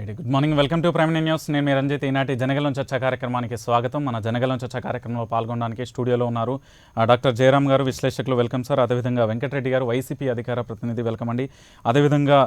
Right, good morning, welcome to prime news. నేను మీ రంజిత్. ఈనాటి జనగలం చర్చ కార్యక్రమానికి స్వాగతం. మన జనగలం చర్చ కార్యక్రమంలో పాల్గొనడానికి స్టూడియోలో ఉన్నారు డాక్టర్ జయరామ్ గారు, విశ్లేషకులు. Welcome sir. అదేవిధంగా వెంకటరెడ్డి గారు, వైసీపీ అధికార ప్రతినిధి. వెల్కమ్ అండి. అదేవిధంగా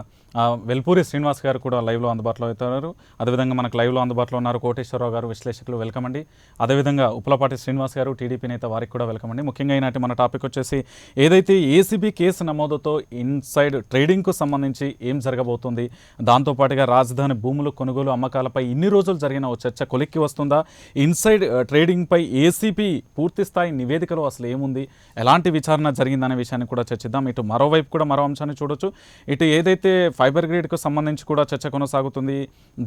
వెల్పూరి శ్రీనివాస్ గారు కూడా లైవ్లో అందుబాటులో అవుతున్నారు. అదేవిధంగా మనకు లైవ్లో అందుబాటులో ఉన్నారు కోటేశ్వరరావు గారు, విశ్లేషకులు. వెల్కమ్ అండి. అదేవిధంగా ఉప్పలపాటి శ్రీనివాస్ గారు, టీడీపీ నేత, వారికి కూడా వెల్కమ్ అండి. ముఖ్యంగా ఈనాటి మన టాపిక్ వచ్చేసి ఏదైతే ఏసీబీ కేసు నమోదుతో ఇన్సైడ్ ట్రేడింగ్కు సంబంధించి ఏం జరగబోతుంది, దాంతోపాటుగా రాజధాని భూములు కొనుగోలు అమ్మకాలపై ఇన్ని రోజులు జరిగిన ఓ చర్చ కొలిక్కి వస్తుందా, ఇన్సైడ్ ట్రేడింగ్పై ఏసీబీ పూర్తి స్థాయి నివేదికలో అసలు ఏముంది, ఎలాంటి విచారణ జరిగిందనే విషయాన్ని కూడా చర్చిద్దాం. ఇటు మరోవైపు కూడా మరో అంశాన్ని చూడొచ్చు. ఇటు ఏదైతే ఫైబర్ గ్రిడ్కు సంబంధించి కూడా చర్చ కొనసాగుతుంది,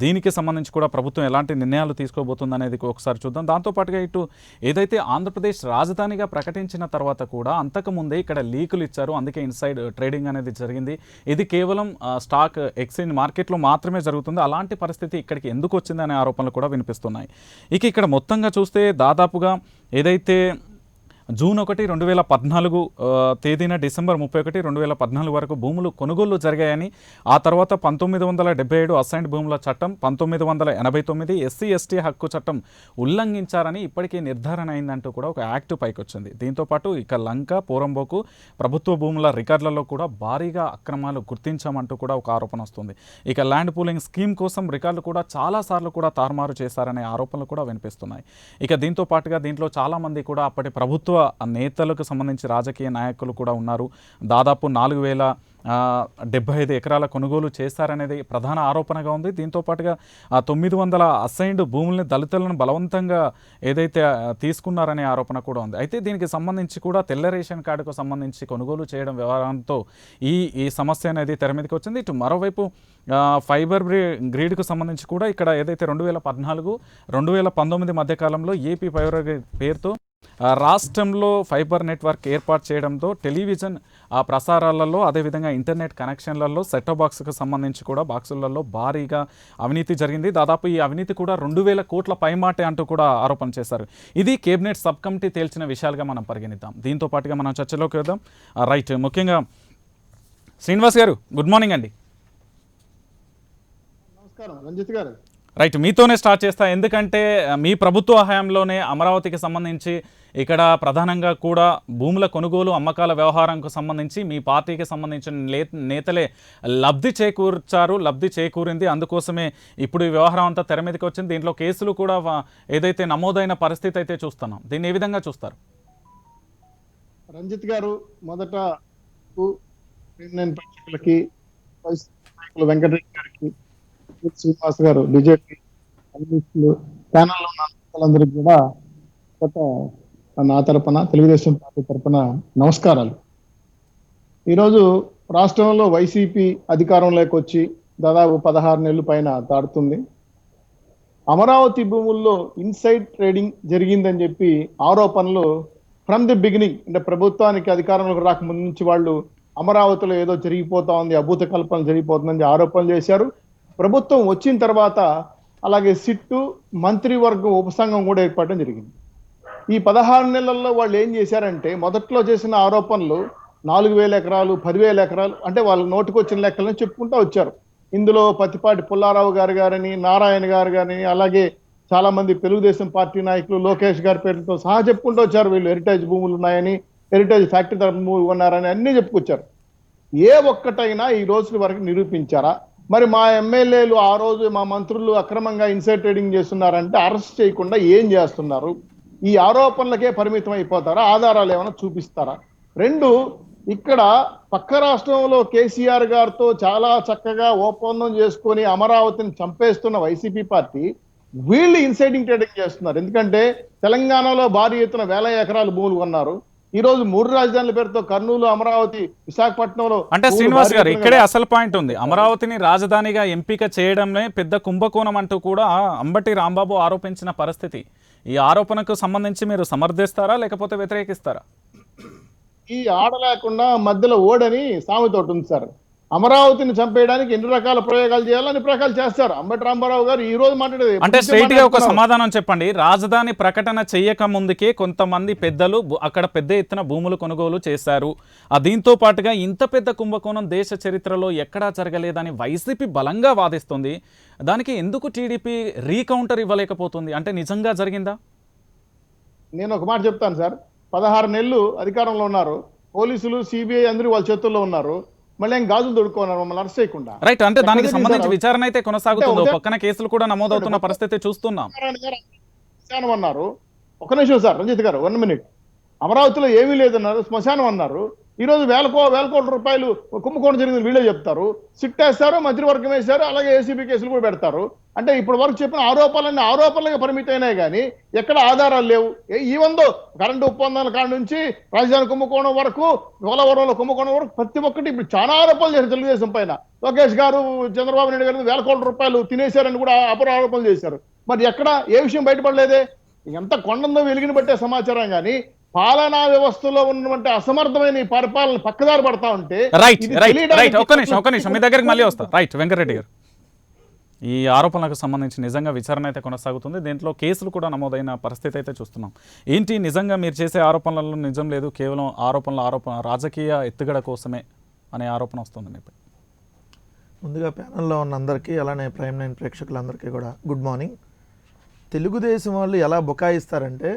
దీనికి సంబంధించి కూడా ప్రభుత్వం ఎలాంటి నిర్ణయాలు తీసుకోబోతుంది అనేది ఒకసారి చూద్దాం. దాంతోపాటుగా ఇటు ఏదైతే ఆంధ్రప్రదేశ్ రాజధానిగా ప్రకటించిన తర్వాత కూడా అంతకుముందే ఇక్కడ లీకులు ఇచ్చారు, అందుకే ఇన్సైడ్ ట్రేడింగ్ అనేది జరిగింది. ఇది కేవలం స్టాక్ ఎక్స్చేంజ్ మార్కెట్లో మాత్రమే జరుగుతుంది. అలాంటి పరిస్థితి ఇక్కడికి ఎందుకు వచ్చిందనే ఆరోపణలు కూడా వినిపిస్తున్నాయి. ఇక ఇక్కడ మొత్తంగా చూస్తే దాదాపుగా ఏదైతే జూన్ 1, 2014 తేదీన డిసెంబర్ 31, 2014 వరకు భూములు కొనుగోళ్లు జరిగాయని, ఆ తర్వాత 1977 అసైన్డ్ భూముల చట్టం, 1989 ఎస్సీ ఎస్టీ హక్కు చట్టం ఉల్లంఘించారని ఇప్పటికీ నిర్ధారణ అయిందంటూ కూడా ఒక యాక్ట్ పైకి వచ్చింది. దీంతోపాటు ఇక లంక, పోరంబోకు ప్రభుత్వ భూముల రికార్డులలో కూడా భారీగా అక్రమాలు గుర్తించామంటూ కూడా ఒక ఆరోపణ వస్తుంది. ఇక ల్యాండ్ పూలింగ్ స్కీమ్ కోసం రికార్డులు కూడా చాలాసార్లు కూడా తారుమారు చేశారనే ఆరోపణలు కూడా వినిపిస్తున్నాయి. ఇక దీంతో పాటుగా దీంట్లో చాలామంది కూడా అప్పటి ప్రభుత్వ నేతలకు సంబంధించి రాజకీయ నాయకులు కూడా ఉన్నారు. దాదాపు 4075 ఎకరాల కొనుగోలు చేశారనేది ప్రధాన ఆరోపణగా ఉంది. దీంతోపాటుగా 900 అసైన్డ్ భూముల్ని దళితులను బలవంతంగా ఏదైతే తీసుకున్నారనే ఆరోపణ కూడా ఉంది. అయితే దీనికి సంబంధించి కూడా తెల్ల రేషన్ కార్డుకు సంబంధించి కొనుగోలు చేయడం వ్యవహారంతో ఈ సమస్య అనేది తెర మీదకి వచ్చింది. ఇటు మరోవైపు ఫైబర్ గ్రిడ్కు సంబంధించి కూడా ఇక్కడ ఏదైతే 2014, 2019 మధ్యకాలంలో ఏపీ ఫైబర్ గ్రిడ్ పేరుతో రాష్ట్రంలో ఫైబర్ నెట్వర్క్ ఏర్పాటు చేయడంతో టెలివిజన్ ప్రసారాలలో, అదేవిధంగా ఇంటర్నెట్ కనెక్షన్లలో, సెటప్ బాక్స్కు సంబంధించి కూడా బాక్సులలో భారీగా అవినీతి జరిగింది. దాదాపు ఈ అవినీతి కూడా 2000 కోట్ల పైమాటే అంటూ కూడా ఆరోపణ చేశారు. ఇది కేబినెట్ సబ్ కమిటీ తేల్చిన విషయాలుగా మనం పరిగణిద్దాం. దీంతో పాటుగా మనం చర్చలోకి వెళ్దాం. రైట్, ముఖ్యంగా శ్రీనివాస్ గారు, గుడ్ మార్నింగ్ అండి. నమస్కారం రంజిత్ గారు. రైట్, మీతోనే స్టార్ట్ చేస్తా. ఎందుకంటే మీ ప్రభుత్వ హయాంలోనే అమరావతికి సంబంధించి ఇక్కడ ప్రధానంగా కూడా భూముల కొనుగోలు అమ్మకాల వ్యవహారంకు సంబంధించి మీ పార్టీకి సంబంధించిన నేతలే లబ్ధి చేకూరింది. అందుకోసమే ఇప్పుడు ఈ వ్యవహారం అంతా తెర మీదకి వచ్చింది. దీంట్లో కేసులు కూడా ఏదైతే నమోదైన పరిస్థితి అయితే చూస్తున్నాం. దీన్ని ఏ విధంగా చూస్తారు? రంజిత్ గారు, మొదట ప్రేక్షకులకి, వెంకటరెడ్డి గారికి, శ్రీనివాస్ గారు, బీజేపీ ప్యానల్లో ఉన్న కూడా నా తరపున, తెలుగుదేశం పార్టీ తరపున నమస్కారాలు. ఈరోజు రాష్ట్రంలో వైసీపీ అధికారంలోకి వచ్చి దాదాపు 16 నెలల పైన దాటుతుంది. అమరావతి భూముల్లో ఇన్సైడ్ ట్రేడింగ్ జరిగిందని చెప్పి ఆరోపణలు ఫ్రమ్ ది బిగినింగ్, అంటే ప్రభుత్వానికి అధికారంలోకి రాకముందు నుంచి వాళ్ళు అమరావతిలో ఏదో జరిగిపోతా ఉంది, అభూత కల్పన జరిగిపోతుందని ఆరోపణలు చేశారు. ప్రభుత్వం వచ్చిన తర్వాత అలాగే సిట్టు, మంత్రివర్గం ఉపసంఘం కూడా ఏర్పడడం జరిగింది. ఈ 16 నెలల్లో వాళ్ళు ఏం చేశారంటే, మొదట్లో చేసిన ఆరోపణలు 4000 ఎకరాలు, 10,000 ఎకరాలు, అంటే వాళ్ళు నోటికొచ్చిన లెక్కలను చెప్పుకుంటూ వచ్చారు. ఇందులో పత్తిపాటి పుల్లారావు గారని, నారాయణ గారని, అలాగే చాలా మంది తెలుగుదేశం పార్టీ నాయకులు లోకేష్ గారి పేరుతో సహా చెప్పుకుంటూ వచ్చారు. వీళ్ళు హెరిటేజ్ భూములు ఉన్నాయని, హెరిటేజ్ ఫ్యాక్టరీ తరఫు భూములు ఉన్నారని అన్నీ చెప్పుకొచ్చారు. ఏ ఒక్కటైనా ఈ రోజు వరకు నిరూపించారా? మరి మా ఎమ్మెల్యేలు ఆ రోజు, మా మంత్రులు అక్రమంగా ఇన్సైడ్ ట్రేడింగ్ చేస్తున్నారంటే అరెస్ట్ చేయకుండా ఏం చేస్తున్నారు? ఈ ఆరోపణలకే పరిమితం అయిపోతారా? ఆధారాలు ఏమైనా చూపిస్తారా? రెండు, ఇక్కడ పక్క రాష్ట్రంలో కేసీఆర్ గారితో చాలా చక్కగా ఒప్పందం చేసుకొని అమరావతిని చంపేస్తున్న వైసీపీ పార్టీ వీళ్ళు ఇన్సైడింగ్ ట్రేడింగ్ చేస్తున్నారు. ఎందుకంటే తెలంగాణలో భారీ ఎత్తున 1000 ఎకరాలు భూములు కొన్నారు. ఈ రోజు 3 రాజధానుల పేరుతో కర్నూలు, అమరావతి, విశాఖపట్నంలో. అంటే శ్రీనివాస్ గారు, ఇక్కడే అసలు పాయింట్ ఉంది. అమరావతిని రాజధానిగా ఎంపిక చేయడమే పెద్ద కుంభకోణం అంటూ కూడా అంబటి రాంబాబు ఆరోపించిన పరిస్థితి. ఈ ఆరోపణకు సంబంధించి మీరు సమర్థిస్తారా లేకపోతే వ్యతిరేకిస్తారా? ఈ ఆడ లేకుండా మధ్యలో ఓడని సామెత ఒకటి ఉంది సార్. అమరావతిని చంపేయడానికి ఎన్ని రకాల ప్రయోగాలు చేయాలో అన్ని ప్రయోగాలు చేస్తారు. అంబటి రాంబారావు గారు ఈ రోజు మాట్లాడేది అంటే స్ట్రైట్ గా ఒక సమాధానం చెప్పండి. రాజధాని ప్రకటన చేయక ముందుకే కొంతమంది పెద్దలు అక్కడ పెద్ద ఎత్తున భూములు కొనుగోలు చేశారు. దీంతో పాటుగా ఇంత పెద్ద కుంభకోణం దేశ చరిత్రలో ఎక్కడా జరగలేదని వైసీపీ బలంగా వాదిస్తుంది. దానికి ఎందుకు టీడీపీ రీకౌంటర్ ఇవ్వలేకపోతుంది? అంటే నిజంగా జరిగిందా? నేను ఒక మాట చెప్తాను సార్. 16 నెలలు అధికారంలో ఉన్నారు, పోలీసులు సిబిఐ అందరూ వాళ్ళ చేతుల్లో ఉన్నారు, మళ్ళీ ఏం గాజులు దొడుకున్నారు మమ్మల్ని అరెస్ట్ చేయకుండా. రైట్, అంటే దానికి సంబంధించి విచారణ అయితే కొనసాగుతుంది. పక్కన కేసులు కూడా నమోదవుతున్న పరిస్థితి చూస్తున్నాం. శ్మశానం అన్నారు. ఒక నిమిషం సార్, రంజిత్ గారు 1 మినిట్. అమరావతిలో ఏమీ లేదన్నారు, శ్మశానం అన్నారు. ఈ రోజు వేల కోట్ల రూపాయలు కుంభకోణం జరిగింది వీళ్ళే చెప్తారు. సిట్ వేస్తారు, మంత్రివర్గం వేశారు, అలాగే ఏసీబీ కేసులు కూడా పెడతారు. అంటే ఇప్పుడు వరకు చెప్పిన ఆరోపణలుగా పరిమితం అయినాయి కానీ ఎక్కడ ఆధారాలు లేవు. ఈవందో కరెంటు ఒప్పందాల కాడ నుంచి రాజధాని కుంభకోణం వరకు, పోలవరంలో కుంభకోణం వరకు ప్రతి ఒక్కటి ఇప్పుడు చాలా ఆరోపణలు చేశారు తెలుగుదేశం పైన. లోకేష్ గారు, చంద్రబాబు నాయుడు గారు వేల కోట్ల రూపాయలు తినేశారని కూడా ఆరోపణలు చేశారు. మరి ఎక్కడ ఏ విషయం బయటపడలేదే? ఎంత కొండందో వెలిగిన బట్టే సమాచారం కానీ పాలనా వ్యవస్థలో ఉన్నటువంటి అసమర్థమైన ఈ పరిపాలన పక్కదారి పడతా ఉంటే ఒక్క నిమిషం మీ దగ్గరికి మళ్ళీ వస్తా. రైట్, వెంకటరెడ్డి గారు, ఈ ఆరోపణలకు సంబంధించి నిజంగా విచారణ అయితే కొనసాగుతుంది. దీంట్లో కేసులు కూడా నమోదైన పరిస్థితి అయితే చూస్తున్నాం. ఏంటి నిజంగా మీరు చేసే ఆరోపణలలో నిజం లేదు, కేవలం ఆరోపణ రాజకీయ ఎత్తుగడ కోసమే అనే ఆరోపణ వస్తుంది మీపై? ముందుగా ప్యానల్లో ఉన్న అందరికీ, అలానే ప్రైమ్ 9 ప్రేక్షకులందరికీ కూడా గుడ్ మార్నింగ్. తెలుగుదేశం వాళ్ళు ఎలా బొకాయిస్తారంటే,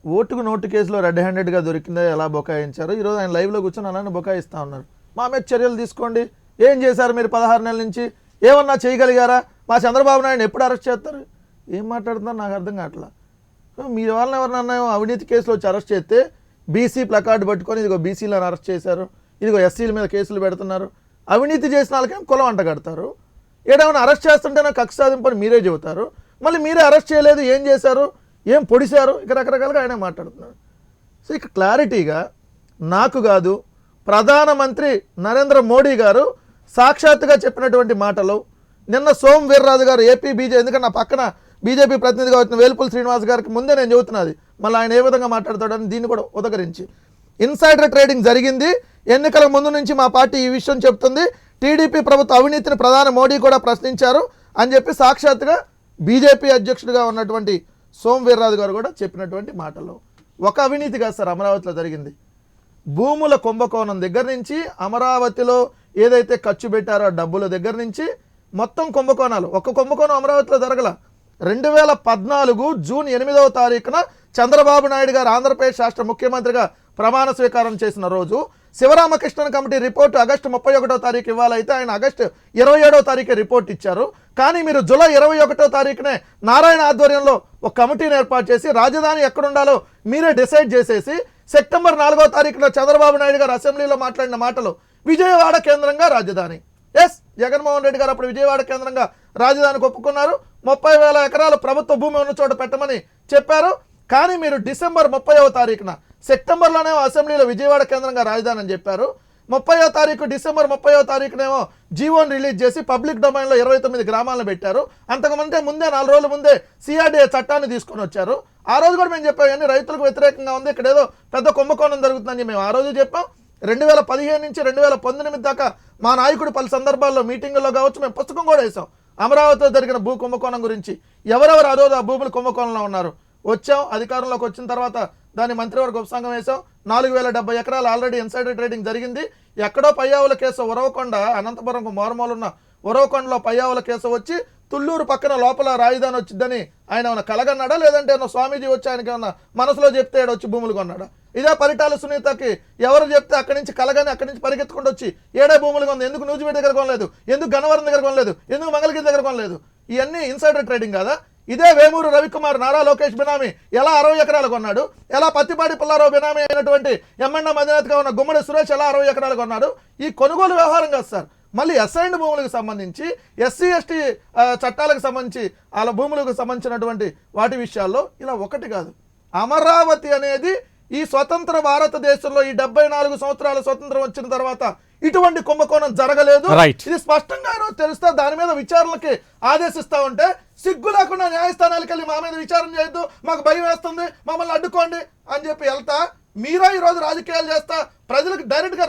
ఓటుకు నోటు కేసులో రెడ్ హ్యాండెడ్గా దొరికిందో ఎలా బొకాయించారు, ఈరోజు ఆయన లైవ్లో కూర్చొని అలానే బొకాయిస్తూ ఉన్నారు. మా మీద చర్యలు తీసుకోండి, ఏం చేశారు మీరు 16 నెలల నుంచి, ఏమన్నా చేయగలిగారా, మా చంద్రబాబు నాయుడు ఎప్పుడు అరెస్ట్ చేస్తారు, ఏం మాట్లాడుతున్నారు నాకు అర్థం కావట్లా. మీరు వాళ్ళని ఎవరినన్నా అవినీతి కేసులో వచ్చి అరెస్ట్ చేస్తే బీసీ ప్లకార్డు పట్టుకొని ఇదిగో బీసీలను అరెస్ట్ చేశారు, ఇదిగో ఎస్సీల మీద కేసులు పెడుతున్నారు, అవినీతి చేసిన వాళ్ళకేం కులం అంట కడతారు, ఏడేమైనా అరెస్ట్ చేస్తుంటే నాకు కక్ష సాధింపని మీరే చెబుతారు, మళ్ళీ మీరే అరెస్ట్ చేయలేదు, ఏం చేశారు, ఏం పొడిశారు, ఇక రకరకాలుగా ఆయనే మాట్లాడుతున్నారు. సో ఇక క్లారిటీగా నాకు కాదు, ప్రధానమంత్రి నరేంద్ర మోడీ గారు సాక్షాత్తుగా చెప్పినటువంటి మాటలు, నిన్న సోమ్ వీర్రాజు గారు ఏపీ బీజేపీ, ఎందుకంటే నా పక్కన బీజేపీ ప్రతినిధిగా వచ్చిన వేలుపుల శ్రీనివాస్ గారికి ముందే నేను చెబుతున్నది, మళ్ళీ ఆయన ఏ విధంగా మాట్లాడతాడని దీన్ని కూడా ఉదకరించి, ఇన్సైడర్ ట్రేడింగ్ జరిగింది, ఎన్నికల ముందు నుంచి మా పార్టీ ఈ విషయం చెప్తుంది, టీడీపీ ప్రభుత్వ అవినీతిని ప్రధాని మోడీ కూడా ప్రశ్నించారు అని చెప్పి సాక్షాత్తుగా బీజేపీ అధ్యక్షుడిగా ఉన్నటువంటి సోమ్ వీర్రాజు గారు కూడా చెప్పినటువంటి మాటలు. ఒక అవినీతి కాదు సార్ అమరావతిలో జరిగింది, భూముల కుంభకోణం దగ్గర నుంచి, అమరావతిలో ఏదైతే ఖర్చు పెట్టారో డబ్బుల దగ్గర నుంచి మొత్తం కుంభకోణాలు. ఒక్క కుంభకోణం అమరావతిలో జరగల. 2014 జూన్ 8వ తారీఖున చంద్రబాబు నాయుడు గారు ఆంధ్రప్రదేశ్ రాష్ట్ర ముఖ్యమంత్రిగా ప్రమాణ స్వీకారం చేసిన రోజు శివరామకృష్ణన్ కమిటీ రిపోర్టు ఆగస్టు 31వ తారీఖు ఇవ్వాలైతే ఆయన ఆగస్టు 27వ తారీఖు రిపోర్ట్ ఇచ్చారు. కానీ మీరు జూలై 21వ తారీఖునే నారాయణ ఆధ్వర్యంలో ఒక కమిటీని ఏర్పాటు చేసి రాజధాని ఎక్కడుండాలో మీరే డిసైడ్ చేసేసి సెప్టెంబర్ 4వ తారీఖున చంద్రబాబు నాయుడు గారు అసెంబ్లీలో మాట్లాడిన మాటలు, విజయవాడ కేంద్రంగా రాజధాని. ఎస్, జగన్మోహన్ రెడ్డి గారు అప్పుడు విజయవాడ కేంద్రంగా రాజధానికి ఒప్పుకున్నారు. 30,000 ఎకరాలు ప్రభుత్వ భూమి ఉన్న చోట పెట్టమని చెప్పారు. కానీ మీరు డిసెంబర్ 30వ తారీఖున, సెప్టెంబర్లోనే అసెంబ్లీలో విజయవాడ కేంద్రంగా రాజధాని అని చెప్పారు. 30వ తారీఖు డిసెంబర్ 30వ తారీఖునేమో జీవోని రిలీజ్ చేసి పబ్లిక్ డొమైన్లో 29 గ్రామాలను పెట్టారు. అంతకుముందే 4 రోజుల ముందే సిఆర్డీఏ చట్టాన్ని తీసుకొని వచ్చారు. ఆ రోజు కూడా మేము చెప్పాం అన్ని రైతులకు వ్యతిరేకంగా ఉంది, ఇక్కడ ఏదో పెద్ద కుంభకోణం జరుగుతుందని మేము ఆ రోజు చెప్పాం. 2015 నుంచి 2019 దాకా మా నాయకుడు పలు సందర్భాల్లో మీటింగుల్లో కావచ్చు మేము పుస్తకం కూడా వేసాం అమరావతిలో జరిగిన భూ కుంభకోణం గురించి, ఎవరెవరు ఆ రోజు ఆ భూములు కుంభకోణంలో ఉన్నారు. వచ్చాం, అధికారంలోకి వచ్చిన తర్వాత దాన్ని మంత్రివర్గ ఉపసంఘం వేసాం. 4,070 ఎకరాలు ఆల్రెడీ ఇన్సైడర్ ట్రేడింగ్ జరిగింది. ఎక్కడో పయ్యావుల కేసు ఉరవకొండ, అనంతపురంకు మారుమూలున్న ఉరవకొండలో పయ్యావుల కేసు వచ్చి తుళ్ళూరు పక్కన లోపల రాజధాని వచ్చిద్దని ఆయన ఏమన్నా కలగన్నాడా, లేదంటే ఏమన్నా స్వామీజీ వచ్చి ఆయనకి ఏమన్నా మనసులో చెప్తే వచ్చి భూములు కొన్నాడా? ఇదే పరిటాల సునీతకి ఎవరు చెప్తే అక్కడి నుంచి కలగని అక్కడి నుంచి పరిగెత్తుకుంటూ వచ్చి ఏడే భూములు కొంది, ఎందుకు నూజివీడి దగ్గర కొనలేదు, ఎందుకు గన్నవరం దగ్గర కొనలేదు, ఎందుకు మంగళగిరి దగ్గర కొనలేదు? ఇవన్నీ ఇన్సైడర్ ట్రేడింగ్ కాదా? ఇదే వేమూరు రవికుమార్ నారా లోకేష్ బినామీ ఎలా 60 ఎకరాలు కొన్నాడు, ఎలా పత్తిపాటి పుల్లారావు బినామీ అయినటువంటి ఎమ్మెన్న మధ్యనాథ్గా ఉన్న గుమ్మడి సురేష్ ఎలా 60 ఎకరాలు కొన్నాడు? ఈ కొనుగోలు వ్యవహారం కాదు సార్. మళ్ళీ అసైన్డ్ భూములకు సంబంధించి, ఎస్సీ ఎస్టీ చట్టాలకు సంబంధించి, వాళ్ళ భూములకు సంబంధించినటువంటి వాటి విషయాల్లో ఇలా ఒకటి కాదు. అమరావతి అనేది ఈ స్వతంత్ర భారతదేశంలో ఈ 74 సంవత్సరాల స్వతంత్రం వచ్చిన తర్వాత ఇటువంటి కుంభకోణం జరగలేదు. ఇది స్పష్టంగా తెలుస్తా. దాని మీద విచారణకి ఆదేశిస్తా ఉంటే సిగ్గు లేకుండా న్యాయస్థానాలకు వెళ్ళి మా మీద విచారణ చేయొద్దు, మాకు భయం వేస్తుంది, మమ్మల్ని అడ్డుకోండి అని చెప్పి వెళ్తా మీరా ఈ రోజు రాజకీయాలు చేస్తా ప్రజలకు డైరెక్ట్ గా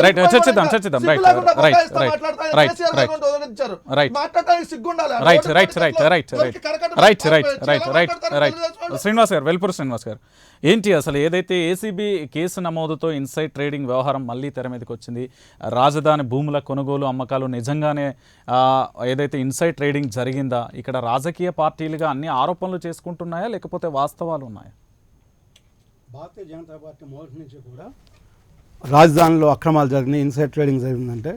రైట్ చర్చిద్దాం మాట్లాడడానికి సిగ్గుండాలి. శ్రీనివాస్ గారు, వెల్పూర్ శ్రీనివాస్ గారు, ఏంటి అసలు ఏదైతే ఏసీబీ కేసు నమోదుతో ఇన్సైడ్ ట్రేడింగ్ వ్యవహారం మళ్ళీ తెర మీదకి వచ్చింది, రాజధాని భూముల కొనుగోలు అమ్మకాలు నిజంగానే ఏదైతే ఇన్సైడ్ ట్రేడింగ్ జరిగిందా, ఇక్కడ రాజకీయ పార్టీలుగా అన్ని ఆరోపణలు చేసుకుంటున్నాయా లేకపోతే వాస్తవాలు ఉన్నాయా? భారతీయ జనతా పార్టీ మొదటి నుంచి కూడా రాజధానిలో అక్రమాలు జరిగినాయి, ఇన్సైడ్ ట్రేడింగ్ జరిగిందంటే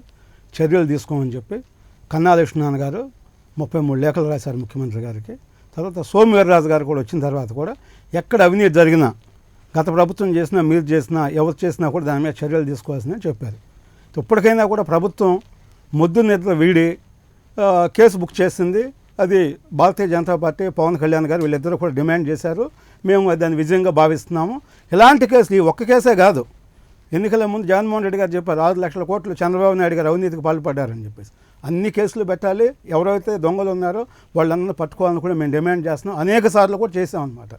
చర్యలు తీసుకోమని చెప్పి కన్నా లక్ష్మీనారాయణ గారు 33 లేఖలు రాశారు ముఖ్యమంత్రి గారికి. తర్వాత సోమవీర్రాజు గారు కూడా వచ్చిన తర్వాత కూడా ఎక్కడ అవినీతి జరిగినా, గత ప్రభుత్వం చేసినా, మీరు చేసినా, ఎవరు చేసినా కూడా దాని మీద చర్యలు తీసుకోవాల్సిందని చెప్పారు. ఇప్పటికైనా కూడా ప్రభుత్వం మొద్దు నిద్ర వీడి కేసు బుక్ చేసింది. అది భారతీయ జనతా పార్టీ, పవన్ కళ్యాణ్ గారు వీళ్ళిద్దరూ కూడా డిమాండ్ చేశారు. మేము దాన్ని విజయంగా భావిస్తున్నాము. ఇలాంటి కేసులు ఈ ఒక్క కేసే కాదు. ఎన్నికల ముందు జగన్మోహన్ రెడ్డి గారు చెప్పారు 6 లక్షల కోట్లు చంద్రబాబు నాయుడు గారు అవినీతికి పాల్పడ్డారని చెప్పేసి. అన్ని కేసులు పెట్టాలి, ఎవరైతే దొంగలు ఉన్నారో వాళ్ళందరూ పట్టుకోవాలని కూడా మేము డిమాండ్ చేస్తున్నాం. అనేక సార్లు కూడా చేసామన్నమాట.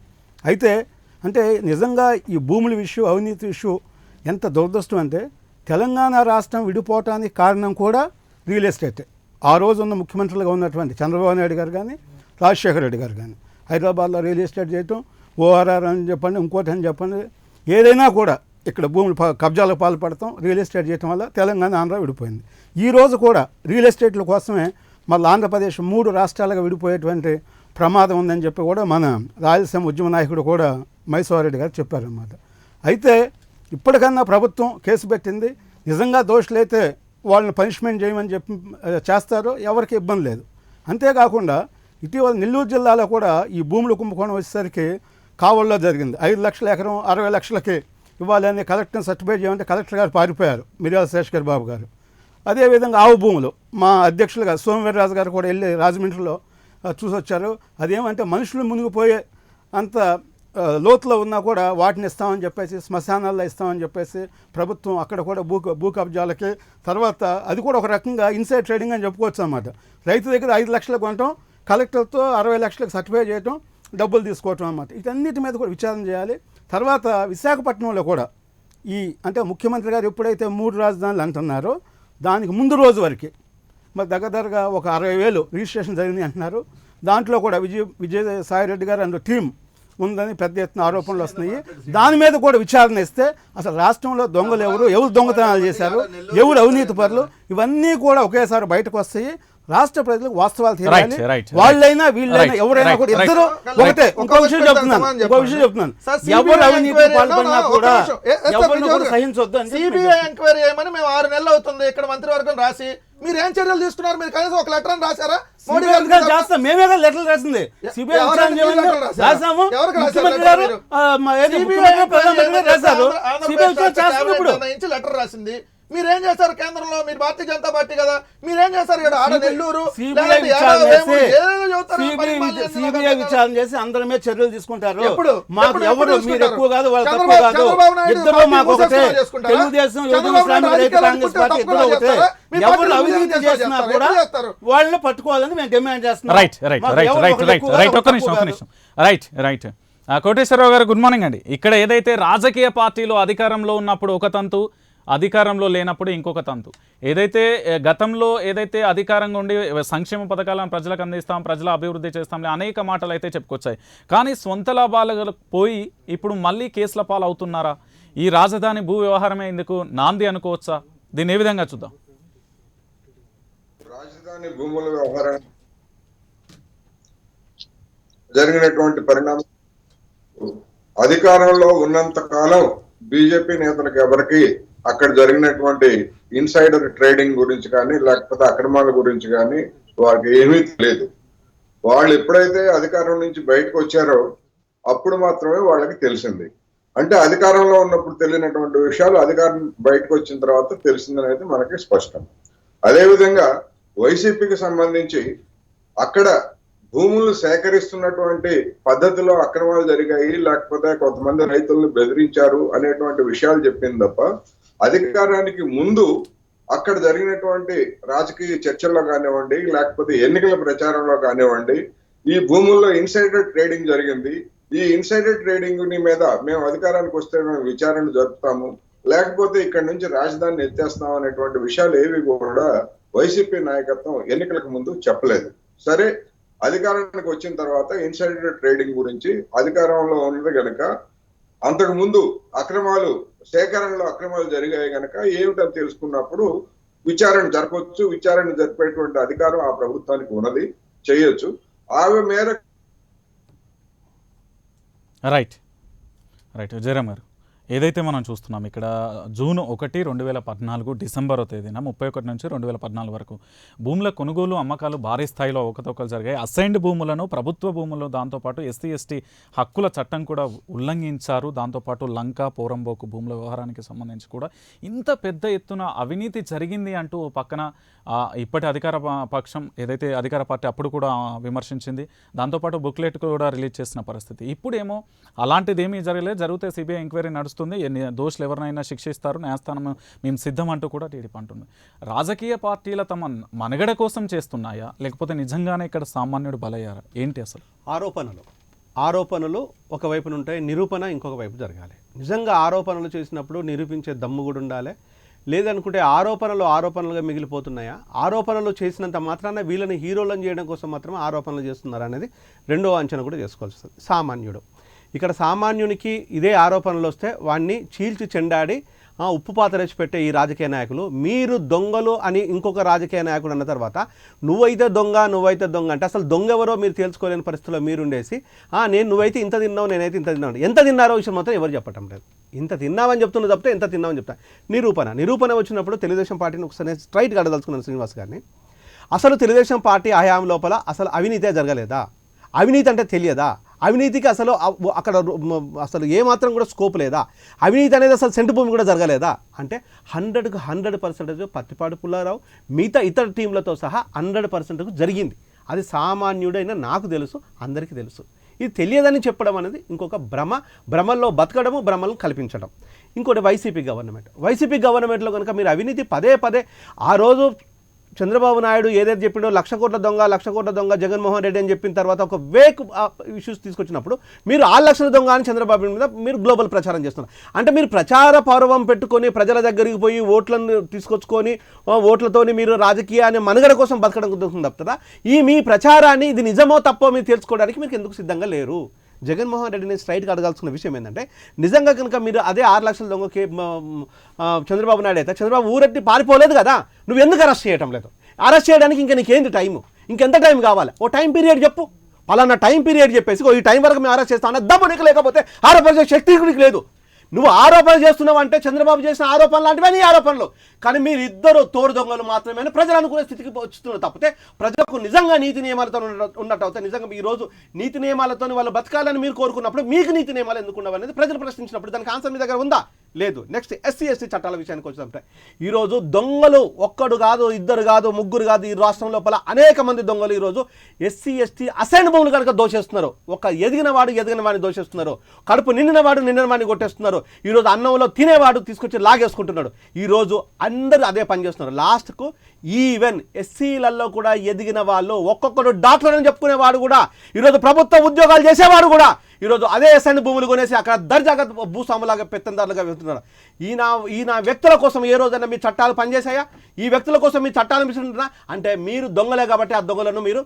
అయితే అంటే నిజంగా ఈ భూముల విషయం, అవినీతి విషయం ఎంత దురదృష్టం అంటే తెలంగాణ రాష్ట్రం విడిపోవటానికి కారణం కూడా రియల్ ఎస్టేటే. ఆ రోజు ఉన్న ముఖ్యమంత్రులుగా ఉన్నటువంటి చంద్రబాబు నాయుడు గారు కానీ, రాజశేఖర రెడ్డి గారు కానీ హైదరాబాద్లో రియల్ ఎస్టేట్ చేయటం, ఓఆర్ఆర్ అని చెప్పండి, ఇంకోటి అని చెప్పండి, ఏదైనా కూడా ఇక్కడ భూములు కబ్జాలకు పాల్పడతాం, రియల్ ఎస్టేట్ చేయటం వల్ల తెలంగాణ, ఆంధ్ర విడిపోయింది. ఈరోజు కూడా రియల్ ఎస్టేట్ల కోసమే మళ్ళీ ఆంధ్రప్రదేశ్ 3 రాష్ట్రాలుగా విడిపోయేటువంటి ప్రమాదం ఉందని చెప్పి కూడా మన రాయలసీమ ఉద్యమ నాయకుడు కూడా మైసూరెడ్డి గారు చెప్పారన్నమాట. అయితే ఇప్పటికన్నా ప్రభుత్వం కేసు పెట్టింది. నిజంగా దోషులైతే వాళ్ళని పనిష్మెంట్ చేయమని చెప్పి చేస్తారో ఎవరికి ఇబ్బంది లేదు. అంతేకాకుండా ఇటీవల నెల్లూరు జిల్లాలో కూడా ఈ భూములు కుంభకోణం వచ్చేసరికి కావల్లో జరిగింది. 5 లక్షల ఎకరం 60 లక్షలకి ఇవ్వాలని కలెక్టర్ని సర్టిఫై చేయమంటే కలెక్టర్ గారు పారిపోయారు, మిర్యాల శేషకర్ బాబు గారు. అదేవిధంగా ఆవు భూములు మా అధ్యక్షులుగా సోమవీర్రాజు గారు కూడా వెళ్ళి రాజమండ్రిలో చూసొచ్చారు. అదేమంటే మనుషులు మునిగిపోయే అంత లోతులో ఉన్నా కూడా వాటిని ఇస్తామని చెప్పేసి, శ్మశానాల్లో ఇస్తామని చెప్పేసి ప్రభుత్వం అక్కడ కూడా భూ కబ్జాలకి, తర్వాత అది కూడా ఒక రకంగా ఇన్సైడ్ ట్రేడింగ్ అని చెప్పుకోవచ్చు అన్నమాట. రైతు దగ్గర 5 లక్షలకు కొనటం, కలెక్టర్తో 60 లక్షలకు సర్టిఫై చేయటం, డబ్బులు తీసుకోవటం అన్నమాట. వీటన్నిటి మీద కూడా విచారణ చేయాలి. తర్వాత విశాఖపట్నంలో కూడా అంటే ముఖ్యమంత్రి గారు ఎప్పుడైతే 3 రాజధానులు అంటున్నారో దానికి ముందు రోజు వరకు మరి దగ్గరగా ఒక 60,000 రిజిస్ట్రేషన్ జరిగింది అంటున్నారు. దాంట్లో కూడా విజయసాయిరెడ్డి గారు అందులో టీం ఉందని పెద్ద ఎత్తున ఆరోపణలు వస్తున్నాయి. దాని మీద కూడా విచారణ ఇస్తే అసలు రాష్ట్రంలో దొంగలు ఎవరు దొంగతనాలు చేశారు, ఎవరు అవినీతి పరులు, ఇవన్నీ కూడా ఒకేసారి బయటకు వస్తాయి. రాష్ట్ర ప్రజలకు వాస్తవాలు తెలియాలి. వాళ్ళైనా వీళ్ళైనా ఎవరైనా కూడా ఇద్దరు ఒకటే. ఇంకో విషయం చెప్తున్నాను, ఎవరు అవినీతి పాల్పడినా కూడా ఎవరిని కూడా సహించొద్దు అని సిబిఐ ఎంక్వైరీ చేయమని మేము 6 నెలలు అవుతుంది ఇక్కడ మంత్రివర్గం రాసి. మీరు ఏం చర్యలు తీసుకున్నారు? మీరు కనీసం ఒక లెటర్ అని రాశారా? మోడీ గారు చేస్తాం, మేమే కదా లెటర్లు రాసింది. సిబిఐ రాసాము, ముఖ్యమంత్రి గారు రాశారు, సిబిఐ ఇప్పుడు లెటర్ రాసింది. మీరేం చేశారు? కేంద్రంలో మీరు భారతీయ జనతా పార్టీ కదా, మీరేం చేశారు? ఇక్కడ ఆడ నెల్లూరు సిబిఐ విచారణ చేసి అందరి మీద చర్యలు తీసుకుంటారు. మాకు ఎవరు మీరు ఎక్కువ కాదు, వాళ్ళు తక్కువ కాదు, ఇద్దరు మాకు ఒకటే. తెలుగుదేశం, కాంగ్రెస్ పార్టీ ఇద్దరు ఒకటే. ఎవరు అవినీతి చేసినా కూడా వాళ్ళని పట్టుకోవాలని మేము డిమాండ్ చేస్తున్నాం. రైట్ కోటేశ్వరరావు గారు, గుడ్ మార్నింగ్ అండి. ఇక్కడ ఏదైతే రాజకీయ పార్టీలు అధికారంలో ఉన్నప్పుడు ఒక తంతు, అధికారంలో లేనప్పుడు ఇంకొక తంతు. ఏదైతే గతంలో ఏదైతే అధికారంగా ఉండి సంక్షేమ పథకాలను ప్రజలకు అందిస్తాం, ప్రజల అభివృద్ధి చేస్తాం అనేక మాటలు అయితే చెప్పుకొచ్చాయి. కానీ సొంత లాభాలకు పోయి ఇప్పుడు మళ్ళీ కేసుల పాలు అవుతున్నారా? ఈ రాజధాని భూ వ్యవహారమే ఇందుకు నాంది అనుకోవచ్చా? దీన్ని ఏ విధంగా చూద్దాం? రాజధాని భూముల వ్యవహారం జరిగినటువంటి పరిణామం అధికారంలో ఉన్నంత కాలం బీజేపీ నేతలకు ఎవరికి అక్కడ జరిగినటువంటి ఇన్సైడర్ ట్రేడింగ్ గురించి కానీ లేకపోతే అక్రమాల గురించి కానీ వారికి ఏమీ తెలియదు. వాళ్ళు ఎప్పుడైతే అధికారం నుంచి బయటకు వచ్చారో అప్పుడు మాత్రమే వాళ్ళకి తెలిసింది. అంటే అధికారంలో ఉన్నప్పుడు తెలియనటువంటి విషయాలు అధికారం బయటకు వచ్చిన తర్వాత తెలిసిందనేది మనకి స్పష్టం. అదేవిధంగా వైసీపీకి సంబంధించి అక్కడ భూములు సేకరిస్తున్నటువంటి పద్ధతిలో అక్రమాలు జరిగాయి, లేకపోతే కొంతమంది రైతులను బెదిరించారు అనేటువంటి విషయాలు చెప్పింది తప్ప అధికారానికి ముందు అక్కడ జరిగినటువంటి రాజకీయ చర్చల్లో కానివ్వండి, లేకపోతే ఎన్నికల ప్రచారంలో కానివ్వండి, ఈ భూముల్లో ఇన్సైడర్ ట్రేడింగ్ జరిగింది, ఈ ఇన్సైడర్ ట్రేడింగ్ మీద మేము అధికారానికి వస్తే మేము విచారణ జరుపుతాము, లేకపోతే ఇక్కడ నుంచి రాజధానిని ఎత్తేస్తాం అనేటువంటి విషయాలు ఏవి కూడా వైసీపీ నాయకత్వం ఎన్నికలకు ముందు చెప్పలేదు. సరే, అధికారానికి వచ్చిన తర్వాత ఇన్సైడర్ ట్రేడింగ్ గురించి అధికారంలో ఉన్నది గనక అంతకు ముందు సేకరణలో అక్రమాలు జరిగాయి గనక ఏమిటని తెలుసుకున్నప్పుడు విచారణ జరపవచ్చు. విచారణ జరిపేటువంటి అధికారం ఆ ప్రభుత్వానికి ఉన్నది, చేయొచ్చు. ఆమె మేరకు రైట్ జయరామ్ గారు, ఏదైతే మనం చూస్తున్నాం ఇక్కడ జూన్ 1, 2014 డిసెంబర్ తేదీన 31 నుంచి 2014 వరకు భూముల కొనుగోలు అమ్మకాలు భారీ స్థాయిలో అవకతవకలు జరిగాయి. అసైన్డ్ భూములను, ప్రభుత్వ భూములను, దాంతోపాటు ఎస్సీ ఎస్టీ హక్కుల చట్టం కూడా ఉల్లంఘించారు. దాంతోపాటు లంక, పోరంబోకు భూముల వ్యవహారానికి సంబంధించి కూడా ఇంత పెద్ద ఎత్తున అవినీతి జరిగింది అంటూ పక్కన ఇప్పటి అధికార పక్షం ఏదైతే అధికార పార్టీ అప్పుడు కూడా విమర్శించింది. దాంతోపాటు బుక్లెట్ కూడా రిలీజ్ చేసిన పరిస్థితి. ఇప్పుడేమో అలాంటిది ఏమీ జరగలేదు, జరిగితే సిబిఐ ఎంక్వైరీ నడుస్తుంది, దోషులు ఎవరినైనా శిక్షిస్తారు, న్యాయస్థానం మేము సిద్ధం అంటూ కూడా టీడీపీ అంటుంది. రాజకీయ పార్టీల తమ మనుగడ కోసం చేస్తున్నాయా, లేకపోతే నిజంగానే ఇక్కడ సామాన్యుడు బలయ్యారా, ఏంటి అసలు? ఆరోపణలు ఒకవైపున ఉంటాయి, నిరూపణ ఇంకొక వైపు జరగాలి. నిజంగా ఆరోపణలు చేసినప్పుడు నిరూపించే దమ్ము కూడా ఉండాలి. లేదనుకుంటే ఆరోపణలుగా మిగిలిపోతున్నాయా, ఆరోపణలు చేసినంత మాత్రాన వీళ్ళని హీరోలను చేయడం కోసం మాత్రమే ఆరోపణలు చేస్తున్నారు అనేది రెండో అంచనా కూడా చేసుకోవాల్సి వస్తుంది. సామాన్యుడు, ఇక్కడ సామాన్యునికి ఇదే ఆరోపణలు వస్తే వాడిని చీల్చి చెండాడి ఉప్పు పాతరేసి పెట్టే ఈ రాజకీయ నాయకులు, మీరు దొంగలు అని ఇంకొక రాజకీయ నాయకుడు అన్న తర్వాత నువ్వైతే దొంగ అంటే అసలు దొంగ ఎవరో మీరు తెలుసుకోలేని పరిస్థితిలో మీరుండేసి నువ్వైతే ఇంత తిన్నావు, నేనైతే ఇంత తిన్నాను, ఎంత తిన్నారో విషయం మాత్రం ఎవరు చెప్పటం లేదు. ఇంత తిన్నామని చెప్తున్నా తప్పితే ఎంత తిన్నామని చెప్తా. నిరూపణ వచ్చినప్పుడు తెలుగుదేశం పార్టీని ఒకసారి స్ట్రైట్గా అడగదలుచుకున్నాను శ్రీనివాస్ గారిని. అసలు తెలుగుదేశం పార్టీ హయాం లోపల అసలు అవినీతే జరగలేదా? అవినీతి అంటే తెలియదా? అవినీతికి అసలు ఏమాత్రం కూడా స్కోప్ లేదా? అవినీతి అనేది అసలు సెంటు భూమి కూడా జరగలేదా అంటే 100% పత్తిపాటి పుల్లారావు మిగతా ఇతర టీంలతో సహా 100% జరిగింది. అది సామాన్యుడైన నాకు తెలుసు, అందరికీ తెలుసు. ఇది తెలియదని చెప్పడం అనేది ఇంకొక భ్రమల్లో బతకడము, భ్రమలను కల్పించడం. ఇంకోటి వైసీపీ గవర్నమెంట్లో కనుక మీరు అవినీతి పదే ఆ రోజు చంద్రబాబు నాయుడు ఏదైతే చెప్పిండో 1,00,000 కోట్ల దొంగ జగన్మోహన్ రెడ్డి అని చెప్పిన తర్వాత ఒక వేక్ ఇష్యూస్ తీసుకొచ్చినప్పుడు మీరు 6,00,000 దొంగ అని చంద్రబాబు మీద మీరు గ్లోబల్ ప్రచారం చేస్తున్నారు. అంటే మీరు ప్రచార పర్వం పెట్టుకొని ప్రజల దగ్గరికి పోయి ఓట్లను తీసుకొచ్చుకొని ఓట్లతోని మీరు రాజకీయాన్ని మనుగడ కోసం బతకడం కోసం తప్పుతుందా? మీ ప్రచారాన్ని ఇది నిజమో తప్పో మీరు తెలుసుకోవడానికి మీకు ఎందుకు సిద్ధంగా లేరు? జగన్మోహన్ రెడ్డిని స్ట్రైట్గా అడగాల్సిన విషయం ఏంటంటే, నిజంగా కనుక మీరు అదే 6,00,000 దొంగకి చంద్రబాబు నాయుడు అయితే చంద్రబాబు ఊరెట్టి పారిపోలేదు కదా, నువ్వు ఎందుకు అరెస్ట్ చేయడం లేదు? అరెస్ట్ చేయడానికి ఇంకా నీకేంది టైము? ఇంకెంత టైం కావాలి? ఓ టైం పీరియడ్ చెప్పు. పలానా టైం పీరియడ్ చెప్పేసి ఈ టైం వరకు మేము అరెస్ట్ చేస్తామన్నా దమ్ము నీకు లేకపోతే ఆరోపణ శక్తి నీకు లేదు. నువ్వు ఆరోపణ చేస్తున్నావు అంటే చంద్రబాబు చేసిన ఆరోపణలు లాంటివే నీ ఆరోపణలు. కానీ మీరిద్దరు తోడు దొంగలు మాత్రమే ప్రజలు అనుకునే స్థితికి వస్తున్నారు తప్పితే ప్రజలకు నిజంగా నీతి నియమాలతో ఉన్నట్టు అవుతాయి. నిజంగా ఈరోజు నీతి నియమాలతో వాళ్ళు బతకాలని మీరు కోరుకున్నప్పుడు మీకు నీతి నియమాలు ఎందుకు ఉండవు అనేది ప్రజలు ప్రశ్నించినప్పుడు దానికి ఆన్సర్ మీ దగ్గర ఉందా? లేదు. నెక్స్ట్ ఎస్సీ ఎస్టీ చట్టాల విషయానికి వచ్చినప్పుడే ఈరోజు దొంగలు ఒక్కడు కాదు, ఇద్దరు కాదు, ముగ్గురు కాదు, ఈ రాష్ట్రం లోపల అనేక మంది దొంగలు ఈరోజు ఎస్సీ ఎస్టీ అసైన్ భూములు కనుక దోషేస్తున్నారు. ఒక ఎదిగిన వాడిని దోషేస్తున్నారు, కడుపు నిండిన వాడిని కొట్టేస్తున్నారు. ఈరోజు అన్నంలో తినేవాడు తీసుకొచ్చి లాగేసుకుంటున్నాడు. ఈరోజు అందరూ అదే పని చేస్తున్నారు. లాస్ట్కు ఈవెన్ ఎస్సీలలో కూడా ఎదిగిన వాళ్ళు ఒక్కొక్కడు డాక్టర్ అని చెప్పుకునేవాడు కూడా, ఈరోజు ప్రభుత్వ ఉద్యోగాలు చేసేవాడు కూడా ఈరోజు అదే అసైన్ భూములు కొనేసి అక్కడ దర్జాగా భూస్వాములాగా పెత్తందారులుగా వెళ్తున్నారు. ఈయన వ్యక్తుల కోసం ఏ రోజైనా మీ చట్టాలు పనిచేసాయా? ఈ వ్యక్తుల కోసం మీ చట్టాలు మిస్తుంటారా? అంటే మీరు దొంగలే కాబట్టి ఆ దొంగలను మీరు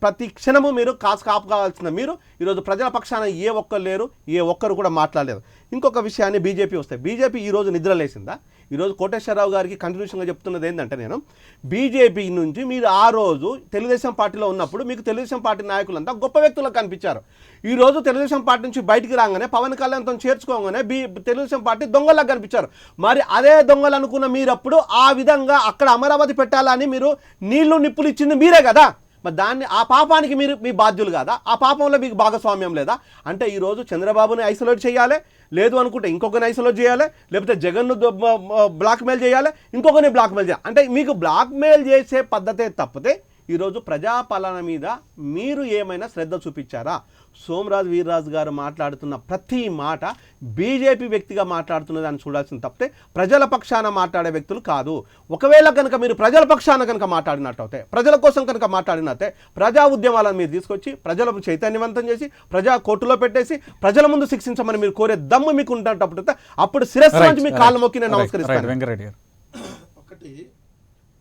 ప్రతి క్షణము మీరు కాపు కావాల్సిన మీరు ఈరోజు ప్రజల పక్షాన ఏ ఒక్కరు లేరు, ఏ ఒక్కరు కూడా మాట్లాడలేదు. ఇంకొక విషయాన్ని బీజేపీ ఈరోజు నిద్రలేసిందా? ఈరోజు కోటేశ్వరరావు గారికి కంటిన్యూషన్గా చెప్తున్నది ఏంటంటే, నేను బీజేపీ నుంచి మీరు ఆ రోజు తెలుగుదేశం పార్టీలో ఉన్నప్పుడు మీకు తెలుగుదేశం పార్టీ నాయకులంతా గొప్ప వ్యక్తులకు కనిపించారు. ఈరోజు తెలుగుదేశం పార్టీ నుంచి బయటికి రాగానే పవన్ కళ్యాణ్తో చేర్చుకోగానే తెలుగుదేశం పార్టీ దొంగలకు కనిపించారు. మరి అదే దొంగలు అనుకున్న మీరప్పుడు ఆ విధంగా అక్కడ అమరావతి పెట్టాలని మీరు నీళ్లు నిప్పులు ఇచ్చింది మీరే కదా. మరి ఆ పాపానికి మీరు మీ బాధ్యులు కాదా? ఆ పాపంలో మీకు భాగస్వామ్యం లేదా? అంటే ఈరోజు చంద్రబాబుని ఐసోలేట్ చేయాలి, లేదు అనుకుంటే ఇంకొకరిని ఐసోలేట్ చేయాలి, లేకపోతే జగన్ను బ్లాక్మెయిల్ చేయాలి, ఇంకొకరిని బ్లాక్మెయిల్ చేయాలి. అంటే మీకు బ్లాక్మెయిల్ చేసే పద్ధతే తప్పితే ఈరోజు ప్రజాపాలన మీద మీరు ఏమైనా శ్రద్ధ చూపించారా? సోమరాజు వీర్రాజు గారు మాట్లాడుతున్న ప్రతి మాట బీజేపీ వ్యక్తిగా మాట్లాడుతున్నది అని చూడాల్సింది తప్పితే ప్రజల పక్షాన మాట్లాడే వ్యక్తులు కాదు. ఒకవేళ కనుక మీరు ప్రజల పక్షాన కనుక మాట్లాడినట్టయితే, ప్రజల కోసం కనుక మాట్లాడినట్టే, ప్రజా ఉద్యమాలను మీరు తీసుకొచ్చి ప్రజలకు చైతన్యవంతం చేసి ప్రజా కోర్టులో పెట్టేసి ప్రజల ముందు శిక్షించమని మీరు కోరే దమ్ము మీకు ఉంటప్పుడు అప్పుడు శిరస్సు నుంచి మీ కాళ్ళ మొక్కి నేను నమస్కరిస్తాను. వెంకటరెడ్డి గారు, ఒకటి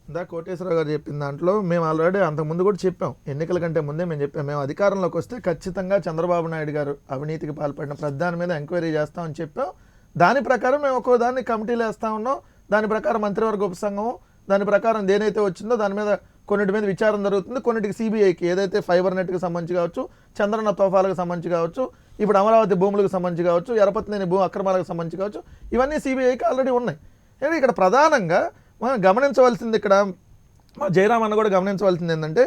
ఇందా కోటేశ్వరరావు గారు చెప్పిన దాంట్లో మేము ఆల్రెడీ అంతకుముందు కూడా చెప్పాం, ఎన్నికల కంటే ముందే మేము చెప్పాం, మేము అధికారంలోకి వస్తే ఖచ్చితంగా చంద్రబాబు నాయుడు గారు అవినీతికి పాల్పడిన ప్రతి దాని మీద ఎంక్వైరీ చేస్తామని చెప్పాం. దాని ప్రకారం మేము ఒక్కో దాన్ని కమిటీలు వేస్తూ ఉన్నాం. దాని ప్రకారం మంత్రివర్గ ఉపసంఘం దాని ప్రకారం దేనైతే వచ్చిందో దాని మీద కొన్నిటి మీద విచారణ జరుగుతుంది. కొన్నిటికి సిబిఐకి ఏదైతే ఫైబర్ నెట్కి సంబంధించి కావచ్చు, చంద్రన్న తోఫాలకు సంబంధించి కావచ్చు, ఇప్పుడు అమరావతి భూములకు సంబంధించి కావచ్చు, ఎరపతినేని భూ అక్రమాలకు సంబంధించి కావచ్చు, ఇవన్నీ సిబిఐకి ఆల్రెడీ ఉన్నాయి. ఇక్కడ ప్రధానంగా మనం గమనించవలసింది, ఇక్కడ మా జయరామ్ అన్న కూడా గమనించవలసింది ఏంటంటే,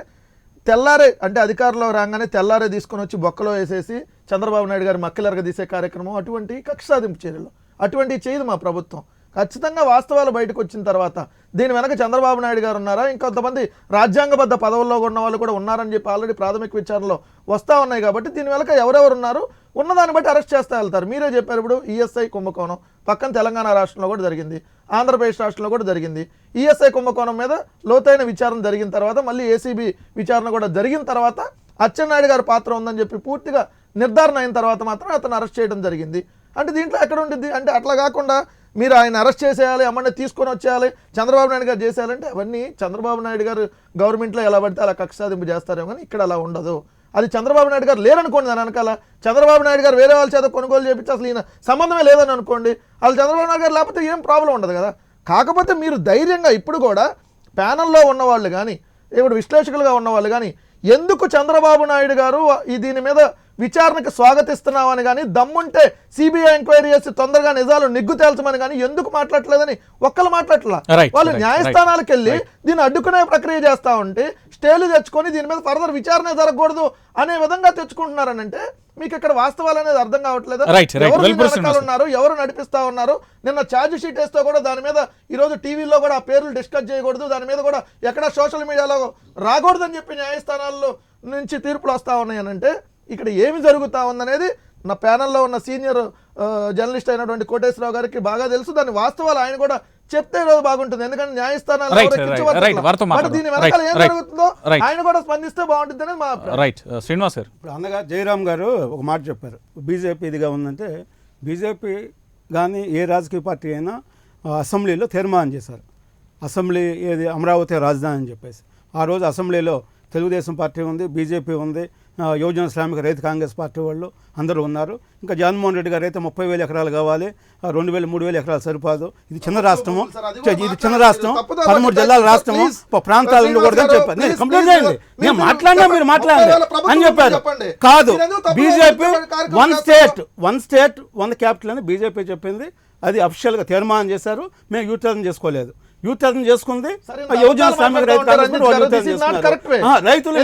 తెల్లారే అంటే అధికారంలో రాగానే తెల్లారే తీసుకొని వచ్చి బొక్కలో వేసేసి చంద్రబాబు నాయుడు గారు మక్కిలరగ తీసే కార్యక్రమం, అటువంటి కక్ష సాధింపు చర్యలు అటువంటివి చేయదు మా ప్రభుత్వం. ఖచ్చితంగా వాస్తవాలు బయటకు వచ్చిన తర్వాత దీని వెనక చంద్రబాబు నాయుడు గారు ఉన్నారా, ఇంకొంతమంది రాజ్యాంగబద్ధ పదవుల్లో ఉన్న వాళ్ళు కూడా ఉన్నారని చెప్పి ఆల్రెడీ ప్రాథమిక విచారణలో వస్తూ ఉన్నాయి. కాబట్టి దీని వెనక ఎవరెవరు ఉన్నారు ఉన్నదాన్ని బట్టి అరెస్ట్ చేస్తూ వెళ్తారు. మీరే చెప్పారు, ఇప్పుడు ఈఎస్ఐ కుంభకోణం పక్కన తెలంగాణ రాష్ట్రంలో కూడా జరిగింది, ఆంధ్రప్రదేశ్ రాష్ట్రంలో కూడా జరిగింది. ఈఎస్ఐ కుంభకోణం మీద లోతైన విచారణ జరిగిన తర్వాత మళ్ళీ ఏసీబీ విచారణ కూడా జరిగిన తర్వాత అచ్చెన్నాయుడు గారి పాత్ర ఉందని చెప్పి పూర్తిగా నిర్ధారణ అయిన తర్వాత మాత్రం అతను అరెస్ట్ చేయడం జరిగింది. అంటే దీంట్లో ఎక్కడ ఉంటుంది అంటే, అట్లా కాకుండా మీరు ఆయన అరెస్ట్ చేసేయాలి, అమ్మని తీసుకొని వచ్చేయాలి, చంద్రబాబు నాయుడు గారు చేసేయాలంటే అవన్నీ చంద్రబాబు నాయుడు గారు గవర్నమెంట్లో ఎలా పడితే అలా కక్ష సాధింపు చేస్తారేమో, కానీ ఇక్కడ అలా ఉండదు. అది చంద్రబాబు నాయుడు గారు లేరనుకోండి, దాని వెనకాల చంద్రబాబు నాయుడు గారు వేరే వాళ్ళ చేత కొనుగోలు చేపించి అసలు ఈయన సంబంధమే లేదని అనుకోండి, వాళ్ళు చంద్రబాబు నాయుడు గారు లేకపోతే ఏం ప్రాబ్లం ఉండదు కదా. కాకపోతే మీరు ధైర్యంగా ఇప్పుడు కూడా ప్యానల్లో ఉన్నవాళ్ళు కానీ, ఇప్పుడు విశ్లేషకులుగా ఉన్నవాళ్ళు కానీ, ఎందుకు చంద్రబాబు నాయుడు గారు దీని మీద విచారణకు స్వాగతిస్తున్నామని కానీ, దమ్ముంటే సిబిఐ ఎంక్వైరీ చేసి తొందరగా నిజాలు నిగ్గు తేల్చమని కానీ ఎందుకు మాట్లాడలేదని ఒక్కరు మాట్లాడలా. వాళ్ళు న్యాయస్థానాలకు వెళ్ళి దీన్ని అడ్డుకునే ప్రక్రియ చేస్తా ఉంటే స్టేలు తెచ్చుకొని దీని మీద ఫర్దర్ విచారణ జరగకూడదు అనే విధంగా తెచ్చుకుంటున్నారని అంటే మీకు ఇక్కడ వాస్తవాలు అనేది అర్థం కావట్లేదు. ఎవరు ఉన్నారు, ఎవరు నడిపిస్తా ఉన్నారు. నిన్న ఛార్జ్ షీట్ వేస్తే కూడా దాని మీద ఈరోజు టీవీలో కూడా ఆ పేర్లు డిస్కస్ చేయకూడదు, దాని మీద కూడా ఎక్కడ సోషల్ మీడియాలో రాకూడదని చెప్పి న్యాయస్థానాల్లో నుంచి తీర్పులు వస్తా ఉన్నాయనంటే ఇక్కడ ఏమి జరుగుతా ఉందనేది నా ప్యానల్లో ఉన్న సీనియర్ జర్నలిస్ట్ అయినటువంటి కోటేశ్వరరావు గారికి బాగా తెలుసు. దాని వాస్తవాలు ఆయన కూడా చెప్తే రోజు బాగుంటుంది, ఎందుకంటే న్యాయస్థానాలు దీని వెనకాల ఏం జరుగుతుందో ఆయన కూడా స్పందిస్తే బాగుంటుంది అనేది మా రైట్. శ్రీనివాస్ గారు, ఇప్పుడు అన్నగా జయరామ్ గారు ఒక మాట చెప్పారు, బీజేపీ ఇదిగా ఉందంటే బీజేపీ కానీ ఏ రాజకీయ పార్టీ అయినా అసెంబ్లీలో తీర్మానం చేశారు, అసెంబ్లీ ఏది అమరావతి రాజధాని అని చెప్పేసి. ఆ రోజు అసెంబ్లీలో తెలుగుదేశం పార్టీ ఉంది, బీజేపీ ఉంది, యువజన శ్రామిక రైతు కాంగ్రెస్ పార్టీ వాళ్ళు అందరూ ఉన్నారు. ఇంకా జగన్మోహన్ రెడ్డి గారు అయితే 30,000 ఎకరాలు కావాలి, 2,000 3,000 ఎకరాలు సరిపోదు, ఇది చిన్న రాష్ట్రము, ఇది చిన్న రాష్ట్రం, 13 జిల్లాల రాష్ట్రము, ప్రాంతాలు ఉండకూడదని చెప్పారు. నేను కంప్లైంట్ చేయండి, నేను మాట్లాడినా మీరు మాట్లాడండి అని చెప్పారు. కాదు, బీజేపీ వన్ స్టేట్ 1 క్యాపిటల్ అని బీజేపీ చెప్పింది, అది అఫిషియల్గా తీర్మానం చేశారు. మేము యూటర్న్ చేసుకోలేదు, యూటర్న్ చేసుకుంది యువజన శ్రామిక రైతు కాంగ్రెస్ రైతులు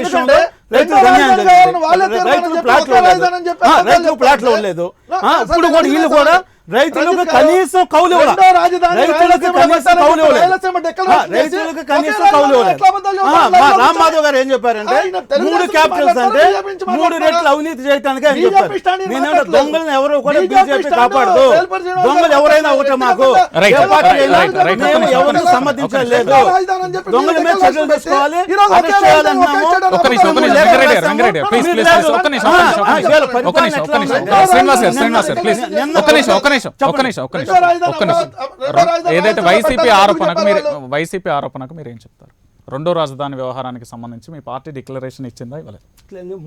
ప్లాట్లు లేదు. ఇప్పుడు కూడా వీళ్ళు కూడా రైతులకు కనీసం కౌలు రామ్ మాధవ్ గారు ఏం చెప్పారంటే 3 క్యాపిటల్స్ అంటే 3 రెట్లు అవినీతి చేయడానికి అని చెప్పారు. నేనేమంటే దొంగలను ఎవరు కూడా బీజేపీ కాపాడదు, దొంగలు ఎవరైనా ఒకటే, మాకు ఎవరు సమర్థించలేదు, దొంగల మీద చర్యలు తీసుకోవాలి, అరెస్ట్ చేయాలన్నాము. ఏదైతే వైసీపీ ఆరోపణకు మీరు ఏం చెప్తారు? 2వ రాజధాని వ్యవహారానికి సంబంధించి మీ పార్టీ డిక్లరేషన్ ఇచ్చిందా ఇవ్వలేదు?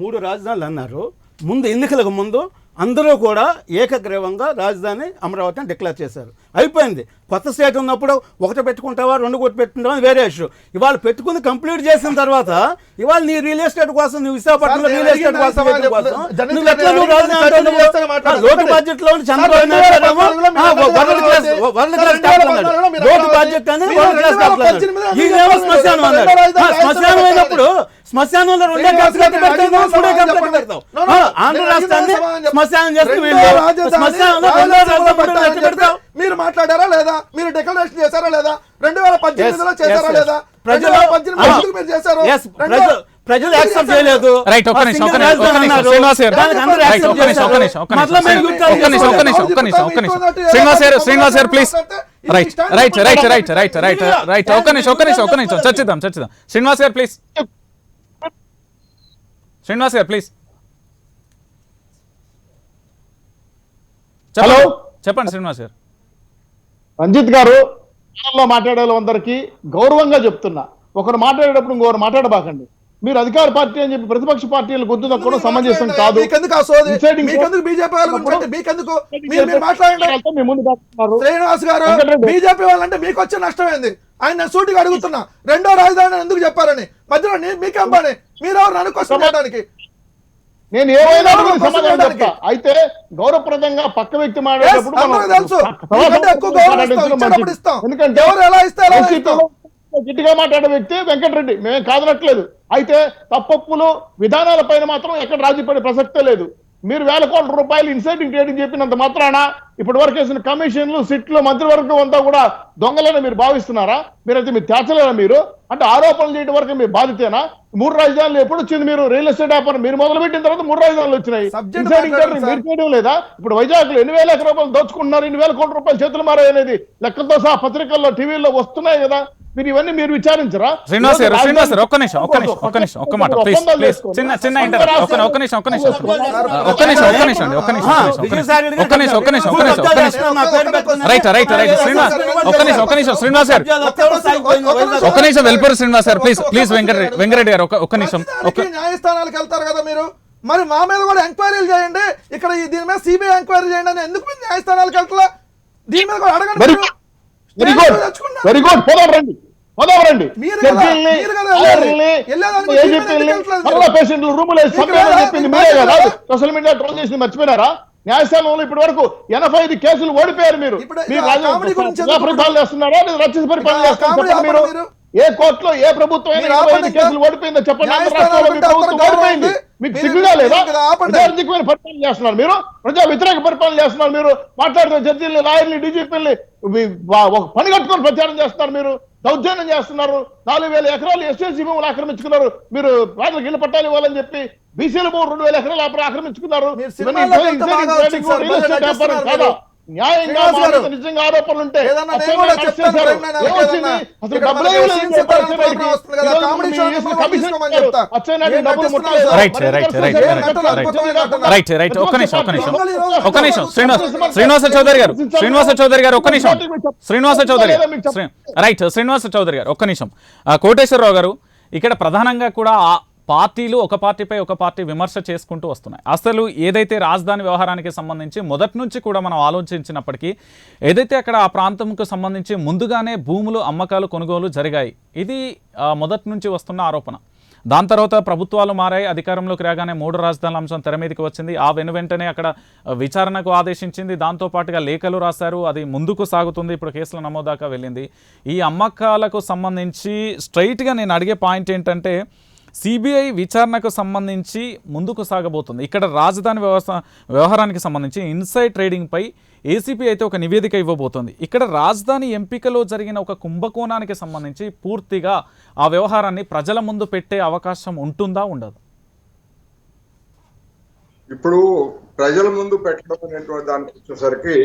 3 రాజధానులు అన్నారు. ముందు ఎన్నికలకు ముందు అందరూ కూడా ఏకగ్రీవంగా రాజధాని అమరావతిని డిక్లేర్ చేశారు, అయిపోయింది. కొత్త స్టేట్ ఉన్నప్పుడు ఒకటి పెట్టుకుంటావా 2 కోట్లు పెట్టుకుంటావా వేరే ఇష్యూ. ఇవాళ పెట్టుకుని కంప్లీట్ చేసిన తర్వాత ఇవాళ నీ రియల్ ఎస్టేట్ కోసం, నువ్వు విశాఖపట్నంలో రియల్ ఎస్టేట్ కోసం లోటు బడ్జెట్ లో చంద్రబాబు నాయుడు లోటు బడ్జెట్ అని ఈయనేమో శ్మశానం అన్నాడు. శ్మశానం అయినప్పుడు శ్మశానంలో 2 ఖర్చు పెడతావు, ఆంధ్ర రాష్ట్రాన్ని శ్మశానం చేస్తూ పెడతావు. మీరు మాట్లాడారా లేదా? మీరు డిక్లరేషన్ చేశారా లేదా? 2018లో చేశారా లేదా? ప్రజలు యాక్సెప్ట్ చేయలేదు. రైట్, ఒక్క నిమిషం, ఒక్క నిమిషం, ఒక్క నిమిషం, శ్రీనివాస్ గారు. దానికి అందరూ రైట్, యాక్సెప్ట్ ఒక్క నిమిషం, ఒక్క చేశారు. నిమిషం, ఒక్క మతలం నిమిషం, మీద గుర్తాలు ఒక్క నిమిషం, ఒక్క నిమిషం, ఒక్క నిమిషం, ఒక్క నిమిషం. శ్రీనివాస్ గారు, right right right right right right right ఒక్క నిమిషం, ఒక్క నిమిషం, ఒక్క నిమిషం, చర్చిద్దాం. శ్రీనివాస్ గారు ప్లీజ్, శ్రీనివాస్ గారు ప్లీజ్. హలో, చెప్పండి శ్రీనివాస్ గారు. రంజిత్ గారు, ఛానల్లో మాట్లాడే వాళ్ళందరికీ గౌరవంగా చెప్తున్నా, ఒకరు మాట్లాడేటప్పుడు ఇంకొకరు మాట్లాడబాకండి. మీరు అధికార పార్టీ అని చెప్పి ప్రతిపక్ష పార్టీలు గుర్తు తక్కువ సమంజసం కాదు. మీకెందుకు ఆ సోది? మీకెందుకు బీజేపీ వాళ్ళ గురించి అంటే మీకెందుకు? మీరు మాట్లాడండి. మీ ముందు పెడుతున్నారు. శ్రీనివాస్ గారు, బీజేపీ వాళ్ళంటే మీకు వచ్చే నష్టం ఏంది? ఆయన సూటిగా అడుగుతున్నా, రెండో రాజధాని ఎందుకు చెప్పారని. మధ్యలో మీకేం పని? మీరు ఎవరు అనుకోవడానికి? నేను ఏమైనా సమాధానం చెప్తా. అయితే గౌరవప్రదంగా పక్క వ్యక్తి మాట్లాడేటప్పుడు ఎందుకంటే గట్టిగా మాట్లాడే వ్యక్తి వెంకటరెడ్డి, మేము కాదనట్లేదు. అయితే తప్పప్పులు విధానాల పైన మాత్రం ఎక్కడ రాజీ పడే ప్రసక్తే లేదు. మీరు వేల కోట్ల రూపాయలు ఇన్సైడింగ్ ట్రేడింగ్ చెప్పినంత మాత్రాన ఇప్పటి వరకు వేసిన కమిషన్లు, సిట్లు, మంత్రివర్గం అంతా కూడా దొంగలని మీరు భావిస్తున్నారా? మీరైతే మీరు తేల్చలేరా? మీరు అంటే ఆరోపణలు చేయడం వరకు మీ బాధ్యతేనా? 3 రాజధానులు ఎప్పుడు వచ్చింది? మీరు రియల్ ఎస్టేట్ వ్యాపారం మీరు మొదలు పెట్టిన తర్వాత 3 రాజధానులు వచ్చినాయి. ఇన్సైడింగ్ ట్రేడింగ్ మీరు చేయడం లేదా? ఇప్పుడు వైజాగ్ లో 8,000 రూపాయలు దోచుకుంటున్నారు, 8,000 కోట్ల రూపాయలు చేతులు మారాయి అనేది లెక్కతో సహా పత్రికల్లో, టీవీల్లో వస్తున్నాయి కదా. మీరు ఇవన్నీ మీరు విచారించరా? శ్రీనివాస్ గారు, శ్రీనివాస్ గారు, ఒక్క నిమిషం, ఒక్క నిమిషం, ఒక్క నిమిషం, ఒక్క మాట ప్లీజ్ ప్లీజ్. చిన్న ఇంటర్వ్యూ, ఒక్క నిమిషం, ఒక్క నిమిషం, ఒక్క నిమిషం, ఒక్క నిమిషం, ఒక్క నిమిషం, ఒక్క నిమిషం, ఒక్క నిమిషం, ఒక్క నిమిషం, ఒక్క నిమిషం. రైట్ రైట్ రైట్ శ్రీనివాస్, ఒక్క నిమిషం, ఒక్క నిమిషం, శ్రీనివాస్ గారు, ఒక్క నిమిషం, వెళ్ళిపోరు శ్రీనివాస్ గారు ప్లీజ్ ప్లీజ్. వెంకటరెడ్డి గారు ఒక్క నిమిషం. న్యాయస్థానాలకు వెళ్తారు కదా మీరు, మరి మా మీద కూడా ఎంక్వైరీలు చేయండి. ఇక్కడ దీని మీద సిబిఐ ఎంక్వైరీ చేయండి అని ఎందుకు మీరు న్యాయస్థానాలకు వెళ్తా? దీని మీద కూడా అడగండి. వెరీ గుడ్, పోదాం రండి. పేషెంట్లు రూములు చెప్పింది మీరే కదా. సోషల్ మీడియా ట్రోల్ చేసి మర్చిపోయినారా? న్యాయస్థానంలో ఇప్పటి వరకు 85 కేసులు ఓడిపోయారు. మీరు పరిపాలన చేస్తున్నారా? రక్షిత పరిపాలన చేస్తున్నారా? మీరు ఏ కోర్టులో ఏ ప్రభుత్వం 85 కేసులు ఓడిపోయిందో చెప్పండి. ఓడిపోయింది, మీకు సిగ్గుగా లేదా? ప్రజార్థికమైన పరిపాలన చేస్తున్నారు మీరు, ప్రజా వ్యతిరేక పరిపాలన చేస్తున్నారు మీరు. మాట్లాడుతూ జడ్జీలు, లాయర్లు, డీజీపీని ఒక పని కట్టుకొని ప్రచారం చేస్తున్నారు. మీరు దౌర్జన్యం చేస్తున్నారు. 4,000 ఎకరాలు ఎస్ఎస్సీ భూములు ఆక్రమించుకున్నారు. మీరు రాజులకు ఇళ్ల పట్టాలు ఇవ్వాలని చెప్పి బీసీల భూములు 2,000 ఎకరాలు ఆక్రమించుకున్నారు. కాదా? న్యాయంగా నిజంగా ఆరోపణలు ఉంటే శ్రీనివాస చౌదరి గారు ఒక్క నిమిషం. శ్రీనివాస చౌదరి గారు ఒక్క నిమిషం. కోటేశ్వరరావు గారు, ఇక్కడ ప్రధానంగా కూడా పార్టీలు ఒక పార్టీపై ఒక పార్టీ విమర్శ చేసుకుంటూ వస్తున్నాయి. అసలు ఏదైతే రాజధాని వ్యవహారానికి సంబంధించి మొదటి నుంచి కూడా మనం ఆలోచించినప్పటికీ ఏదైతే అక్కడ ఆ ప్రాంతంకు సంబంధించి ముందుగానే భూములు అమ్మకాలు కొనుగోలు జరిగాయి, ఇది మొదటి నుంచి వస్తున్న ఆరోపణ. దాని తర్వాత ప్రభుత్వాలు మారాయి, అధికారంలోకి రాగానే 3 రాజధానుల అంశం తెర మీదకి వచ్చింది. ఆ వెంటనే అక్కడ విచారణకు ఆదేశించింది, దాంతోపాటుగా లేఖలు రాశారు, అది ముందుకు సాగుతుంది, ఇప్పుడు కేసుల నమోదాకా వెళ్ళింది. ఈ అమ్మకాలకు సంబంధించి స్ట్రైట్గా నేను అడిగే పాయింట్ ఏంటంటే, సిబిఐ విచారణకు సంబంధించి ముందుకు సాగబోతుంది. ఇక్కడ రాజధాని వ్యవహారానికి సంబంధించి ఇన్సైడ్ ట్రేడింగ్పై ఏసీపీ అయితే ఒక నివేదిక ఇవ్వబోతోంది. ఇక్కడ రాజధాని ఎంపికలో జరిగిన ఒక కుంభకోణానికి సంబంధించి పూర్తిగా ఆ వ్యవహారాన్ని ప్రజల ముందు పెట్టే అవకాశం ఉంటుందా, ఉండదు? ఇప్పుడు ప్రజల ముందు పెట్టడం అనేటువంటి దానికి వచ్చేసరికి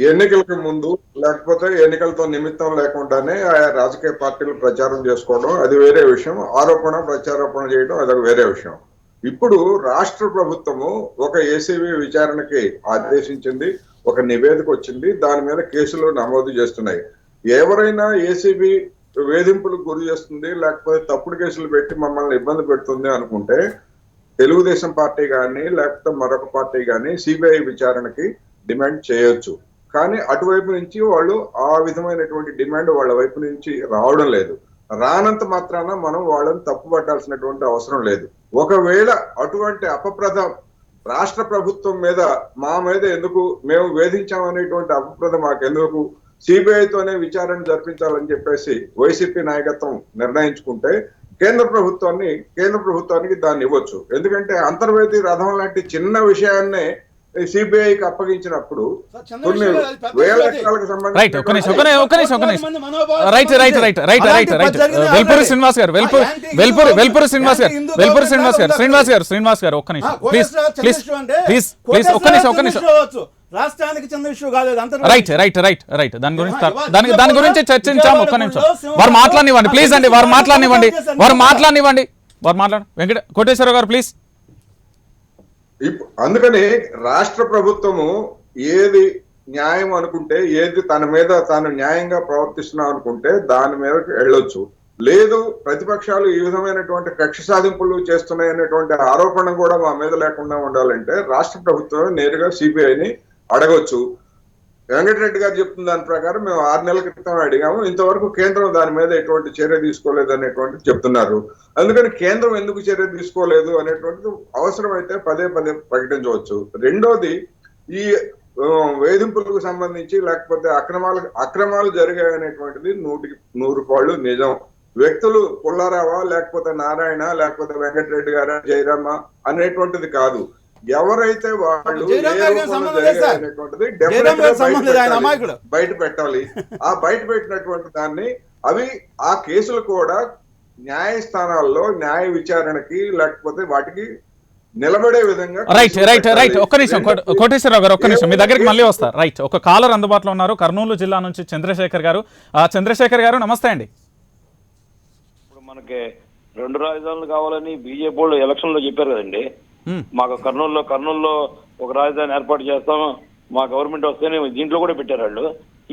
ఎన్నికలకు ముందు లేకపోతే ఎన్నికలతో నిమిత్తం లేకుండానే ఆయా రాజకీయ పార్టీలు ప్రచారం చేసుకోవడం అది వేరే విషయం. ఆరోపణ ప్రచారోపణ చేయడం అదొక వేరే విషయం. ఇప్పుడు రాష్ట్ర ప్రభుత్వము ఒక ఏసీబీ విచారణకి ఆదేశించింది, ఒక నివేదిక వచ్చింది, దాని మీద కేసులు నమోదు చేస్తున్నాయి. ఎవరైనా ఏసీబీ వేధింపులకు గురి చేస్తుంది లేకపోతే తప్పుడు కేసులు పెట్టి మమ్మల్ని ఇబ్బంది పెడుతుంది అనుకుంటే తెలుగుదేశం పార్టీ కానీ లేకపోతే మరొక పార్టీ కానీ సిబిఐ విచారణకి డిమాండ్ చేయొచ్చు. కానీ అటువైపు నుంచి వాళ్ళు ఆ విధమైనటువంటి డిమాండ్ వాళ్ళ వైపు నుంచి రావడం లేదు. రానంత మాత్రాన మనం వాళ్ళని తప్పుపట్టాల్సినటువంటి అవసరం లేదు. ఒకవేళ అటువంటి అపప్రదం రాష్ట్ర ప్రభుత్వం మీద మా మీద ఎందుకు మేము వేధించామనేటువంటి అపప్రదం మాకెందుకు, సిబిఐతోనే విచారణ జరిపించాలని చెప్పేసి వైసీపీ నాయకత్వం నిర్ణయించుకుంటే కేంద్ర ప్రభుత్వానికి దాన్ని ఇవ్వచ్చు. ఎందుకంటే అంతర్వేది రథం లాంటి చిన్న విషయాన్నే సిబిఐకి అప్పగించినప్పుడు కొన్ని చంద్రశేఖర్ అది పెద్ద వేల ఇష్యూ అది. ఎకరాలకు రైట్, ఒక్క నిమిషం, సంబంధించి ఒక్క నిమిషం. మంది మనోభావాలు right right right right right right Velpuri Srinivas గారు, వెల్పూరి శ్రీనివాస్ గారు, శ్రీనివాస్ గారు ఒక్క నిమిషం ప్లీజ్ ప్లీజ్ ప్లీజ్ ప్లీజ్ ఒక్క నిమిషం. రాష్ట్రానికి చెందిన ఇష్యూ కాదు రైట్ రైట్ రైట్ రైట్ దాని గురించి దాని గురించి చర్చించాము. ఒక్క నిమిషం వారు మాట్లాడనివ్వండి ప్లీజ్ అండి, వారు మాట్లాడనివ్వండి. వెంకట కోటేశ్వరరావు గారు ప్లీజ్. అందుకని రాష్ట్ర ప్రభుత్వము ఏది న్యాయం అనుకుంటే, ఏది తన మీద తాను న్యాయంగా ప్రవర్తిస్తున్నాం అనుకుంటే దాని మీదకి వెళ్ళొచ్చు. లేదు ప్రతిపక్షాలు ఈ విధమైనటువంటి కక్ష సాధింపులు చేస్తున్నాయనేటువంటి ఆరోపణ కూడా మా మీద లేకుండా ఉండాలంటే రాష్ట్ర ప్రభుత్వం నేరుగా సిబిఐని అడగొచ్చు. వెంకటరెడ్డి గారు చెప్తున్న దాని ప్రకారం మేము 6 నెలల క్రితం అడిగాము, ఇంతవరకు కేంద్రం దాని మీద ఎటువంటి చర్య తీసుకోలేదు అనేటువంటి చెప్తున్నారు. అందుకని కేంద్రం ఎందుకు చర్య తీసుకోలేదు అనేటువంటిది అవసరమైతే పదే పదే ప్రకటించవచ్చు. రెండోది, ఈ వేధింపులకు సంబంధించి లేకపోతే అక్రమాలు జరిగాయనేటువంటిది 100% నిజం. వ్యక్తులు పుల్లారావా లేకపోతే నారాయణ లేకపోతే వెంకటరెడ్డి గారు జయరామ అనేటువంటిది కాదు. ఎవరైతే వాళ్ళు బయట పెట్టాలి. ఆ బయట పెట్టినటువంటి దాన్ని ఆ కేసులు కూడా న్యాయస్థానాల్లో న్యాయ విచారణకి లేకపోతే వాటికి నిలబడే విధంగా. రైట్ రైట్ రైట్ ఒక్క నిమిషం కోటేశ్వరరావు గారు, ఒక్క నిమిషం మీ దగ్గరికి మళ్ళీ వస్తారు. రైట్, ఒక కాలర్ అందుబాటులో ఉన్నారు కర్నూలు జిల్లా నుంచి చంద్రశేఖర్ గారు. చంద్రశేఖర్ గారు నమస్తే అండి. ఇప్పుడు మనకి 2 రాజధానులు కావాలని బీజేపీ వాళ్ళు ఎలక్షన్ లో చెప్పారు కదండి. మాకు కర్నూలులో ఒక రాజధాని ఏర్పాటు చేస్తాం, మా గవర్నమెంట్ వస్తేనే దీంట్లో కూడా పెట్టారు వాళ్ళు.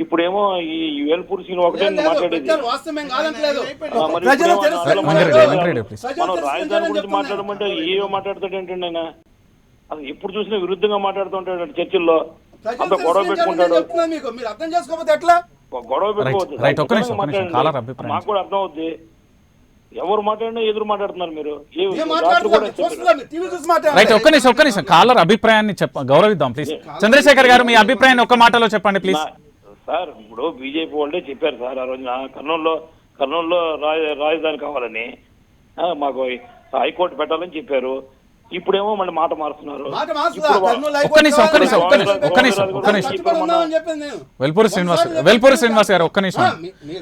ఇప్పుడేమో ఈ వేల్పూర్ సీన్ ఒకటే మాట్లాడేది. మనం రాజధాని గురించి మాట్లాడమంటే ఏవో మాట్లాడతాడు ఏంటండి ఆయన. అసలు ఎప్పుడు చూసినా విరుద్ధంగా మాట్లాడుతుంటాడు చర్చల్లో. అంత గొడవ పెట్టుకుంటాడు. గొడవ పెట్టుకోవచ్చు, మాకు కూడా అర్థం అవుద్ది. ఎవరు మాట్లాడినా ఎదురు మాట్లాడుతున్నారు మీరు. రైట్, ఒక్క నిమిషం కాలర్ అభిప్రాయాన్ని గౌరవిద్దాం ప్లీజ్. చంద్రశేఖర్ గారు మీ అభిప్రాయాన్ని ఒక్క మాటలో చెప్పండి ప్లీజ్. సార్, ఇప్పుడు బీజేపీ వాళ్ళే చెప్పారు సార్ ఆ రోజున కర్నూలులో రాజధాని కావాలని, మాకు హైకోర్టు పెట్టాలని చెప్పారు. ఇప్పుడేమో మళ్ళీ మాట మారుస్తున్నారు. వెల్పూరి శ్రీనివాస్ గారు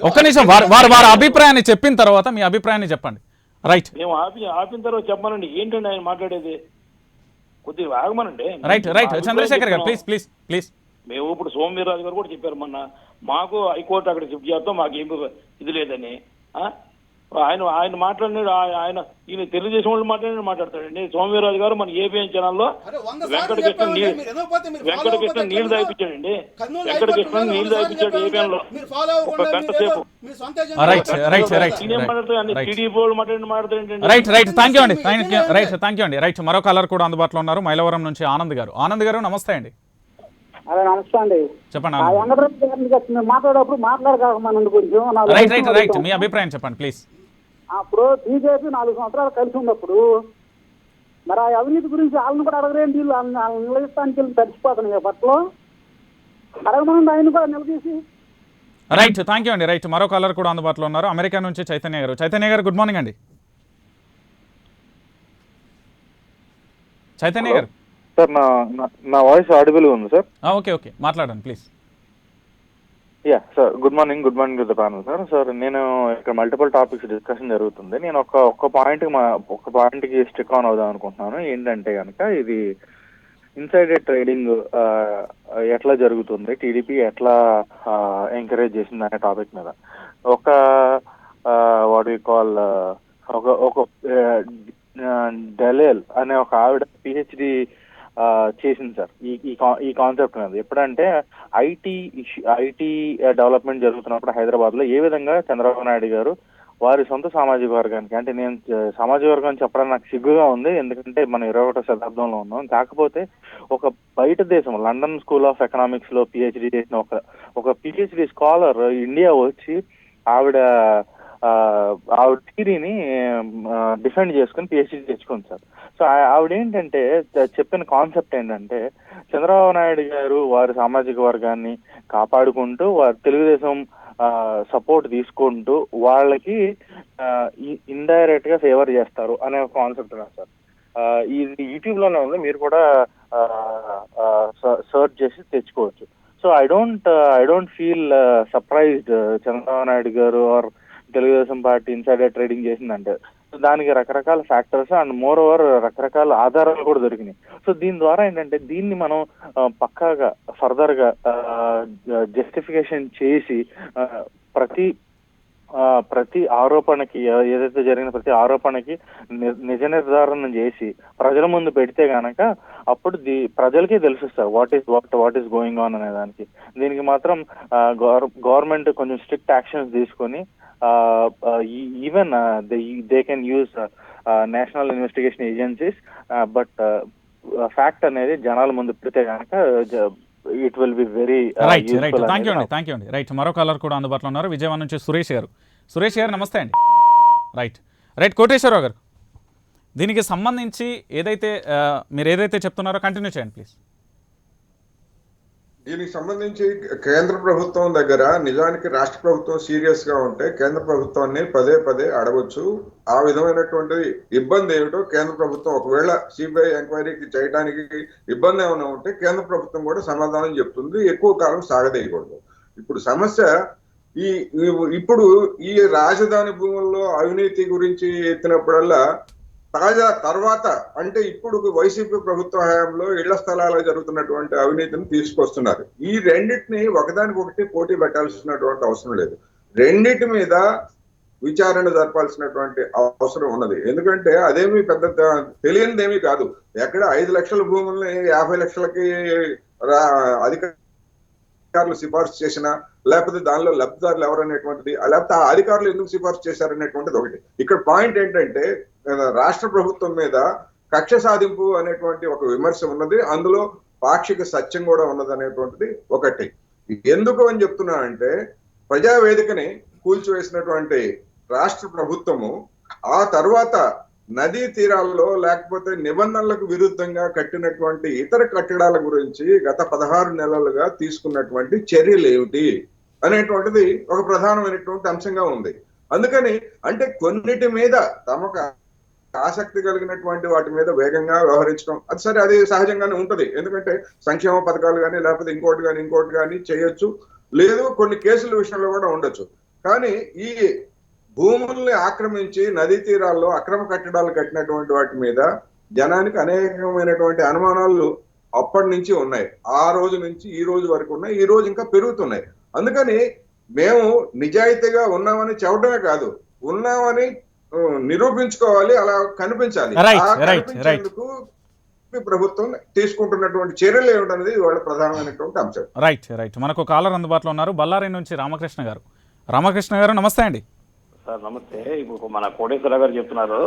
ఒక్క నిమిషం వారి అభిప్రాయాన్ని చెప్పిన తర్వాత మీ అభిప్రాయాన్ని చెప్పండి. రైట్, మేము ఆపిన తర్వాత చెప్పానండి. ఏంటండి ఆయన మాట్లాడేది? కొద్దిగా ఆగమనండి. రైట్ రైట్ చంద్రశేఖర్ గారు ప్లీజ్ ప్లీజ్ ప్లీజ్. మేము ఇప్పుడు సోమవీర్రాజు గారు కూడా చెప్పారు మొన్న, మాకు హైకోర్టు అక్కడ షిఫ్ట్ చేస్తాం, మాకు ఏమి ఇది లేదని. ఆయన మాట్లాడినాడు. ఈయన తెలుగుదేశం వాళ్ళు మాట్లాడతాడండి. సోమవీర్రాజు గారు మన ఏబిఎన్ ఛానల్లో వెంకటకృష్ణ నీళ్లు తాగిపించాడండి. వెంకటకృష్ణ నీళ్లు తాగిపించాడు ఏబిఎన్ లో ఒక గంట సేపు. టీడీపీ వాళ్ళు మాట్లాడండి. రైట్ థ్యాంక్ యూ అండి. రైట్, మరో కలర్ కూడా అందుబాటులో ఉన్నారు మైలవరం నుంచి ఆనంద్ గారు నమస్తే అండి. అదే నమస్తే అండి. చెప్పండి. మాట్లాడేటప్పుడు మాట్లాడకపోమనండి కొంచెం. రైట్ మీ అభిప్రాయం చెప్పండి ప్లీజ్. అప్పుడు బీజేపీ 4 సంవత్సరాలు కలిసి ఉన్నప్పుడు మరి ఆ అవినీతి గురించి వాళ్ళని కూడా అడగరేంటి? వాళ్ళని నిలదీస్తానికి తడిచిపోతున్నాయి పట్ల అడగమనండి ఆయన కూడా నిలదీసి. రైట్, థ్యాంక్ యూ అండి. రైట్, మరో కలర్ కూడా అందుబాటులో ఉన్నారు అమెరికా నుంచి చైతన్య గారు. గుడ్ మార్నింగ్ అండి చైతన్య గారు. సార్ నా వాయిస్ ఆడిబుల్ ఉంది సార్? ఓకే మాట్లాడండి please. Yeah sir, good morning to the panel sir. నేను ఇక్కడ మల్టిపుల్ టాపిక్స్ డిస్కషన్ జరుగుతుంది. నేను ఒక పాయింట్కి స్టిక్ ఆన్ అవుదాం అనుకుంటున్నాను. ఏంటంటే కనుక ఇది ఇన్సైడర్ ట్రేడింగ్ ఎట్లా జరుగుతుంది, టీడీపీ ఎట్లా ఎంకరేజ్ చేసింది అనే టాపిక్ మీద వాట్ యు కాల్ ఒక డెలేల్ అనే ఒక ఆవిడ పిహెచ్డి చేసింది సార్ ఈ కాన్సెప్ట్ మీద. ఎప్పుడంటే ఐటీ డెవలప్మెంట్ జరుగుతున్నప్పుడు హైదరాబాద్ లో ఏ విధంగా చంద్రబాబు నాయుడు గారు వారి సొంత సామాజిక వర్గానికి, అంటే నేను సామాజిక వర్గాన్ని చెప్పడానికి నాకు సిగ్గుగా ఉంది, ఎందుకంటే మనం 21వ శతాబ్దంలో ఉన్నాం. కాకపోతే ఒక బయట దేశం లండన్ స్కూల్ ఆఫ్ ఎకనామిక్స్ లో పిహెచ్డి చేసిన ఒక పిహెచ్డి స్కాలర్ ఇండియా వచ్చి ఆవిడ థియరీని డిఫెండ్ చేసుకుని పిహెచ్డి తెచ్చుకుంది సార్. సో ఆవిడ ఏంటంటే చెప్పిన కాన్సెప్ట్ ఏంటంటే చంద్రబాబు నాయుడు గారు వారి సామాజిక వర్గాన్ని కాపాడుకుంటూ వారి తెలుగుదేశం సపోర్ట్ తీసుకుంటూ వాళ్ళకి ఇండైరెక్ట్ గా ఫేవర్ చేస్తారు అనే కాన్సెప్ట్ ఉన్నారు సార్. ఇది యూట్యూబ్ లోనే ఉంది, మీరు కూడా సర్చ్ చేసి తెచ్చుకోవచ్చు. So I don't feel surprised Chandrababu Naidu గారు or Telugu Desam party insider trading చేసిందంటే. దానికి రకరకాల ఫ్యాక్టర్స్ అండ్ మోర్ ఓవర్ రకరకాల ఆధారాలు కూడా దొరికినాయి. సో దీని ద్వారా ఏంటంటే దీన్ని మనం పక్కాగా ఫర్దర్ గా జస్టిఫికేషన్ చేసి ప్రతి ఆరోపణకి, ఏదైతే జరిగిన ప్రతి ఆరోపణకి నిజ నిర్ధారణ చేసి ప్రజల ముందు పెడితే గనక అప్పుడు ప్రజలకే తెలుస్తుంది వాట్ ఈస్ గోయింగ్ ఆన్ అనే దానికి. దీనికి మాత్రం గవర్నమెంట్ కొంచెం స్ట్రిక్ట్ యాక్షన్స్ తీసుకొని even they can use national investigation agencies, but fact అనేది జనాల ముందు పెడితే కనుక it will be very right. Thank you అండి. రైట్, మరో కాలర్ కూడా అందుబాటులో ఉన్నారు, విజయవాడ నుంచి సురేష్ గారు. నమస్తే అండి. రైట్ కోటేశ్వరరావు గారు, దీనికి సంబంధించి మీరు ఏదైతే చెప్తున్నారో కంటిన్యూ చేయండి ప్లీజ్. దీనికి సంబంధించి కేంద్ర ప్రభుత్వం దగ్గర నిజానికి రాష్ట్ర ప్రభుత్వం సీరియస్ గా ఉంటే కేంద్ర ప్రభుత్వాన్ని పదే పదే అడగొచ్చు. ఆ విధమైనటువంటి ఇబ్బంది ఏమిటో కేంద్ర ప్రభుత్వం, ఒకవేళ సిబిఐ ఎంక్వైరీకి చేయడానికి ఇబ్బంది ఏమైనా ఉంటే కేంద్ర ప్రభుత్వం కూడా సమాధానం చెప్తుంది. ఎక్కువ కాలం సాగదీయకూడదు. ఇప్పుడు సమస్య ఇప్పుడు ఈ రాజధాని భూముల్లో అవినీతి గురించి ఎత్తినప్పుడల్లా తాజా తర్వాత అంటే ఇప్పుడు వైసీపీ ప్రభుత్వ హయాంలో ఇళ్ల స్థలాలకు జరుగుతున్నటువంటి అవినీతిని తీసుకొస్తున్నారు. ఈ రెండింటిని ఒకదానికొకటి పోటీ పెట్టాల్సినటువంటి అవసరం లేదు. రెండింటి మీద విచారణ జరపాల్సినటువంటి అవసరం ఉన్నది. ఎందుకంటే అదేమి పెద్ద తెలియనిదేమీ కాదు. ఎక్కడ 5 లక్షల భూముల్ని 50 లక్షలకి అధికారులు సిఫార్సు చేసినా, లేకపోతే దానిలో లబ్ధిదారులు ఎవరనేటువంటిది, లేకపోతే ఆ అధికారులు ఎందుకు సిఫార్సు చేశారనేటువంటిది ఒకటి. ఇక్కడ పాయింట్ ఏంటంటే రాష్ట్ర ప్రభుత్వం మీద కక్ష సాధింపు అనేటువంటి ఒక విమర్శ ఉన్నది, అందులో పాక్షిక సత్యం కూడా ఉన్నది అనేటువంటిది ఒకటి. ఎందుకు అని చెప్తున్నానంటే ప్రజావేదికని కూల్చివేసినటువంటి రాష్ట్ర ప్రభుత్వము ఆ తర్వాత నదీ తీరాల్లో లేకపోతే నిబంధనలకు విరుద్ధంగా కట్టినటువంటి ఇతర కట్టడాల గురించి గత 16 నెలలుగా తీసుకున్నటువంటి చర్యలు ఏమిటి అనేటువంటిది ఒక ప్రధానమైనటువంటి అంశంగా ఉంది. అందుకని అంటే కొన్నిటి మీద తమకు ఆసక్తి కలిగినటువంటి వాటి మీద వేగంగా వ్యవహరించడం అది సరే, అది సహజంగానే ఉంటది. ఎందుకంటే సంక్షేమ పథకాలు కానీ లేకపోతే ఇంకోటి కానీ చేయొచ్చు, లేదు కొన్ని కేసుల విషయంలో కూడా ఉండొచ్చు. కానీ ఈ భూముల్ని ఆక్రమించి నదీ తీరాల్లో అక్రమ కట్టడాలు కట్టినటువంటి వాటి మీద జనానికి అనేకమైనటువంటి అనుమానాలు అప్పటి నుంచి ఉన్నాయి. ఆ రోజు నుంచి ఈ రోజు వరకు ఉన్నాయి, ఈ రోజు ఇంకా పెరుగుతున్నాయి. అందుకని మేము నిజాయితీగా ఉన్నామని చెప్పడమే కాదు, ఉన్నామని నిరూపించుకోవాలి, అలా కనిపించాలి. కనిపించేందుకు ప్రభుత్వం తీసుకుంటున్నటువంటి చర్యలు ఏమిటనేది వాళ్ళ ప్రధానమైనటువంటి అంశం. రైట్. మనకు కాలర్ అందుబాటులో ఉన్నారు, బళ్ళారి నుంచి రామకృష్ణ గారు. నమస్తే అండి. సార్ నమస్తే. ఇప్పుడు మన కోటేశ్వరరావు గారు చెప్తున్నారు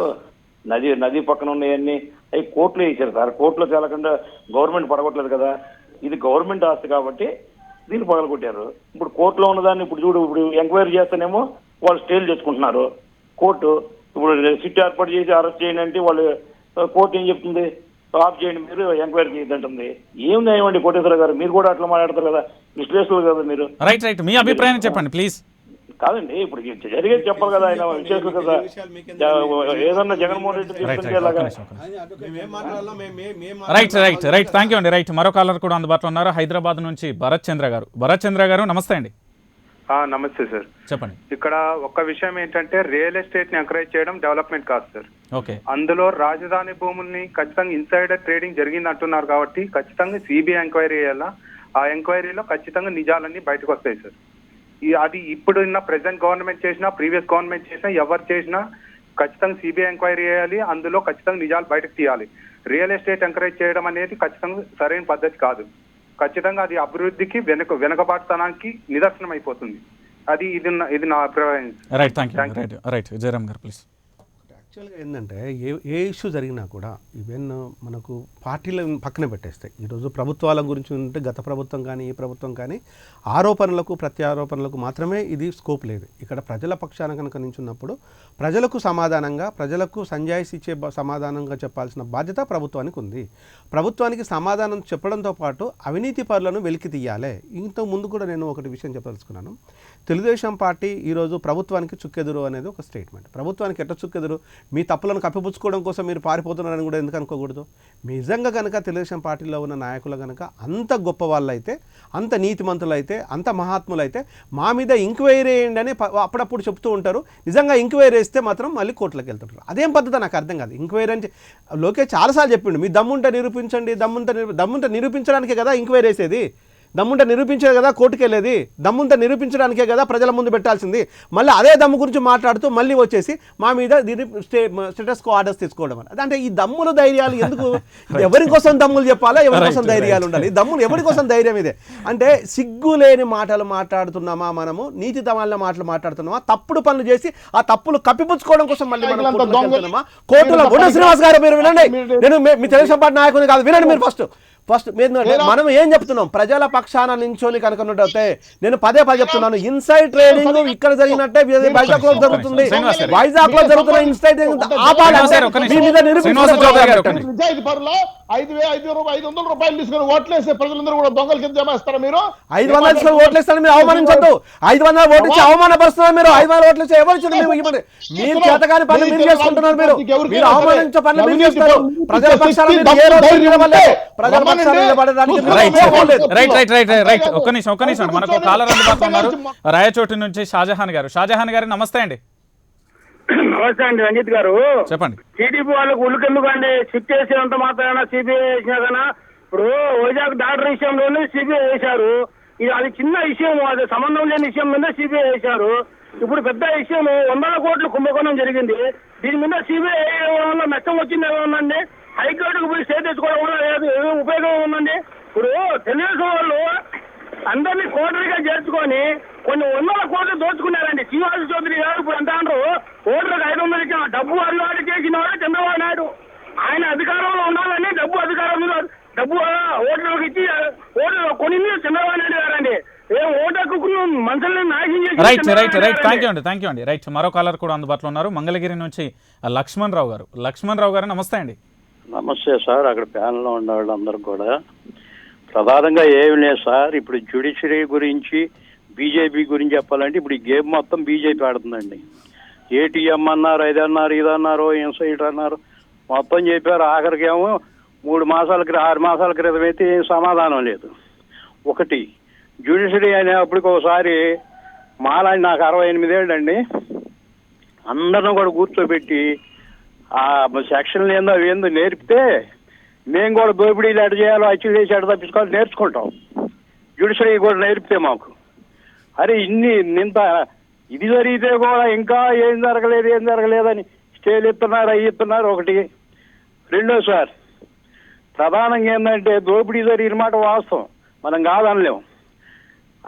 నది పక్కన ఉన్నాయన్నీ అవి కోర్టులో వేసారు సార్. కోర్టులో తేలకుండా గవర్నమెంట్ పడగొట్టలేదు కదా, ఇది గవర్నమెంట్ ఆస్తి కాబట్టి దీన్ని పగలగొట్టారు. ఇప్పుడు కోర్టులో ఉన్నదాన్ని ఇప్పుడు ఎంక్వైరీ చేస్తేనేమో వాళ్ళు స్టేలు చేసుకుంటున్నారు. కోర్టు ఇప్పుడు సిట్ ఏర్పాటు చేసి అరెస్ట్ చేయండి అంటే వాళ్ళు కోర్టు ఏం చెప్తుంది, ఆఫ్ చేయండి, మీరు ఎంక్వైరీ చేయదంటుంది. ఏం న్యాయం అండి కోటేశ్వర గారు? మీరు కూడా అట్లా మాట్లాడతారు కదా, విశ్లేషకులు కదా మీరు. రైట్ మీ అభిప్రాయం చెప్పండి ప్లీజ్. కాదండి, ఇప్పుడు జరిగేది చెప్పాలి కదా, ఆయన విశ్లేషకులు కదా. ఏదన్నా జగన్మోహన్ రెడ్డి తీసుకుంటే రైట్ థ్యాంక్ యూ అండి. రైట్, మరో కాలర్ కూడా అందుబాటులో ఉన్నారు, హైదరాబాద్ నుంచి భరత్ చంద్ర గారు. నమస్తే అండి. నమస్తే సార్, చెప్పండి. ఇక్కడ ఒక విషయం ఏంటంటే రియల్ ఎస్టేట్ ని ఎంకరేజ్ చేయడం డెవలప్మెంట్ కాదు సార్. ఓకే, అందులో రాజధాని భూముల్ని ఖచ్చితంగా ఇన్సైడర్ ట్రేడింగ్ జరిగింది అంటున్నారు కాబట్టి ఖచ్చితంగా సిబిఐ ఎంక్వైరీ చేయాలా. ఆ ఎంక్వైరీలో ఖచ్చితంగా నిజాలన్నీ బయటకు వస్తాయి సార్. అది ఇప్పుడున్న ప్రెసెంట్ గవర్నమెంట్ చేసినా, ప్రీవియస్ గవర్నమెంట్ చేసినా, ఎవరు చేసినా ఖచ్చితంగా సిబిఐ ఎంక్వైరీ చేయాలి. అందులో ఖచ్చితంగా నిజాలు బయటకు తీయాలి. రియల్ ఎస్టేట్ ఎంకరేజ్ చేయడం అనేది ఖచ్చితంగా సరైన పద్ధతి కాదు. ఖచ్చితంగా అది అభివృద్ధికి వెనుకబాటుతనానికి నిదర్శనం అయిపోతుంది. ఇది నా అభిప్రాయం. Right, thank you. Right Jayaram గారు ప్లీజ్. యాక్చువల్గా ఏంటంటే ఏ ఇష్యూ జరిగినా కూడా ఈవెన్ మనకు పార్టీలను పక్కన పెట్టేస్తాయి. ఈరోజు ప్రభుత్వాల గురించి ఉంటే గత ప్రభుత్వం కానీ ఈ ప్రభుత్వం కానీ ఆరోపణలకు ప్రత్యారోపణలకు మాత్రమే ఇది స్కోప్ లేదు. ఇక్కడ ప్రజల పక్షాన కనుక నించున్నప్పుడు ప్రజలకు సమాధానంగా, ప్రజలకు సంజాయిషి ఇచ్చే సమాధానంగా చెప్పాల్సిన బాధ్యత ప్రభుత్వానికి ఉంది. ప్రభుత్వానికి సమాధానం చెప్పడంతో పాటు అవినీతి పరులను వెలికి తీయాలి. ఇంతకు ముందు కూడా నేను ఒకటి విషయం చెప్పదలుచుకున్నాను. తెలుగుదేశం పార్టీ ఈరోజు ప్రభుత్వానికి చుక్కెదురు అనేది ఒక స్టేట్మెంట్. ప్రభుత్వానికి ఎట్లా చుక్కెదురు? మీ తప్పులను కప్పిపుచ్చుకోవడం కోసం మీరు పారిపోతున్నారని కూడా ఎందుకు అనుకోకూడదు? నిజంగా కనుక తెలుగుదేశం పార్టీలో ఉన్న నాయకులు కనుక అంత గొప్ప వాళ్ళైతే, అంత నీతిమంతులైతే, అంత మహాత్ములైతే మా మీద ఎంక్వైరీ వేయండి అని అప్పుడప్పుడు చెప్తూ ఉంటారు. నిజంగా ఎంక్వైరీ వేస్తే మాత్రం మళ్ళీ కోర్టులకు వెళ్తుంటారు. అదేం పద్ధతి నాకు అర్థం కాదు. ఎంక్వైరీ అంటే లోకేష్ చాలాసార్లు చెప్పిండు, మీ దమ్ముంటే నిరూపించండి, దమ్ముంటే నిరూపించడానికే కదా ఎంక్వైరీ వేసేది, దమ్ముంటే నిరూపించే కదా కోర్టుకు వెళ్ళేది, దమ్ముంటే నిరూపించడానికే కదా ప్రజల ముందు పెట్టాల్సింది. మళ్ళీ అదే దమ్ము గురించి మాట్లాడుతూ మళ్ళీ వచ్చేసి మా మీద స్టేటస్ కో ఆర్డర్స్ తీసుకోవడం అని. అంటే ఈ దమ్ముల ధైర్యాలు ఎందుకు? ఎవరి కోసం దమ్ములు చెప్పాలా, ఎవరి కోసం ధైర్యాలు ఉండాలి? దమ్ములు ఎవరి కోసం ధైర్యం ఇదే అంటే సిగ్గు లేని మాటలు మాట్లాడుతున్నామా, మనము నీతి తమాలిన మాటలు మాట్లాడుతున్నామా, తప్పుడు పనులు చేసి ఆ తప్పులు కప్పిపుచ్చుకోవడం కోసం మళ్ళీ మనం వెళ్తున్నామా? కోర్టులో గుండా శ్రీనివాస్ గారు మీరు వినండి, నేను మీ తెలుగుదేశం పార్టీ నాయకుని కాదు, వినండి మీరు ఫస్ట్ మనం ఏం చెప్తున్నాం, ప్రజల పక్షాన నించోని కనుకున్నట్టే నేను పదే చెప్తున్నాను, ఇన్సైడ్ ట్రేడింగ్ ఇక్కడ జరిగినట్టే వైజాగ్ లో జరుగుతుంది. వైజాగ్ లో జరుగుతున్న ఇన్సైడ్ రూపాయలు తీసుకుని ఓట్లేసే ప్రజలందరూ కూడా దొంగల కింద జమేస్తారా? మీరు 500 తీసుకొని ఓట్లేస్తారని మీరు అవమానించద్దు. 500 ఓట్లు ఇచ్చి అవమానపరుస్తున్నారు మీరు. 500 ఓట్లు ఇచ్చి ఎవరు మీరు చేతకాని పనులు మీరు చేసుకుంటున్నారు. మీరు అవమానించే పనులు మీరు చేస్తారు. ప్రజల పక్షాన ప్రజల ఒక్క నిమిషం మనకు కాలర్ అందుబాటులో ఉన్నారు. రాయచోటి నుంచి షాజహాన్ గారు నమస్తే అండి. నమస్తే అండి రంజిత్ గారు, చెప్పండి. టీడీపీ వాళ్ళకు ఉళ్ళుకెందుకండి? షిఫ్ట్ చేసేంత మాత్రాన సిబిఐ వేసినా కన్నా, ఇప్పుడు వైజాగ్ డాక్టర్ విషయంలోనే సిబిఐ వేశారు. అది చిన్న విషయం, అది సంబంధం లేని విషయం మీద సిబిఐ వేశారు. ఇప్పుడు పెద్ద విషయం 100 కోట్ల కుంభకోణం జరిగింది. దీని మీద సిబిఐ వల్ల నష్టం వచ్చింది ఏమన్నా? హైకోర్టుకు పోయి స్టే తెచ్చుకోవడం వల్ల ఏం ఉపయోగం ఉందండి? ఇప్పుడు తెలుగుదేశం వాళ్ళు అందరినీ కోటరీగా చేర్చుకొని కొన్ని 100 కోట్లు దోచుకున్నారండి. శ్రీనివాస చౌదరి గారు ఇప్పుడు ఎంత అంటారు, ఓట్లకు 500 ఇచ్చిన డబ్బు అల్లాడి చేసిన వాడు చంద్రబాబు నాయుడు. ఆయన అధికారంలో ఉండాలని డబ్బు ఓట్లకు ఇచ్చి ఓట్లు కొన్ని చంద్రబాబు నాయుడు గారండి. మనుషుల్ని నాశనం చేసి. థ్యాంక్ యూ అండి. రైట్, మరో కాలర్ కూడా అందుబాటులో ఉన్నారు. మంగళగిరి నుంచి లక్ష్మణ్ రావు గారు నమస్తే అండి. నమస్తే సార్. అక్కడ ప్యానల్లో ఉన్న వాళ్ళందరూ కూడా ప్రధానంగా ఏమి లేదు సార్. ఇప్పుడు జ్యుడిషియరీ గురించి బీజేపీ గురించి చెప్పాలంటే ఇప్పుడు ఈ గేమ్ మొత్తం బీజేపీ ఆడుతుందండి. ఏటీఎం అన్నారు, ఇదన్నారు, ఇన్సైట్ అన్నారు, మొత్తం చెప్పారు. ఆఖరికేమో 6 మాసాల క్రితం అయితే ఏం సమాధానం లేదు. ఒకటి జ్యుడిషియరీ అనేప్పటికి ఒకసారి మాలాంటి నాకు 68 ఏళ్ళండి, అందరిని కూడా కూర్చోబెట్టి ఆ సెక్షన్లు ఏందో నేర్పితే మేము కూడా దోపిడీలు ఎడ చేయాలో, అచ్చులు చేసి ఎడ తప్పించుకోవాలి నేర్చుకుంటాం. జ్యుడిషియరీ కూడా నేర్పితే మాకు అరే ఇంత ఇది జరిగితే కూడా ఇంకా ఏం జరగలేదని స్టేలు ఇస్తున్నారు ఒకటి. రెండో సార్, ప్రధానంగా ఏంటంటే దోపిడీ జరిగిన మాట వాస్తవం, మనం కాదనలేము.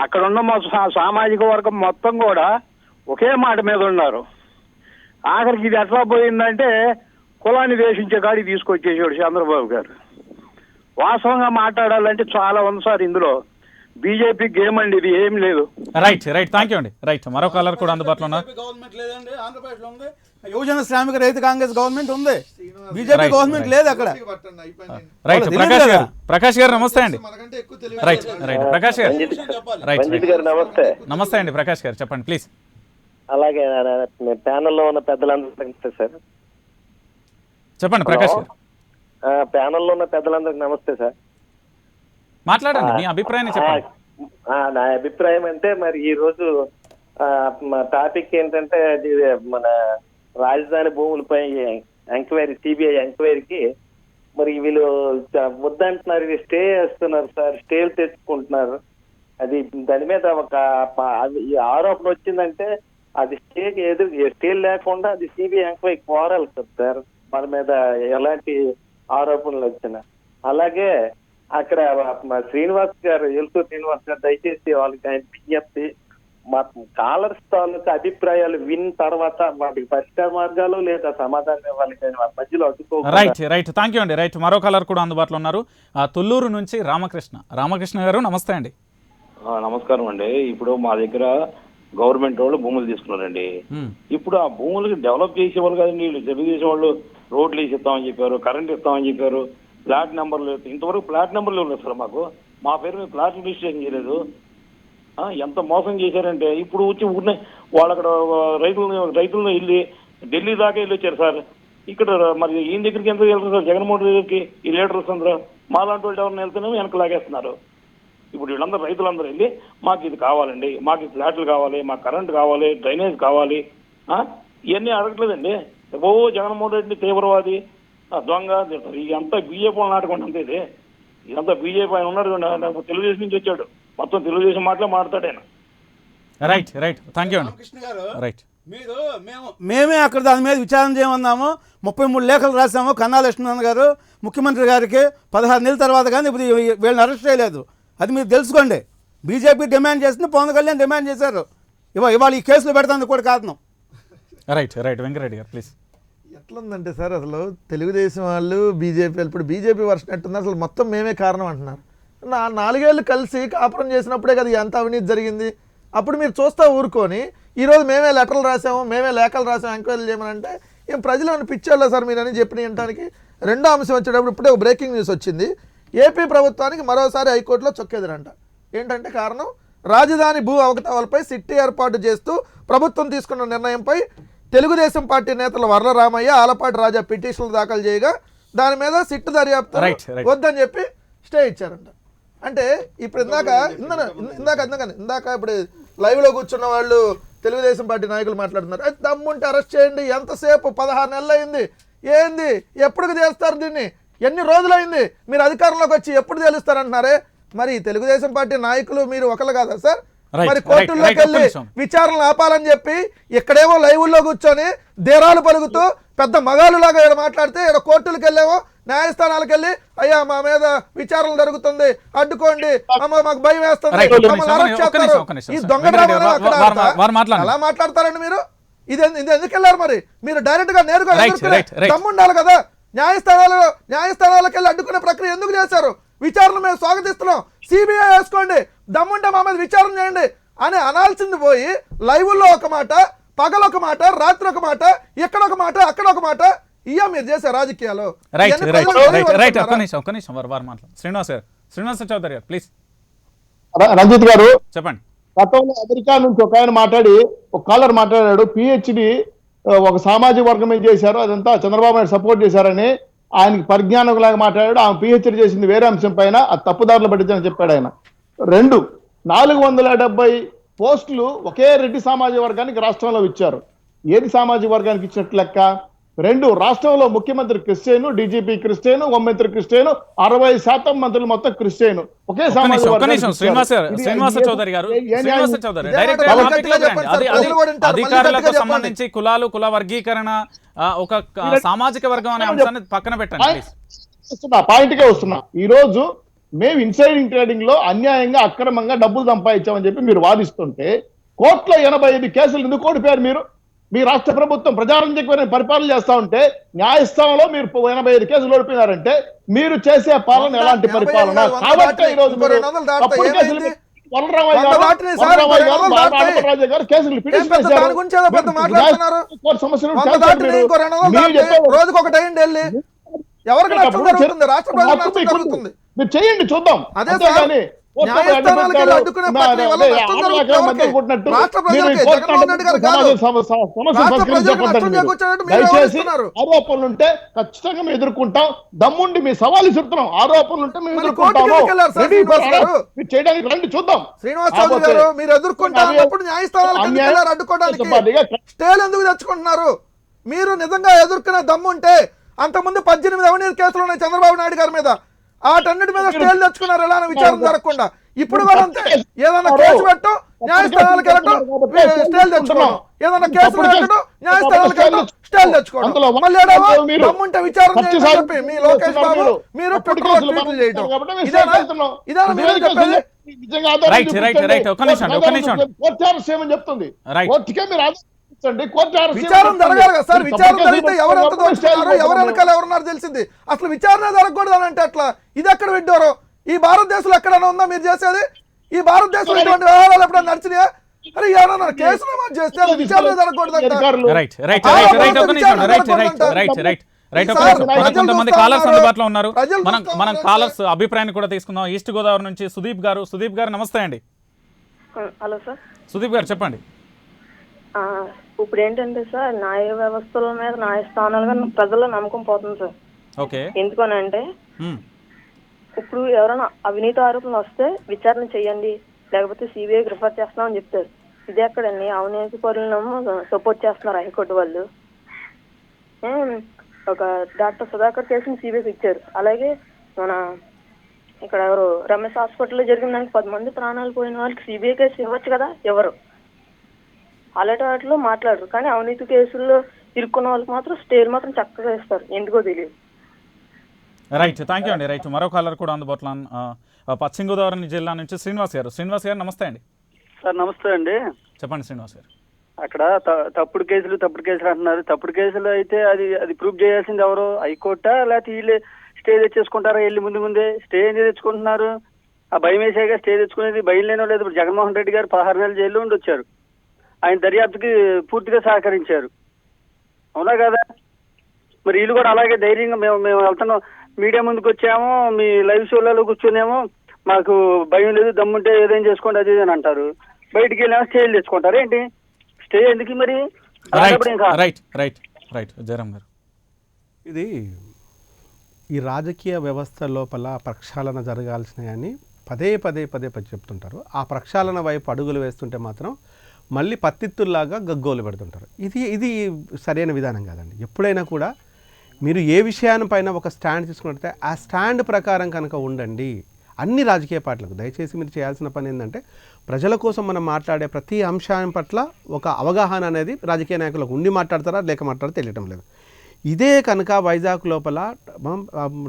అక్కడ ఉన్న సామాజిక వర్గం మొత్తం కూడా ఒకే మాట మీద ఉన్నారు. ఆఖరికి ఇది ఎట్లా పోయిందంటే కులాన్ని దేశించే కాడికి తీసుకొచ్చేసాడు చంద్రబాబు గారు. వాస్తవంగా మాట్లాడాలంటే చాలా ఉంది సార్ ఇందులో. బీజేపీ గేమ్ అండి, ఇది ఏం లేదు. రైట్, థ్యాంక్ యూ అండి. రైట్, మరో కాలర్ కూడా అందుబాటులో ఉన్నారు. గవర్నమెంట్ లేదండి ఆంధ్రప్రదేశ్ లో ఉంది. యువజన శ్రామిక రైతు కాంగ్రెస్ గవర్నమెంట్ ఉంది, బీజేపీ గవర్నమెంట్ లేదు అక్కడ. రైట్, ప్రకాష్ గారు నమస్తే అండి. రైట్, ప్రకాష్ గారు నమస్తే అండి. ప్రకాష్ గారు చెప్పండి ప్లీజ్. అలాగే ప్యానల్లో ఉన్న పెద్దలందరికీ సార్ చెప్పండి. ప్రకాష్ గారు ప్యానల్లో ఉన్న పెద్దలందరికీ నమస్తే సార్. మాట్లాడండి, మీ అభిప్రాయాన్ని చెప్పండి. నా అభిప్రాయం అంటే మరి ఈ రోజు మా టాపిక్ ఏంటంటే మన రాజధాని భూములపై ఎంక్వైరీ, సిబిఐ ఎంక్వైరీకి మరి వీళ్ళు వద్దంటున్నారు, ఇది స్టే చేస్తున్నారు సార్, స్టేలు తెచ్చుకుంటున్నారు. అది దాని మీద ఒక ఆరోపణ వచ్చిందంటే అది స్టే లేకుండా అది సిబిఐ ఎంక్వైరీ కోరాలి కదా సార్, మన మీద ఎలాంటి ఆరోపణలు వచ్చినా. అలాగే అక్కడ శ్రీనివాస్ గారు దయచేసి వాళ్ళకి ఆయన విజ్ఞప్తి, మా కాలర్స్ తాలూకు అభిప్రాయాలు విన్న తర్వాత వాటికి పరిష్కార మార్గాలు లేదా సమాధానం ఇవ్వాలి, కానీ వాటి మధ్యలో అడ్డుకోవాలి. రైట్, థ్యాంక్ యూ అండి. రైట్, మరో కాలర్ కూడా అందుబాటులో ఉన్నారు. తుళ్ళూరు నుంచి రామకృష్ణ గారు నమస్తే అండి. నమస్కారం అండి. ఇప్పుడు మా దగ్గర గవర్నమెంట్ వాళ్ళు భూములు తీసుకున్నారండి. ఇప్పుడు ఆ భూములకి డెవలప్ చేసేవాళ్ళు కదండి వీళ్ళు. తెలుగుదేశం వాళ్ళు రోడ్లు వేసి ఇస్తామని చెప్పారు, కరెంట్ ఇస్తామని చెప్పారు, ఫ్లాట్ నెంబర్లు ఇంతవరకు ఫ్లాట్ నెంబర్లు ఇవ్వలేదు సార్ మాకు. మా పేరు మీద ఫ్లాట్ రిజిస్ట్రేషన్ చేయలేదు. ఎంత మోసం చేశారంటే ఇప్పుడు వచ్చి ఊరినే వాళ్ళు అక్కడ రైతులను వెళ్ళి ఢిల్లీ దాకా వెళ్ళి వచ్చారు సార్. ఇక్కడ మరి ఈయన దగ్గరికి ఎందుకు వెళ్తారు సార్? జగన్మోహన్ రెడ్డి దగ్గరికి ఈ లీడర్స్ అందరూ మాలాంటి వాళ్ళు ఎవరిని వెళ్తేనేమో వెనక లాగేస్తున్నారు. ఇప్పుడు వీళ్ళందరూ రైతులందరూ వెళ్ళి మాకు ఇది కావాలండి, మాకు ఈ ఫ్లాట్లు కావాలి, మాకు కరెంట్ కావాలి, డ్రైనేజ్ కావాలి, ఇవన్నీ అడగట్లేదండి. ఓ జగన్మోహన్ రెడ్డి తీవ్రవాది, దొంగ, ఇదంతా బీజేపీ వాళ్ళు నాటకుండా అంతే. ఇదంతా బీజేపీ ఆయన ఉన్నాడు, తెలుగుదేశం నుంచి వచ్చాడు, మొత్తం తెలుగుదేశం మాటలే మాట్లాడు ఆయన. రైట్ రైట్, థ్యాంక్ యూ అండి. కృష్ణ గారు, రైట్, మీరు మేమే అక్కడ దాని మీద విచారణ చేయమన్నాము. 33 లేఖలు రాసాము కన్నా లక్ష్మణ్ గారు ముఖ్యమంత్రి గారికి. 16 నెలల తర్వాత కానీ ఇప్పుడు వీళ్ళని అరెస్ట్ చేయలేదు. అది మీరు తెలుసుకోండి. బీజేపీ డిమాండ్ చేసింది, పవన్ కళ్యాణ్ డిమాండ్ చేశారు. ఇవాళ ఈ కేసులు పెడతానికి కూడా కారణం. రైట్ రైట్, వెంకటరెడ్డి గారు ప్లీజ్. ఎట్లుందంటే సార్, అసలు తెలుగుదేశం వాళ్ళు బీజేపీ, ఇప్పుడు బీజేపీ వర్షన్ ఎట్టుంది, అసలు మొత్తం మేమే కారణం అంటున్నారు. 4 ఏళ్ళు కలిసి కాపురం చేసినప్పుడే కదా ఎంత అవినీతి జరిగింది. అప్పుడు మీరు చూస్తా ఊరుకొని ఈరోజు మేమే లెటర్లు రాసాము, మేమే లేఖలు రాసాము ఎంక్వైరీ చేయమని అంటే ఏం ప్రజలు ఏమైనా పిచ్చోళ్ళా సార్ మీరు అని చెప్పిన వినడానికి. రెండో అంశం వచ్చేటప్పుడు ఇప్పుడే బ్రేకింగ్ న్యూస్ వచ్చింది. ఏపీ ప్రభుత్వానికి మరోసారి హైకోర్టులో చొక్కెదురంట. ఏంటంటే కారణం, రాజధాని భూ అవకతవలపై సిట్ ఏర్పాటు చేస్తూ ప్రభుత్వం తీసుకున్న నిర్ణయంపై తెలుగుదేశం పార్టీ నేతలు వర్ల రామయ్య, ఆలపాటి రాజా పిటిషన్లు దాఖలు చేయగా దాని మీద సిట్ దర్యాప్తు వద్దని చెప్పి స్టే ఇచ్చారంట. అంటే ఇప్పుడు ఇందాక ఇప్పుడు లైవ్లో కూర్చున్న వాళ్ళు తెలుగుదేశం పార్టీ నాయకులు మాట్లాడుతున్నారు, అది దమ్ముంటే అరెస్ట్ చేయండి, ఎంతసేపు 16 నెలలు అయింది, ఏంది ఎప్పుడు చేస్తారు దీన్ని, ఎన్ని రోజులైంది మీరు అధికారంలోకి వచ్చి ఎప్పుడు తెలుస్తారంటున్నారే. మరి తెలుగుదేశం పార్టీ నాయకులు మీరు ఒకళ్ళు కాదా సార్? మరి కోర్టుల్లోకి వెళ్ళి విచారణలు ఆపాలని చెప్పి ఇక్కడేమో లైవ్లో కూర్చొని ధీరాలు పలుకుతూ పెద్ద మగాళ్ళులాగా ఇక్కడ మాట్లాడితే ఇక్కడ కోర్టులకు వెళ్ళేమో న్యాయస్థానాలకు వెళ్ళి అయ్యా మా మీద విచారణ జరుగుతుంది అడ్డుకోండి, అమ్మ మాకు భయం వేస్తుంది, ఈ దొంగ అలా మాట్లాడతారండి మీరు. ఇది ఎందుకు వెళ్ళారు మరి? మీరు డైరెక్ట్ గా నేరుగా దమ్ముండాలి కదా. న్యాయస్థానాలకు వెళ్ళి అడ్డుకునే ప్రక్రియ ఎందుకు చేశారు? విచారణ మేము స్వాగతిస్తున్నాం, సిబిఐ వేసుకోండి, దమ్ముంటే మా మీద విచారణ చేయండి అని అనాల్సింది పోయి లైవ్లో ఒక మాట, పగలొక మాట, రాత్రి ఒక మాట, ఇక్కడ ఒక మాట, అక్కడ ఒక మాట, ఇయ్యా మీరు చేసే రాజకీయాలు. శ్రీనివాస చౌదరి గారు ప్లీజ్. రంజిత్ గారు చెప్పండి. గతంలో అమెరికా నుంచి ఒక ఆయన మాట్లాడి, ఒక కాలర్ మాట్లాడాడు, పిహెచ్డి ఒక సామాజిక వర్గం ఏం చేశారు, అదంతా చంద్రబాబు నాయుడు సపోర్ట్ చేశారని ఆయనకి పరిజ్ఞానం లాగా మాట్లాడాడు. ఆమె పిహెచ్డి చేసింది వేరే అంశం పైన, అది తప్పుదారులు పట్టించని చెప్పాడు ఆయన. 470 పోస్టులు ఒకే రెడ్డి సామాజిక వర్గానికి రాష్ట్రంలో ఇచ్చారు. ఏది సామాజిక వర్గానికి ఇచ్చినట్టు లెక్క? 2 రాష్ట్రంలో ముఖ్యమంత్రి క్రిస్టియన్, డీజీపీ క్రిస్టియన్, హోంమంత్రి క్రిస్టియన్, 60% మంత్రులు మొత్తం క్రిస్టియన్. ఒకే సామాజిక అధికారులకు సంబంధించి కులాలు, కుల వర్గీకరణ, ఒక సామాజిక వర్గం అనే అంశాన్ని పక్కన పెట్టండి. పాయింట్కే వస్తున్నా. ఈ రోజు మేము ఇన్సైడింగ్ ట్రేడింగ్ లో అన్యాయంగా అక్రమంగా డబ్బులు సంపాదించామని చెప్పి మీరు వాదిస్తుంటే కోర్టులో 85 కేసులు ఎందుకు ఓడిపోయారు మీరు? మీ రాష్ట్ర ప్రభుత్వం ప్రజారంజకమైన పరిపాలన చేస్తా ఉంటే న్యాయస్థానంలో మీరు 85 కేసులు ఓడిపోయినారంటే మీరు చేసే పాలన ఎలాంటి పరిపాలన? కాబట్టి ఈ రోజు మీరు చేయండి చూద్దాం. ఆరోపణలు ఉంటే ఖచ్చితంగా మేము ఎదుర్కొంటాం. దమ్ముండి మీ సవాలు చెప్తున్నాం. ఆరోపణలు ఉంటే మేము ఎదుర్కొంటాము. చేయడానికి రండి చూద్దాం. శ్రీనివాస్ చౌదరి గారు, మీరు ఎదుర్కొంటారు న్యాయస్థానాలు అడ్డుకోవడానికి స్టేలు ఎందుకు తెచ్చుకుంటున్నారు? మీరు నిజంగా ఎదుర్కొనే దమ్ముంటే అంతకుముందు 18 అవినీతి కేసులు ఉన్నాయి చంద్రబాబు నాయుడు గారి మీద, వాటన్నిటి మీద స్టేలు తెచ్చుకున్నారు ఎలా విచారణ జరగకుండా. ఇప్పుడు కూడా అంతే, ఏదైనా కేసు పెట్టు న్యాయస్థానాలకు వెళ్ళటం, స్టేలు తెచ్చుకోవడం, ఏదైనా కేసు పెట్టడం న్యాయస్థానాలకు వెళ్ళటం, స్టేలు తెచ్చుకోవడం, మళ్ళీ దమ్ముంటే విచారణ చెప్పి మీ లోకేష్ బాబు మీరు ట్విట్టర్లు చేయడం, చెప్తుంది. విచారణ జరగాలి కదా సార్. విచారణ జరిగితే ఎవరెంత దోచుకున్నారు, ఎవరు వెనకాల ఎవరున్నారు తెలిసింది. అసలు విచారణ జరగకూడదు అని అంటే అట్లా ఇది ఎక్కడ విడ్డారో? ఈ భారతదేశంలో ఎక్కడైనా ఉందా మీరు చేసేది? ఈ భారతదేశంలో ఇటువంటి వ్యవహారాలు ఎప్పుడైనా నడిచినాయా? అరే ఎవరన్నా కేసులు చేస్తే విచారణ జరగకూడదు. కొంతమంది కాలర్స్ అందుబాటులో ఉన్నారు. మనం కాలర్స్ అభిప్రాయాన్ని కూడా తీసుకుందాం. ఈస్ట్ గోదావరి నుంచి సుదీప్ గారు నమస్తే అండి. Hello sir. సుదీప్ గారు చెప్పండి. ఇప్పుడు ఏంటంటే సార్ న్యాయ వ్యవస్థల మీద న్యాయస్థానాలుగా ప్రజల్లో నమ్మకం పోతుంది సార్. ఓకే. ఎందుకనంటే ఇప్పుడు ఎవరైనా అవినీతి ఆరోపణలు వస్తే విచారణ చేయండి, లేకపోతే సిబిఐకి రిఫర్ చేస్తున్నామని చెప్తారు. ఇది ఎక్కడండి? అవినీతి పరులను సపోర్ట్ చేస్తున్నారు హైకోర్టు వాళ్ళు. ఒక డాక్టర్ సుధాకర్ కేసుని సిబిఐకి ఇచ్చారు. అలాగే మన ఇక్కడ ఎవరు రమేష్ హాస్పిటల్లో జరిగిన దానికి 10 మంది ప్రాణాలు పోయిన వాళ్ళకి సిబిఐ కేసు ఇవ్వచ్చు కదా, ఎవరు అలాంటి వాటిలో మాట్లాడరు. కానీ అవినీతి కేసుల్లో ఇరుక్కున్న వాళ్ళకి మాత్రం స్టేలు మాత్రం చక్కగా ఇస్తారు, ఎందుకో తెలియదు. రైట్, థ్యాంక్ యూ అండి. రైట్, మరో కాలర్ కూడా అందుబాటులో పశ్చిమ గోదావరి జిల్లా నుంచి శ్రీనివాస్ గారు. శ్రీనివాస్ గారు నమస్తే అండి. సార్ నమస్తే అండి. చెప్పండి శ్రీనివాస్ గారు. అక్కడ తప్పుడు కేసులు అంటున్నారు. తప్పుడు కేసులు అయితే అది ప్రూవ్ చేయాల్సింది ఎవరు? హైకోర్టా లేకపోతే వీళ్ళే స్టే తెచ్చేసుకుంటారా? వెళ్ళి ముందే స్టే ఎందుకు తెచ్చుకుంటున్నారు? ఆ భయం వేసేగా స్టే తెచ్చుకునేది. భయం లేనో లేదు. ఇప్పుడు జగన్మోహన్ రెడ్డి గారు 16 నెలలు జైల్లో ఉండి వచ్చారు. ఆయన దర్యాప్తుకి పూర్తిగా సహకరించారు, అవునా కదా? మరి వీళ్ళు కూడా అలాగే ధైర్యంగా మేము వెళ్తున్నాం, మీడియా ముందుకు వచ్చాము, మీ లైవ్ షోలలో కూర్చునేమో మాకు భయం లేదు, దమ్ముంటే ఏదైనా చేసుకోండి అది అని అంటారు. బయటికి వెళ్ళామో స్టేలు తెచ్చుకుంటారు. ఏంటి స్టే ఎందుకు మరి? రైట్ జయరామ్ గారు. ఇది ఈ రాజకీయ వ్యవస్థ లోపల ప్రక్షాళన జరగాల్సినవని పదే చెప్తుంటారు. ఆ ప్రక్షాళన వైపు అడుగులు వేస్తుంటే మాత్రం మళ్ళీ పత్తిత్తుల్లాగా గగ్గోలు పెడుతుంటారు. ఇది సరైన విధానం కాదండి. ఎప్పుడైనా కూడా మీరు ఏ విషయానిపైన ఒక స్టాండ్ తీసుకున్నట్లయితే ఆ స్టాండ్ ప్రకారం కనుక ఉండండి. అన్ని రాజకీయ పార్టీలకు దయచేసి మీరు చేయాల్సిన పని ఏంటంటే ప్రజల కోసం మనం మాట్లాడే ప్రతి అంశం పట్ల ఒక అవగాహన అనేది రాజకీయ నాయకులకు ఉండి మాట్లాడతారా లేక మాట్లాడితే తెలియటం లేదు. ఇదే కనుక వైజాగ్ లోపల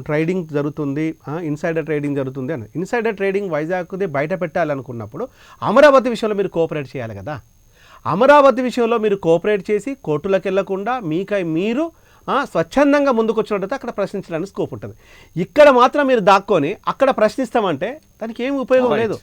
ట్రేడింగ్ జరుగుతుంది, ఇన్సైడర్ ట్రేడింగ్ జరుగుతుంది అని ఇన్సైడర్ ట్రేడింగ్ వైజాగ్ది బయట పెట్టాలనుకున్నప్పుడు అమరావతి విషయంలో మీరు కోఆపరేట్ చేయాలి కదా. అమరావతి విషయంలో మీరు కోఆపరేట్ చేసి కోర్టులకు వెళ్లకుండా మీరు స్వచ్ఛందంగా ముందుకు వచ్చినట్టయితే అక్కడ ప్రశ్నించడానికి స్కోప్ ఉంటుంది. ఇక్కడ మాత్రం మీరు దాక్కొని అక్కడ ప్రశ్నిస్తామంటే దానికి ఏమి ఉపయోగం లేదు.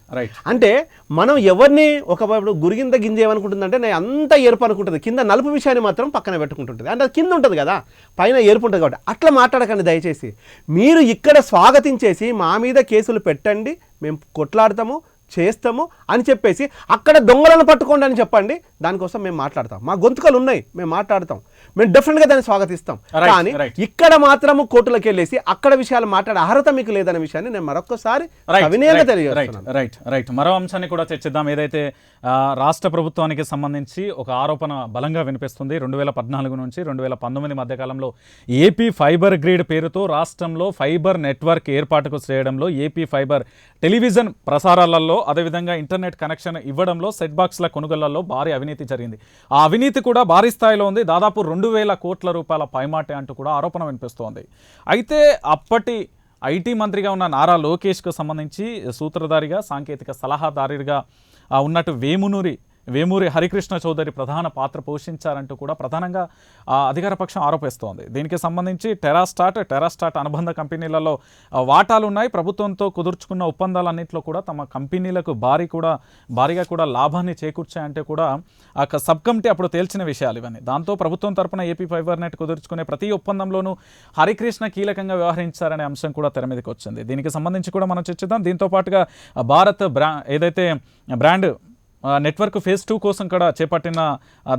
అంటే మనం ఎవరిని ఒకప్పుడు గురిగింద గింజ ఏమనుకుంటుందంటే నేను అంతా ఎరుపు అనుకుంటుంది, కింద నలుపు విషయాన్ని మాత్రం పక్కన పెట్టుకుంటుంటుంది. అంటే అది కింద ఉంటుంది కదా, పైన ఎరుపు ఉంటుంది కాబట్టి అట్లా మాట్లాడకండి దయచేసి. మీరు ఇక్కడ స్వాగతించేసి మా మీద కేసులు పెట్టండి, మేము కొట్లాడతాము చేస్తాము అని చెప్పేసి అక్కడ దొంగలను పట్టుకోండి అని చెప్పండి. దానికోసం మేము మాట్లాడతాం, మా గొంతుకలు ఉన్నాయి, మేము మాట్లాడతాం, మేము డెఫినెట్గా దాన్ని స్వాగతిస్తాం. కానీ ఇక్కడ మాత్రము కోర్టులకు వెళ్ళేసి అక్కడ విషయాలు మాట్లాడే అర్హత మీకు లేదనే విషయాన్ని నేను మరొకసారి వినయంగా తెలియజేస్తున్నాను. రైట్ మరో అంశాన్ని కూడా చర్చిద్దాం. ఏదైతే రాష్ట్ర ప్రభుత్వానికి సంబంధించి ఒక ఆరోపణ బలంగా వినిపిస్తుంది. 2014 నుంచి 2019 మధ్యకాలంలో ఏపీ ఫైబర్ గ్రిడ్ పేరుతో రాష్ట్రంలో ఫైబర్ నెట్వర్క్ ఏర్పాటుకు చేయడంలో, ఏపీ ఫైబర్ టెలివిజన్ ప్రసారాలలో, అదేవిధంగా ఇంటర్నెట్ కనెక్షన్ ఇవ్వడంలో, సెట్ బాక్స్ల కొనుగోళ్లలో భారీ అవినీతి జరిగింది. ఆ అవినీతి కూడా భారీ స్థాయిలో ఉంది. దాదాపు 2,000 కోట్ల రూపాయల పైమాటే అంటూ కూడా ఆరోపణ వినిపిస్తోంది. అయితే అప్పటి ఐటీ మంత్రిగా ఉన్న నారా లోకేష్కు సంబంధించి సూత్రధారిగా, సాంకేతిక సలహాదారుగా ఉన్నట్టు వేమూరి హరికృష్ణ చౌదరి ప్రధాన పాత్ర పోషించారంటూ కూడా ప్రధానంగా అధికార పక్షం ఆరోపిస్తోంది. దీనికి సంబంధించి టెరాస్టాట్ అనుబంధ కంపెనీలలో వాటాలు ఉన్నాయి. ప్రభుత్వంతో కుదుర్చుకున్న ఒప్పందాలన్నింటిలో కూడా తమ కంపెనీలకు భారీగా కూడా లాభాన్ని చేకూర్చాయంటే కూడా ఆ సబ్ కమిటీ అప్పుడు తేల్చిన విషయాలు ఇవన్నీ. దాంతో ప్రభుత్వం తరపున ఏపీ ఫైబర్ నెట్ కుదుర్చుకునే ప్రతి ఒప్పందంలోనూ హరికృష్ణ కీలకంగా వ్యవహరించారనే అంశం కూడా తెర మీదకి వచ్చింది. దీనికి సంబంధించి కూడా మనం చర్చిద్దాం. దీంతో పాటుగా భారత్ ఏదైతే బ్రాండ్ నెట్వర్క్ ఫేజ్ 2 కోసం కూడా చేపట్టిన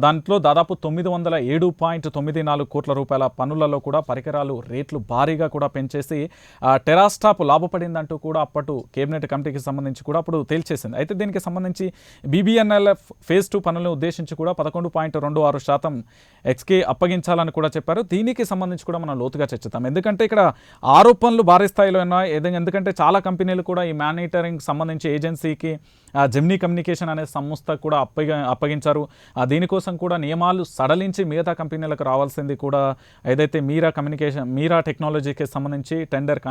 దాంట్లో దాదాపు 907.94 కోట్ల రూపాయల పన్నులలో కూడా పరికరాలు రేట్లు భారీగా కూడా పెంచేసి టెరాస్టాప్ లాభపడిందంటూ కూడా అప్పటి కేబినెట్ కమిటీకి సంబంధించి కూడా అప్పుడు తేల్చేసింది. అయితే దీనికి సంబంధించి BBNLF ఫేజ్ 2 పనులను ఉద్దేశించి కూడా 11.26% ఎక్స్కే అప్పగించాలని కూడా చెప్పారు. దీనికి సంబంధించి కూడా మనం లోతుగా చర్చిద్దాం. ఎందుకంటే ఇక్కడ ఆరోపణలు భారీ స్థాయిలో ఉన్నాయి. ఎందుకంటే చాలా కంపెనీలు కూడా ఈ మానిటరింగ్ సంబంధించి ఏజెన్సీకి జెమినీ కమ్యూనికేషన్ అనే సంస్థ కూడా అప్పగించారు. దీనికోసం కూడా నియమాలు సడలించి మిగతా కంపెనీలకు రావాల్సింది కూడా ఏదైతే మీరా టెక్నాలజీకి సంబంధించి టెండర్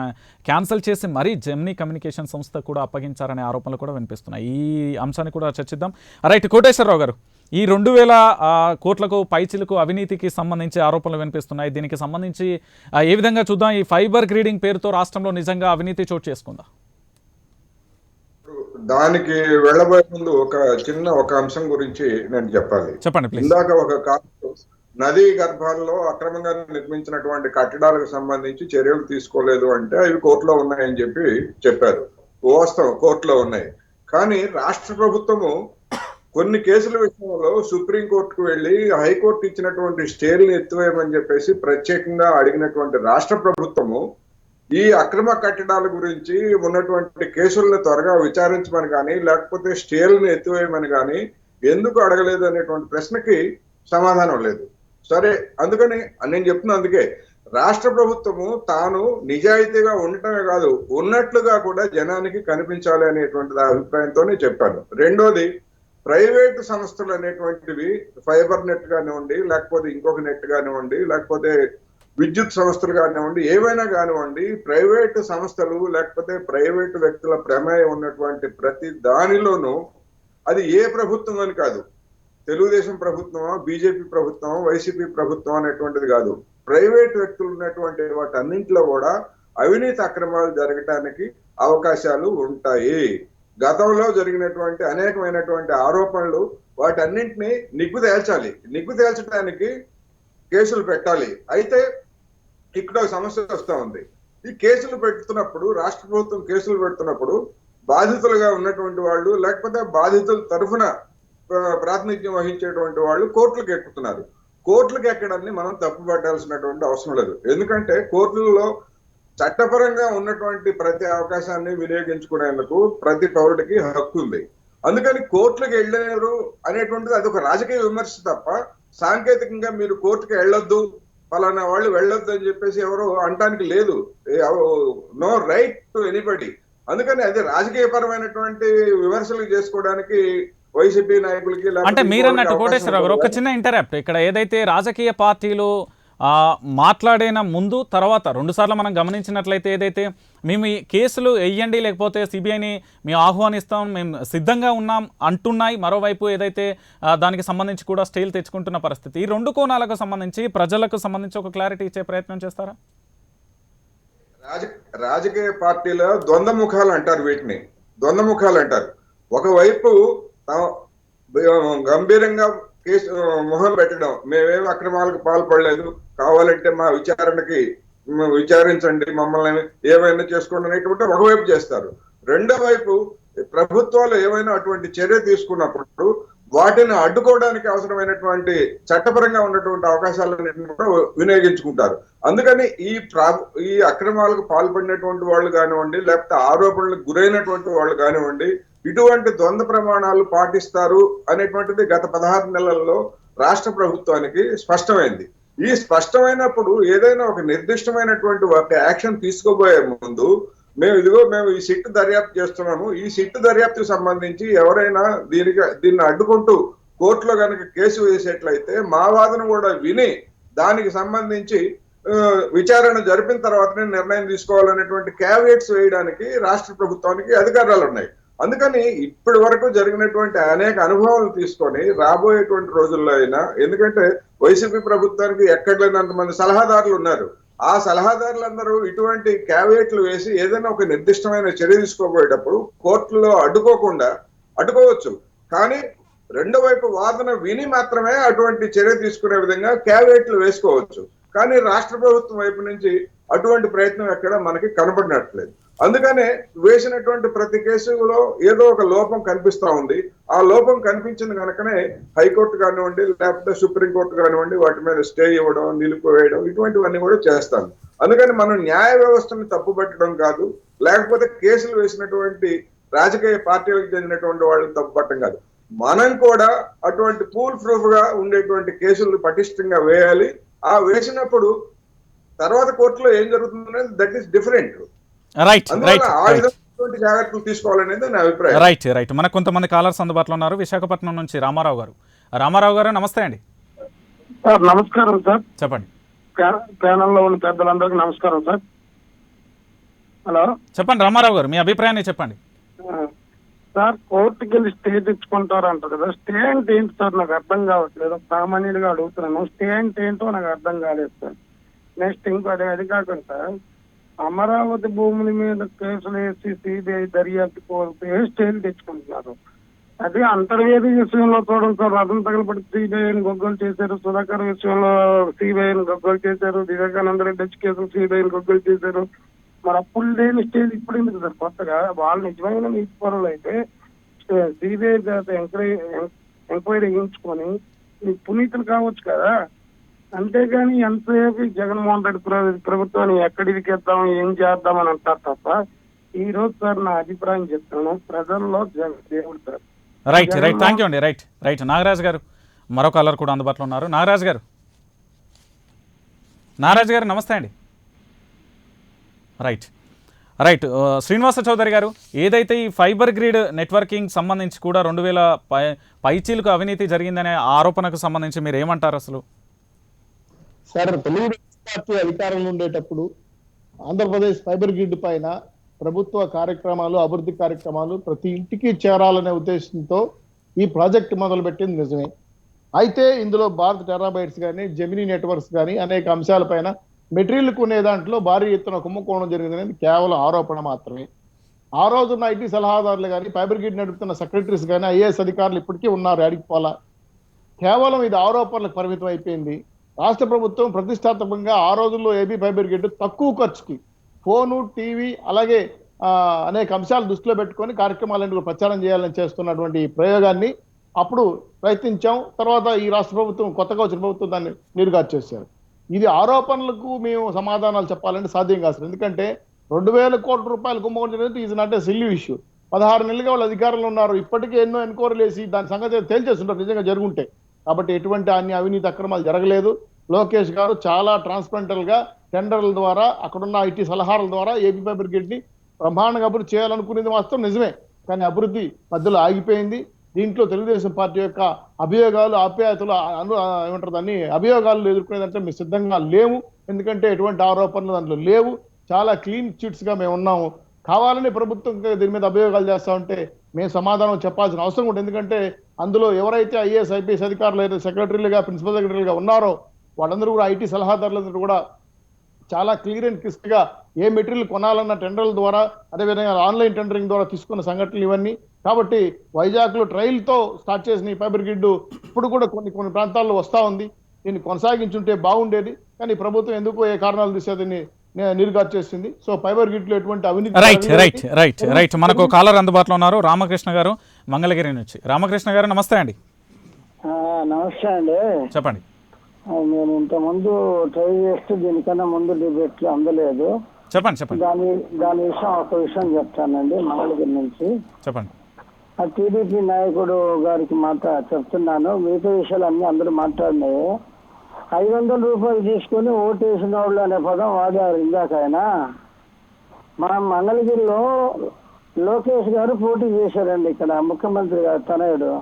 క్యాన్సిల్ చేసి మరీ జెమినీ కమ్యూనికేషన్ సంస్థ కూడా అప్పగించారనే ఆరోపణలు కూడా వినిపిస్తున్నాయి. ఈ అంశాన్ని కూడా చర్చిద్దాం. రైట్, కోటేశ్వరరావు గారు, ఈ 2,000 కోట్లకు పైచిలకు అవినీతికి సంబంధించి ఆరోపణలు వినిపిస్తున్నాయి. దీనికి సంబంధించి ఏ విధంగా చూద్దాం? ఈ ఫైబర్ గ్రిడింగ్ పేరుతో రాష్ట్రంలో నిజంగా అవినీతి చోటు చేసుకుందా? దానికి వెళ్ళబోయే ముందు ఒక అంశం గురించి నేను చెప్పండి. ఇందాక ఒక నదీ గర్భాల్లో అక్రమంగా నిర్మించినటువంటి కట్టడాలకు సంబంధించి చర్యలు తీసుకోలేదు అంటే అవి కోర్టులో ఉన్నాయని చెప్పారు. వాస్తవం, కోర్టులో ఉన్నాయి. కానీ రాష్ట్ర ప్రభుత్వము కొన్ని కేసుల విషయంలో సుప్రీంకోర్టుకు వెళ్ళి హైకోర్టు ఇచ్చినటువంటి స్టేల్ని ఎత్తివేయమని చెప్పేసి ప్రత్యేకంగా అడిగినటువంటి రాష్ట్ర ప్రభుత్వము ఈ అక్రమ కట్టడాల గురించి ఉన్నటువంటి కేసులను త్వరగా విచారించమని కానీ లేకపోతే స్టేల్ని ఎత్తివేయమని కానీ ఎందుకు అడగలేదు అనేటువంటి ప్రశ్నకి సమాధానం లేదు. సరే, అందుకని నేను చెప్తున్నా, అందుకే రాష్ట్ర ప్రభుత్వము తాను నిజాయితీగా ఉండటమే కాదు ఉన్నట్లుగా కూడా జనానికి కనిపించాలి అనేటువంటి అభిప్రాయంతోనే చెప్పాను. రెండోది, ప్రైవేటు సంస్థలు అనేటువంటివి ఫైబర్ నెట్ కానివ్వండి, లేకపోతే ఇంకొక నెట్ కానివ్వండి, లేకపోతే విద్యుత్ సంస్థలు కానివ్వండి, ఏవైనా కానివ్వండి, ప్రైవేటు సంస్థలు లేకపోతే ప్రైవేటు వ్యక్తుల ప్రమేయం ఉన్నటువంటి ప్రతి దానిలోనూ అది ఏ ప్రభుత్వం అని కాదు, తెలుగుదేశం ప్రభుత్వమా, బీజేపీ ప్రభుత్వం, వైసీపీ ప్రభుత్వం అనేటువంటిది కాదు, ప్రైవేట్ వ్యక్తులు ఉన్నటువంటి వాటన్నింటిలో కూడా అవినీతి అక్రమాలు జరగటానికి అవకాశాలు ఉంటాయి. గతంలో జరిగినటువంటి అనేకమైనటువంటి ఆరోపణలు వాటన్నింటినీ నిగ్గు తేల్చాలి. నిగ్గు తేల్చడానికి కేసులు పెట్టాలి. అయితే ఇక్కడ ఒక సమస్య వస్తూ ఉంది. ఈ కేసులు పెడుతున్నప్పుడు, రాష్ట్ర ప్రభుత్వం కేసులు పెడుతున్నప్పుడు బాధితులుగా ఉన్నటువంటి వాళ్ళు లేకపోతే బాధితుల తరఫున ప్రాతినిధ్యం వహించేటువంటి వాళ్ళు కోర్టులకు ఎక్కుతున్నారు. కోర్టులకు ఎక్కడాన్ని మనం తప్పు పట్టాల్సినటువంటి అవసరం లేదు. ఎందుకంటే కోర్టులలో చట్టపరంగా ఉన్నటువంటి ప్రతి అవకాశాన్ని వినియోగించుకునేందుకు ప్రతి పౌరుడికి హక్కు ఉంది. అందుకని కోర్టులకు వెళ్ళారు అనేటువంటిది అది ఒక రాజకీయ విమర్శ తప్ప సాంకేతికంగా మీరు కోర్టుకు వెళ్ళొద్దు, ఫలానా వాళ్ళు వెళ్ళొద్దు అని చెప్పేసి ఎవరు అనటానికి లేదు. No right to anybody. అందుకని అది రాజకీయపరమైనటువంటి విమర్శలు చేసుకోవడానికి వైసీపీ నాయకులకి, అంటే మీరన్నట్టు కోటేశ్వరరావు గారు ఒక చిన్న ఇంటరాప్ట్, ఇక్కడ ఏదైతే రాజకీయ పార్టీలు మాట్లాడిన ముందు తర్వాత 2 సార్లు మనం గమనించినట్లయితే ఏదైతే మేము ఈ కేసులు వేయండి లేకపోతే సిబిఐని మేము ఆహ్వానిస్తాం, మేము సిద్ధంగా ఉన్నాం అంటున్నాయి. మరోవైపు ఏదైతే దానికి సంబంధించి కూడా స్టేలు తెచ్చుకుంటున్న పరిస్థితి. ఈ 2 కోణాలకు సంబంధించి ప్రజలకు సంబంధించి ఒక క్లారిటీ ఇచ్చే ప్రయత్నం చేస్తారా? రాజకీయ పార్టీల ద్వంద్వముఖాలు అంటారు, వీటిని ద్వంద్వముఖాలు అంటారు. ఒకవైపు గంభీరంగా కేసు మొహం పెట్టడం, మేమేమి అక్రమాలకు పాల్పడలేదు, కావాలంటే మా విచారణకి విచారించండి, మమ్మల్ని ఏమైనా చేసుకోండి అనేటువంటి ఒకవైపు చేస్తారు. రెండో వైపు ప్రభుత్వాలు ఏమైనా అటువంటి చర్య తీసుకున్నప్పుడు వాటిని అడ్డుకోవడానికి అవసరమైనటువంటి చట్టపరంగా ఉన్నటువంటి అవకాశాలను కూడా వినియోగించుకుంటారు. అందుకని ఈ అక్రమాలకు పాల్పడినటువంటి వాళ్ళు కానివ్వండి, లేకపోతే ఆరోపణలకు గురైనటువంటి వాళ్ళు కానివ్వండి, ఇటువంటి ద్వంద్వ ప్రమాణాలు పాటిస్తారు అనేటువంటిది గత 16 నెలల్లో రాష్ట్ర ప్రభుత్వానికి స్పష్టమైంది. ఈ స్పష్టమైనప్పుడు ఏదైనా ఒక నిర్దిష్టమైనటువంటి ఒక యాక్షన్ తీసుకోబోయే ముందు మేము ఈ సిట్ దర్యాప్తు చేస్తున్నాము, ఈ సిట్ దర్యాప్తుకు సంబంధించి ఎవరైనా దీన్ని అడ్డుకుంటూ కోర్టులో కనుక కేసు వేసేట్లయితే మా వాదన కూడా విని దానికి సంబంధించి విచారణ జరిపిన తర్వాతనే నిర్ణయం తీసుకోవాలనేటువంటి క్యావియేట్స్ వేయడానికి రాష్ట్ర ప్రభుత్వానికి అధికారాలు ఉన్నాయి. అందుకని ఇప్పటి వరకు జరిగినటువంటి అనేక అనుభవాలు తీసుకొని రాబోయేటువంటి రోజుల్లో అయినా, ఎందుకంటే వైసీపీ ప్రభుత్వానికి ఎక్కడ లేనంతమంది సలహాదారులు ఉన్నారు, ఆ సలహాదారులందరూ ఇటువంటి క్యావియేట్లు వేసి ఏదైనా ఒక నిర్దిష్టమైన చర్య తీసుకోబోయేటప్పుడు కోర్టులో అడ్డుకోవచ్చు, కానీ రెండో వైపు వాదన విని మాత్రమే అటువంటి చర్య తీసుకునే విధంగా క్యావియేట్లు వేసుకోవచ్చు. కానీ రాష్ట్ర ప్రభుత్వం వైపు నుంచి అటువంటి ప్రయత్నం ఎక్కడ మనకి కనబడినట్లేదు. అందుకనే వేసినటువంటి ప్రతి కేసులో ఏదో ఒక లోపం కనిపిస్తా ఉంది. ఆ లోపం కనిపించింది కనుకనే హైకోర్టు కానివ్వండి, లేకపోతే సుప్రీంకోర్టు కానివ్వండి, వాటి మీద స్టే ఇవ్వడం, నిలిపివేయడం, ఇటువంటివన్నీ కూడా చేస్తాను. అందుకని మనం న్యాయ వ్యవస్థను తప్పుపట్టడం కాదు, లేకపోతే కేసులు వేసినటువంటి రాజకీయ పార్టీలకు చెందినటువంటి వాళ్ళని తప్పుపట్టడం కాదు. మనం కూడా అటువంటి పూల్ ప్రూఫ్ గా ఉండేటువంటి కేసులు పటిష్టంగా వేయాలి. ఆ వేసినప్పుడు తర్వాత కోర్టులో ఏం జరుగుతుందనేది దట్ ఈస్ డిఫరెంట్. జాగ్రత్తలు తీసుకోవాలనేది నా అభిప్రాయం. రైట్. మనకు కొంతమంది కాలర్స్ అందుబాటులో ఉన్నారు. విశాఖపట్నం నుంచి రామారావు గారు నమస్తే అండి. సార్ నమస్కారం సార్. చెప్పండి. ప్యానల్లో ఉన్న పెద్దలందరికీ నమస్కారం సార్. హలో చెప్పండి రామారావు గారు, మీ అభిప్రాయాన్ని చెప్పండి. సార్ కోర్టుకి వెళ్ళి స్టే తెచ్చుకుంటారు అంటారు కదా, స్టే అంటే ఏంటి సార్? నాకు అర్థం కావట్లేదు. సామాన్యుడిగా అడుగుతున్నాను, స్టే అంటే ఏంటో నాకు అర్థం కాలేదు సార్. నెక్స్ట్ ఇంకోటి, అది కాకుండా అమరావతి భూముల మీద కేసులు వేసి సిబిఐ దర్యాప్తు కోరితే స్టేలు తెచ్చుకుంటున్నారు. అది అంతర్వేది విషయంలో చూడండి సార్, రథం తగలబడి సిబిఐని గొగ్గలు చేశారు, సుధాకర్ విషయంలో సిబిఐని గొగ్గలు చేశారు, వివేకానంద రెడ్డి కేసులు సిబిఐని గొగ్గలు చేశారు. మరి అప్పుడు లేని స్టేజ్ ఇప్పుడు ఎందుకు సార్ కొత్తగా? వాళ్ళు నిజమైన నీతి పరులు అయితే సిబిఐ ఎంక్వైరీ ఎంక్వైరీ చేయించుకొని మీకు పునీతులు కావచ్చు కదా. అంతేగాని ఎంతసేపు జగన్మోహన్ రెడ్డి ప్రభుత్వాన్ని ఎక్కడిదికేద్దాం ఏం చేద్దామని అంటారు తప్ప ఈ రోజు సార్ నా అభిప్రాయం చెప్తాను, ప్రజల్లో దేవుడు sir. Right right thank you అండి. రైట్ రైట్ నాగరాజ్ గారు మరో కాలర్ కూడా అందుబాటులో ఉన్నారు. నాగరాజ్ గారు నమస్తే అండి. రైట్ రైట్ శ్రీనివాస చౌదరి గారు, ఏదైతే ఈ ఫైబర్ గ్రిడ్ నెట్వర్కింగ్ సంబంధించి కూడా 2000 పైచీలకు అవినీతి జరిగిందనే ఆరోపణకు సంబంధించి మీరు ఏమంటారు అసలు? సార్, తెలుగుదేశం పార్టీ అధికారంలో ఉండేటప్పుడు ఆంధ్రప్రదేశ్ ఫైబర్ గ్రిడ్ పైన ప్రభుత్వ కార్యక్రమాలు, అభివృద్ధి కార్యక్రమాలు ప్రతి ఇంటికి చేరాలనే ఉద్దేశంతో ఈ ప్రాజెక్ట్ మొదలుపెట్టింది నిజమే. అయితే ఇందులో భారత్ టెరాబైట్స్ కానీ, జెమినీ నెట్వర్క్స్ కానీ అనేక అంశాలపైన మెటీరియల్ కొనే దాంట్లో భారీ ఎత్తున కుంభకోణం జరిగిందనేది కేవలం ఆరోపణ మాత్రమే. ఆ రోజున్న ఐటీ సలహాదారులు కానీ, ఫైబర్ గ్రిడ్ నడుపుతున్న సెక్రటరీస్ కానీ, ఐఏఎస్ అధికారులు ఇప్పటికీ ఉన్నారు అడిగిపోలా. కేవలం ఇది ఆరోపణలకు పరిమితం అయిపోయింది. రాష్ట్ర ప్రభుత్వం ప్రతిష్టాత్మకంగా ఆ రోజుల్లో ఏబీ ఫైబర్ గ్రిడ్ తక్కువ ఖర్చుకి ఫోను, టీవీ అలాగే అనేక అంశాలు దృష్టిలో పెట్టుకొని కార్యక్రమాలను ప్రచారం చేయాలని చేస్తున్నటువంటి ప్రయోగాన్ని అప్పుడు ప్రయత్నించాం. తర్వాత ఈ రాష్ట్ర ప్రభుత్వం, కొత్తగా వచ్చిన ప్రభుత్వం దాన్ని నీరుగార్చేశారు. ఇది ఆరోపణలకు మేము సమాధానాలు చెప్పాలంటే సాధ్యం కాదు. ఎందుకంటే 2000 కోట్ల రూపాయలు కుంభకోణం is not a silly issue. 16 నెలలుగా వాళ్ళు అధికారంలో ఉన్నారు. ఇప్పటికే ఎన్నో ఎన్క్వైరీలు వేసి దాని సంగతి తేల్చేస్తుంటారు నిజంగా జరుగుంటే. కాబట్టి ఎటువంటి అవినీతి అక్రమాలు జరగలేదు. లోకేష్ గారు చాలా ట్రాన్స్పరెంటల్ గా టెండర్ల ద్వారా, అక్కడున్న ఐటీ సలహాల ద్వారా ఏపీ ఫైబర్ గ్రిడ్ ని బ్రహ్మాండంగా అభివృద్ధి చేయాలనుకునేది వాస్తవం నిజమే. కానీ అభివృద్ధి మధ్యలో ఆగిపోయింది. దీంట్లో తెలుగుదేశం పార్టీ యొక్క అభియోగాలు, ఆప్యాయతలు ఏమంటారు దాన్ని, అభియోగాలు ఎదుర్కొనేదంటే మేము సిద్ధంగా లేవు. ఎందుకంటే ఎటువంటి ఆరోపణలు దాంట్లో లేవు. చాలా క్లీన్ చిట్స్ గా మేము ఉన్నాము. కావాలని ప్రభుత్వం దీని మీద అభియోగాలు చేస్తా ఉంటే మేము సమాధానం చెప్పాల్సిన అవసరం ఉంటుంది. ఎందుకంటే అందులో ఎవరైతే ఐఏఎస్, ఐపీఎస్ అధికారులు అయితే సెక్రటరీలుగా, ప్రిన్సిపల్ సెక్రటరీలుగా ఉన్నారో వాళ్ళందరూ కూడా, ఐటీ సలహాదారులందరూ కూడా చాలా క్లియర్ అండ్ క్రిస్ప్ గా ఏ మెటీరియల్ కొనాలన్న టెండర్ల ద్వారా, అదేవిధంగా ఆన్లైన్ టెండరింగ్ ద్వారా తీసుకున్న సంఘటనలు ఇవన్నీ. కాబట్టి వైజాగ్ లో ట్రయల్ తో స్టార్ట్ చేసిన ఈ ఫైబర్ గ్రిడ్ ఇప్పుడు కూడా కొన్ని ప్రాంతాల్లో వస్తా ఉంది. దీన్ని కొనసాగించుంటే బాగుండేది. కానీ ప్రభుత్వం ఎందుకు ఏ కారణాలు తీసే దీన్ని నీరుగార్చేసింది. సో ఫైబర్ గ్రిడ్ లో ఎటువంటి అవినీతి. రైట్ రైట్ రైట్ రైట్ మనకు కాలర్ అందుబాటులో ఉన్నారు, రామకృష్ణ గారు మంగళగిరి నుంచి. రామకృష్ణ గారు నమస్తే అండి. నమస్తే అండి. చెప్పండి. నేను ఇంతకుముందు ట్రై చేస్తే దీనికన్నా ముందు డిబేట్లు అందలేదు. చెప్పండి. దాని విషయం ఒక విషయం చెప్తానండి. మంగళగిరి నుంచి చెప్పండి. ఆ టీడీపీ నాయకుడు గారికి చెప్తున్నాను. మిగతా విషయాలు అన్ని అందరూ మాట్లాడినాయి. 500 రూపాయలు తీసుకుని ఓటేసిన వాళ్ళు అనే పదం వాడారు ఇందాక ఆయన. మన మంగళగిరిలో లోకేష్ గారు పోటీ చేశారండి. ఇక్కడ ముఖ్యమంత్రి గారు తనయుడు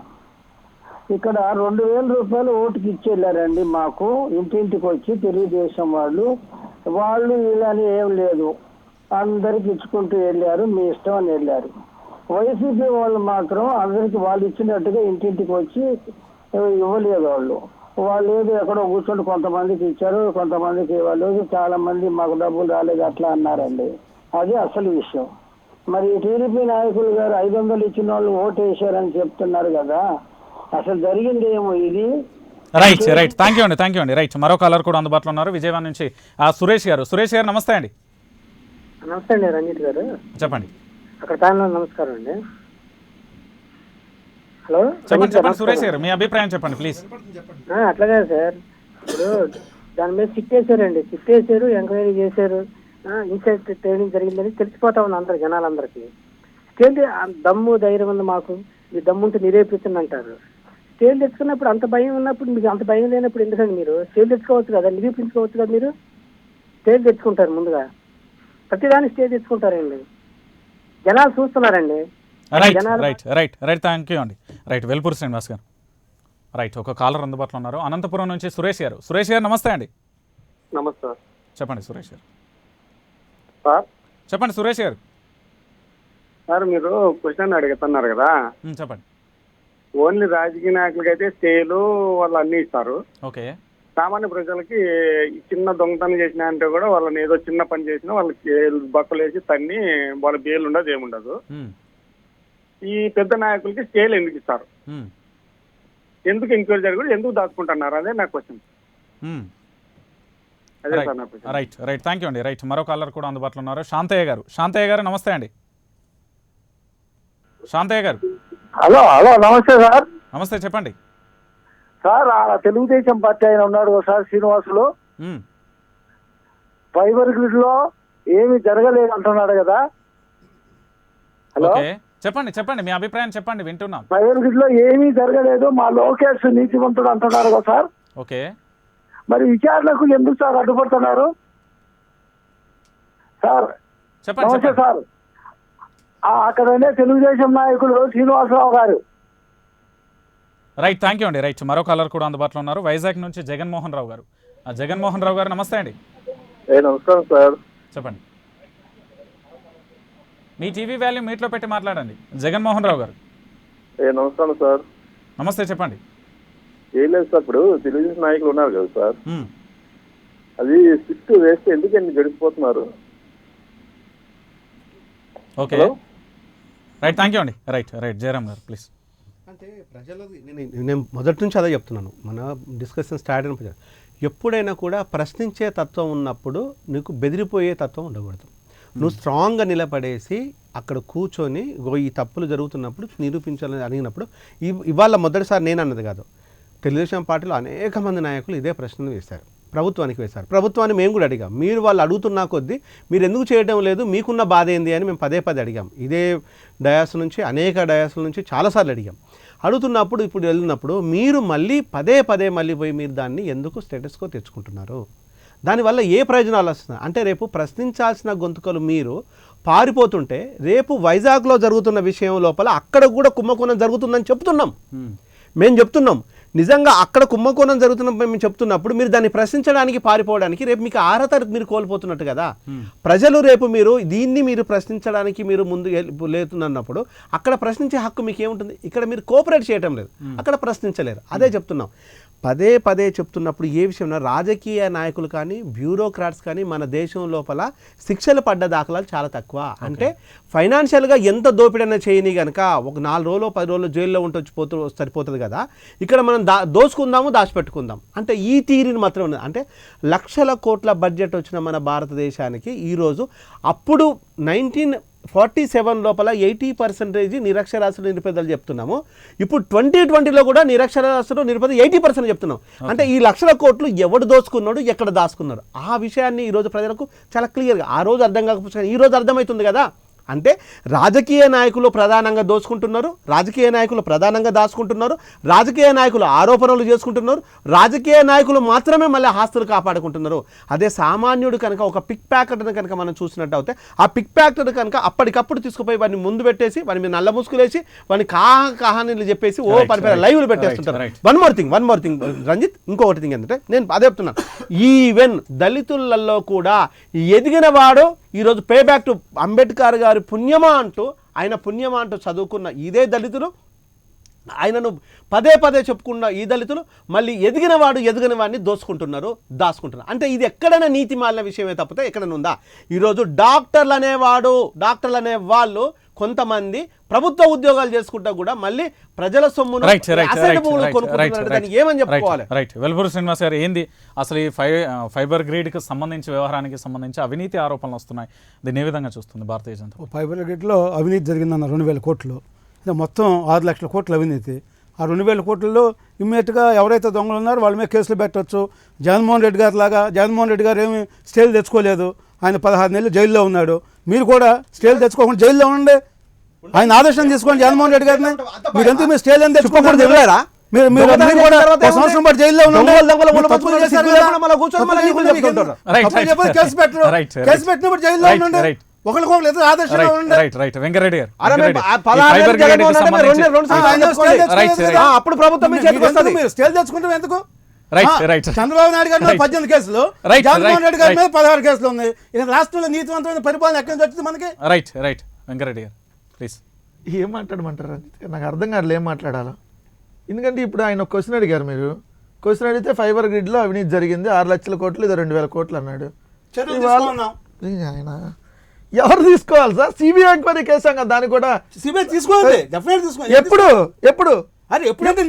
ఇక్కడ 2000 రూపాయలు ఓటుకి ఇచ్చి వెళ్ళారండి. మాకు ఇంటింటికి వచ్చి తెలుగుదేశం వాళ్ళు ఇలాని ఏం లేదు, అందరికి ఇచ్చుకుంటూ వెళ్ళారు, మీ ఇష్టం అని వెళ్ళారు. వైసీపీ వాళ్ళు మాత్రం అందరికి వాళ్ళు ఇచ్చినట్టుగా ఇంటింటికి వచ్చి ఇవ్వలేదు. వాళ్ళు ఏదో ఎక్కడో కూర్చొని కొంతమందికి ఇచ్చారు, కొంతమందికి ఇవ్వలేదు, చాలా మంది మాకు డబ్బులు రాలేదు అట్లా అన్నారండి. అది అసలు విషయం. మరి టీడీపీ నాయకులు గారు 500 ఇచ్చిన వాళ్ళు ఓటు వేసారని చెప్తున్నారు కదా, అసలు జరిగింది ఏమో ఇది. రైట్ రైట్ థ్యాంక్ యూ అండి. రైట్ మరో కాలర్ కూడా అందుబాటులో ఉన్నారు, విజయవాడ నుంచి సురేష్ గారు నమస్తే అండి. నమస్తే అండి రంజిత్ గారు. చెప్పండి. అక్కడ ప్యానల్ నమస్కారం అండి. హలో చెప్పండి సురేష్ గారు, మీ అభిప్రాయం చెప్పండి ప్లీజ్. అట్లాగే సార్, ఇప్పుడు దాని మీద సిట్ వేసారు, ఎంక్వైరీ చేశారు, ఇన్సైడ్ ట్రైనింగ్ జరిగిందని తెలిసిపోతా ఉంది అందరు జనాలందరికీ. స్టేట్ దమ్ము ధైర్యం ఉంది మాకు, మీ దమ్ముంటే నిరూపించండి అంటారు. స్టేట్ తెచ్చుకున్నప్పుడు అంత భయం ఉన్నప్పుడు, మీకు అంత భయం లేనప్పుడు ఎందుకండి మీరు స్టేట్ తెచ్చుకోవచ్చు కదా, నిరూపించుకోవచ్చు కదా. మీరు స్టేట్ తెచ్చుకుంటారు ముందుగా, ప్రతిదాన్ని స్టేట్ తెచ్చుకుంటారండి. జనాలు చూస్తున్నారండి. రైట్ థ్యాంక్ యూ అండి. రైట్ వెల్పూర్ శ్రీనివాస్ గారు. రైట్ ఒక కాలర్ అందుబాటులో ఉన్నారు, అనంతపురం నుంచి సురేష్ గారు నమస్తే అండి. నమస్తే. చెప్పండి సురేష్ గారు. చెప్పండి సురేష్ గారు. సార్ మీరు క్వశ్చన్ అడుగుతున్నారు కదా, చెప్పండి. ఓన్లీ రాజకీయ నాయకులకి అయితే స్టేలు వాళ్ళు అన్ని ఇస్తారు. ఓకే. సామాన్య ప్రజలకి చిన్న దొంగతనం చేసినా అంటే కూడా వాళ్ళని ఏదో చిన్న పని చేసినా వాళ్ళకి బక్కలు వేసి తన్ని వాళ్ళ బెయిల్ ఉండదు, ఏముండదు. ఈ పెద్ద నాయకులకి స్టేలు ఎందుకు ఇస్తారు, ఎందుకు ఎంక్వైరీ జరగదు, ఎందుకు దాచుకుంటున్నారు, అదే నా క్వశ్చన్. అదే సార్ నా క్వశ్చన్. రైట్ థ్యాంక్ యూ అండి. రైట్ మరో కాలర్ కూడా అందుబాటులో ఉన్నారు, శాంతయ్య గారు నమస్తే అండి. శాంతయ్య గారు. హలో నమస్తే సార్. నమస్తే, చెప్పండి సార్. ఆ తెలుగుదేశం పార్టీ ఆయన ఉన్నాడు సార్ శ్రీనివాసులు, ఫైబర్ గ్రిడ్ లో ఏమి జరగలేదు అంటున్నాడు కదా. హలో, చెప్పండి మీ అభిప్రాయం చెప్పండి, వింటున్నాం. ఫైబర్ గ్రిడ్ లో ఏమీ జరగలేదు, మా లోకేష్ నీతివంతుడు అంటున్నారు కదా సార్. ఓకే, మరి విచారణకు ఎందుకు సార్ అడ్డుపడుతున్నారు సార్? నమస్తే సార్. అక్కడనే తెలుగుదేశం నాయకులు శ్రీనివాసరావు గారు. రైట్, థ్యాంక్ యూ అండి. రైట్, మరో కాలర్ కూడా అందుబాటులో ఉన్నారు, వైజాగ్ నుంచి జగన్మోహన్ రావు గారు. జగన్మోహన్ రావు గారు నమస్తే అండి. నమస్కారం సార్. చెప్పండి, మీ టీవీ వాల్యూమ్ మీట్లో పెట్టి మాట్లాడండి. జగన్మోహన్ రావు గారు నమస్కారం సార్. నమస్తే, చెప్పండి. ఏం లేదు సార్, ఇప్పుడు తెలుగుదేశం నాయకులు ఉన్నారు కదా సార్, అది సిక్స్ వేస్తే ఎందుకు గడిచిపోతున్నారు? ఓకే, రైట్, థ్యాంక్ యూ అండి. రైట్ జయరామ్ గారు ప్లీజ్. అంటే ప్రజలది నేను మొదటి నుంచి అదే చెప్తున్నాను, మన డిస్కషన్ స్టార్ట్ అయినప్పుడు ఎప్పుడైనా కూడా ప్రశ్నించే తత్వం ఉన్నప్పుడు నీకు బెదిరిపోయే తత్వం ఉండకూడదు. నువ్వు స్ట్రాంగ్గా నిలబడేసి అక్కడ కూర్చొని ఈ తప్పులు జరుగుతున్నప్పుడు నిరూపించాలని అడిగినప్పుడు ఇవాళ మొదటిసారి నేను అన్నది కాదు, తెలుగుదేశం పార్టీలో అనేక మంది నాయకులు ఇదే ప్రశ్నను వేశారు, ప్రభుత్వానికి వేశారు. ప్రభుత్వాన్ని మేము కూడా అడిగాం, మీరు వాళ్ళు అడుగుతున్నా కొద్దీ మీరు ఎందుకు చేయడం లేదు, మీకున్న బాధ ఏంది అని మేము పదే అడిగాం. ఇదే డయాస్ నుంచి అనేక డయాస్ల నుంచి చాలాసార్లు అడిగాం. అడుగుతున్నప్పుడు ఇప్పుడు వెళ్ళినప్పుడు మీరు మళ్ళీ పదే మళ్ళీ పోయి మీరు దాన్ని ఎందుకు స్టేటస్కో తెచ్చుకుంటున్నారు? దానివల్ల ఏ ప్రయోజనాలు వస్తున్నాయి అంటే రేపు ప్రశ్నించాల్సిన గొంతుకలు మీరు పారిపోతుంటే రేపు వైజాగ్లో జరుగుతున్న విషయం లోపల అక్కడ కూడా కుంభకోణం జరుగుతుందని చెప్తున్నాం, మేము చెప్తున్నాం. నిజంగా అక్కడ కుంభకోణం జరుగుతున్న మేము చెప్తున్నప్పుడు మీరు దాన్ని ప్రశ్నించడానికి పారిపోవడానికి రేపు మీకు అర్హత మీరు కోల్పోతున్నట్టు కదా. ప్రజలు రేపు మీరు ప్రశ్నించడానికి మీరు ముందు లేతున్నప్పుడు అక్కడ ప్రశ్నించే హక్కు మీకు ఏముంటుంది? ఇక్కడ మీరు కోఆపరేట్ చేయటం లేదు, అక్కడ ప్రశ్నించలేరు. అదే చెప్తున్నాం, పదే చెప్తున్నప్పుడు ఏ విషయంలో రాజకీయ నాయకులు కానీ బ్యూరోక్రాట్స్ కానీ మన దేశం లోపల శిక్షలు పడ్డ దాఖలాలు చాలా తక్కువ. అంటే ఫైనాన్షియల్గా ఎంత దోపిడైనా చేయని కనుక ఒక 4 రోజులు 10 రోజులు జైల్లో ఉంటూ సరిపోతుంది కదా. ఇక్కడ మనం దోచుకుందాము దాచిపెట్టుకుందాం అంటే ఈ తీరుని మాత్రం ఉన్నది. అంటే లక్షల కోట్ల బడ్జెట్ వచ్చిన మన భారతదేశానికి ఈరోజు అప్పుడు 1947 లోపల 80% నిరక్షరాస్యులు నిరుపేదలు చెప్తున్నాము. ఇప్పుడు 2020లో కూడా నిరక్షరాస్యులు నిరుపేద 80% చెప్తున్నాం. అంటే ఈ లక్షల కోట్లు ఎవడు దోచుకున్నాడు, ఎక్కడ దాచుకున్నాడు, ఆ విషయాన్ని ఈరోజు ప్రజలకు చాలా క్లియర్గా ఆ రోజు అర్థం కాకపోతే ఈ రోజు అర్థమవుతుంది కదా. అంటే రాజకీయ నాయకులు ప్రధానంగా దోచుకుంటున్నారు, రాజకీయ నాయకులు ప్రధానంగా దాచుకుంటున్నారు, రాజకీయ నాయకులు ఆరోపణలు చేసుకుంటున్నారు, రాజకీయ నాయకులు మాత్రమే మళ్ళీ ఆస్తులు కాపాడుకుంటున్నారు. అదే సామాన్యుడు కనుక ఒక పిక్ ప్యాకెట్ని కనుక మనం చూసినట్టు అయితే ఆ పిక్ ప్యాకెట్ కనుక అప్పటికప్పుడు తీసుకుపోయి వాడిని ముందు పెట్టేసి వాడి మీద నల్ల ముసుగులేసి వాడిని కహానీలు చెప్పేసి పరిపాలన లైవ్లు పెట్టేస్తుంటారు. వన్ మోర్ థింగ్ రంజిత్, ఇంకొకటి థింగ్ ఏంటంటే నేను అదే చెప్తున్నాను, ఈవెన్ దళితులలో కూడా ఎదిగిన వాడు ఈరోజు పే బ్యాక్ టు అంబేద్కర్ గారి పుణ్యమా అంటూ ఆయన పుణ్యమా అంటూ చదువుకున్న ఇదే దళితులు, ఆయనను పదే చెప్పుకున్న ఈ దళితులు మళ్ళీ ఎదిగిన వాడిని దోచుకుంటున్నారు, దాచుకుంటున్నారు. అంటే ఇది ఎక్కడైనా నీతి మాలిన విషయమే తప్పితే ఎక్కడైనా ఉందా? ఈరోజు డాక్టర్లు అనే వాళ్ళు కొంతమంది ప్రభుత్వ ఉద్యోగాలు చేసుకుంటా కూడా మళ్ళీ ప్రజల సొమ్మును ఏమని చెప్పుకోవాలి? రైట్, వెల్పూరి శ్రీనివాస్ గారు, ఏంది అసలు ఈ ఫైబర్ గ్రిడ్కి సంబంధించి వ్యవహారానికి సంబంధించి అవినీతి ఆరోపణలు వస్తున్నాయి, దీన్ని ఏ విధంగా చూస్తుంది భారతీయ జనతా? ఫైబర్ గ్రిడ్లో అవినీతి జరిగిందన్న 2000 కోట్లు, మొత్తం 6 లక్షల కోట్ల అవినీతి. ఆ 2000 కోట్లలో ఇమ్మీడియట్గా ఎవరైతే దొంగలు ఉన్నారో వాళ్ళ మీద కేసులు పెట్టవచ్చు. జగన్మోహన్ రెడ్డి గారు ఏమి స్టేలు తెచ్చుకోలేదు, ఆయన 16 నెలలు జైల్లో ఉన్నాడు. మీరు కూడా స్టేలు తెచ్చుకోకుండా జైల్లో ఉండే ఆయన ఆదేశం తీసుకోండి జగన్మోహన్ రెడ్డి గారిని. మీరు ఎందుకు మీరు స్టేలు అని తెచ్చుకోకూడదు? సంవత్సరం పాటు జైల్లో కేసు పెట్టినప్పుడు జైల్లో ఉండండి. అప్పుడు ప్రభుత్వం స్టేలు తెచ్చుకుంటాం ఎందుకు? చంద్రబాబు నాయుడు గారి మీద 18 కేసులు, జగన్మోహన్ రెడ్డి గారి మీద 16 కేసులు ఉన్నాయి. ఇక రాష్ట్రంలో నీతివంతమైన పరిపాలన ఎక్కడి నుంచి వచ్చింది మనకి? రైట్ వెంకరెడ్డి గారు ప్లీజ్. ఏం మాట్లాడమంటారు? నాకు అర్థం కాదు ఏం మాట్లాడాలో. ఎందుకంటే ఇప్పుడు ఆయన క్వశ్చన్ అడిగారు, మీరు క్వశ్చన్ అడిగితే ఫైబర్ గ్రిడ్లో అవినీతి జరిగింది 6 లక్షల కోట్లు, ఇది 2000 కోట్లు అన్నాడు. ఆయన ఎవరు తీసుకోవాలి సార్? సిబిఐ ఎంక్వైరీ కేసాం కదా, దాన్ని కూడా సిబిఐ తీసుకోవాలి. ఎప్పుడు అరే ఎప్పుడైతే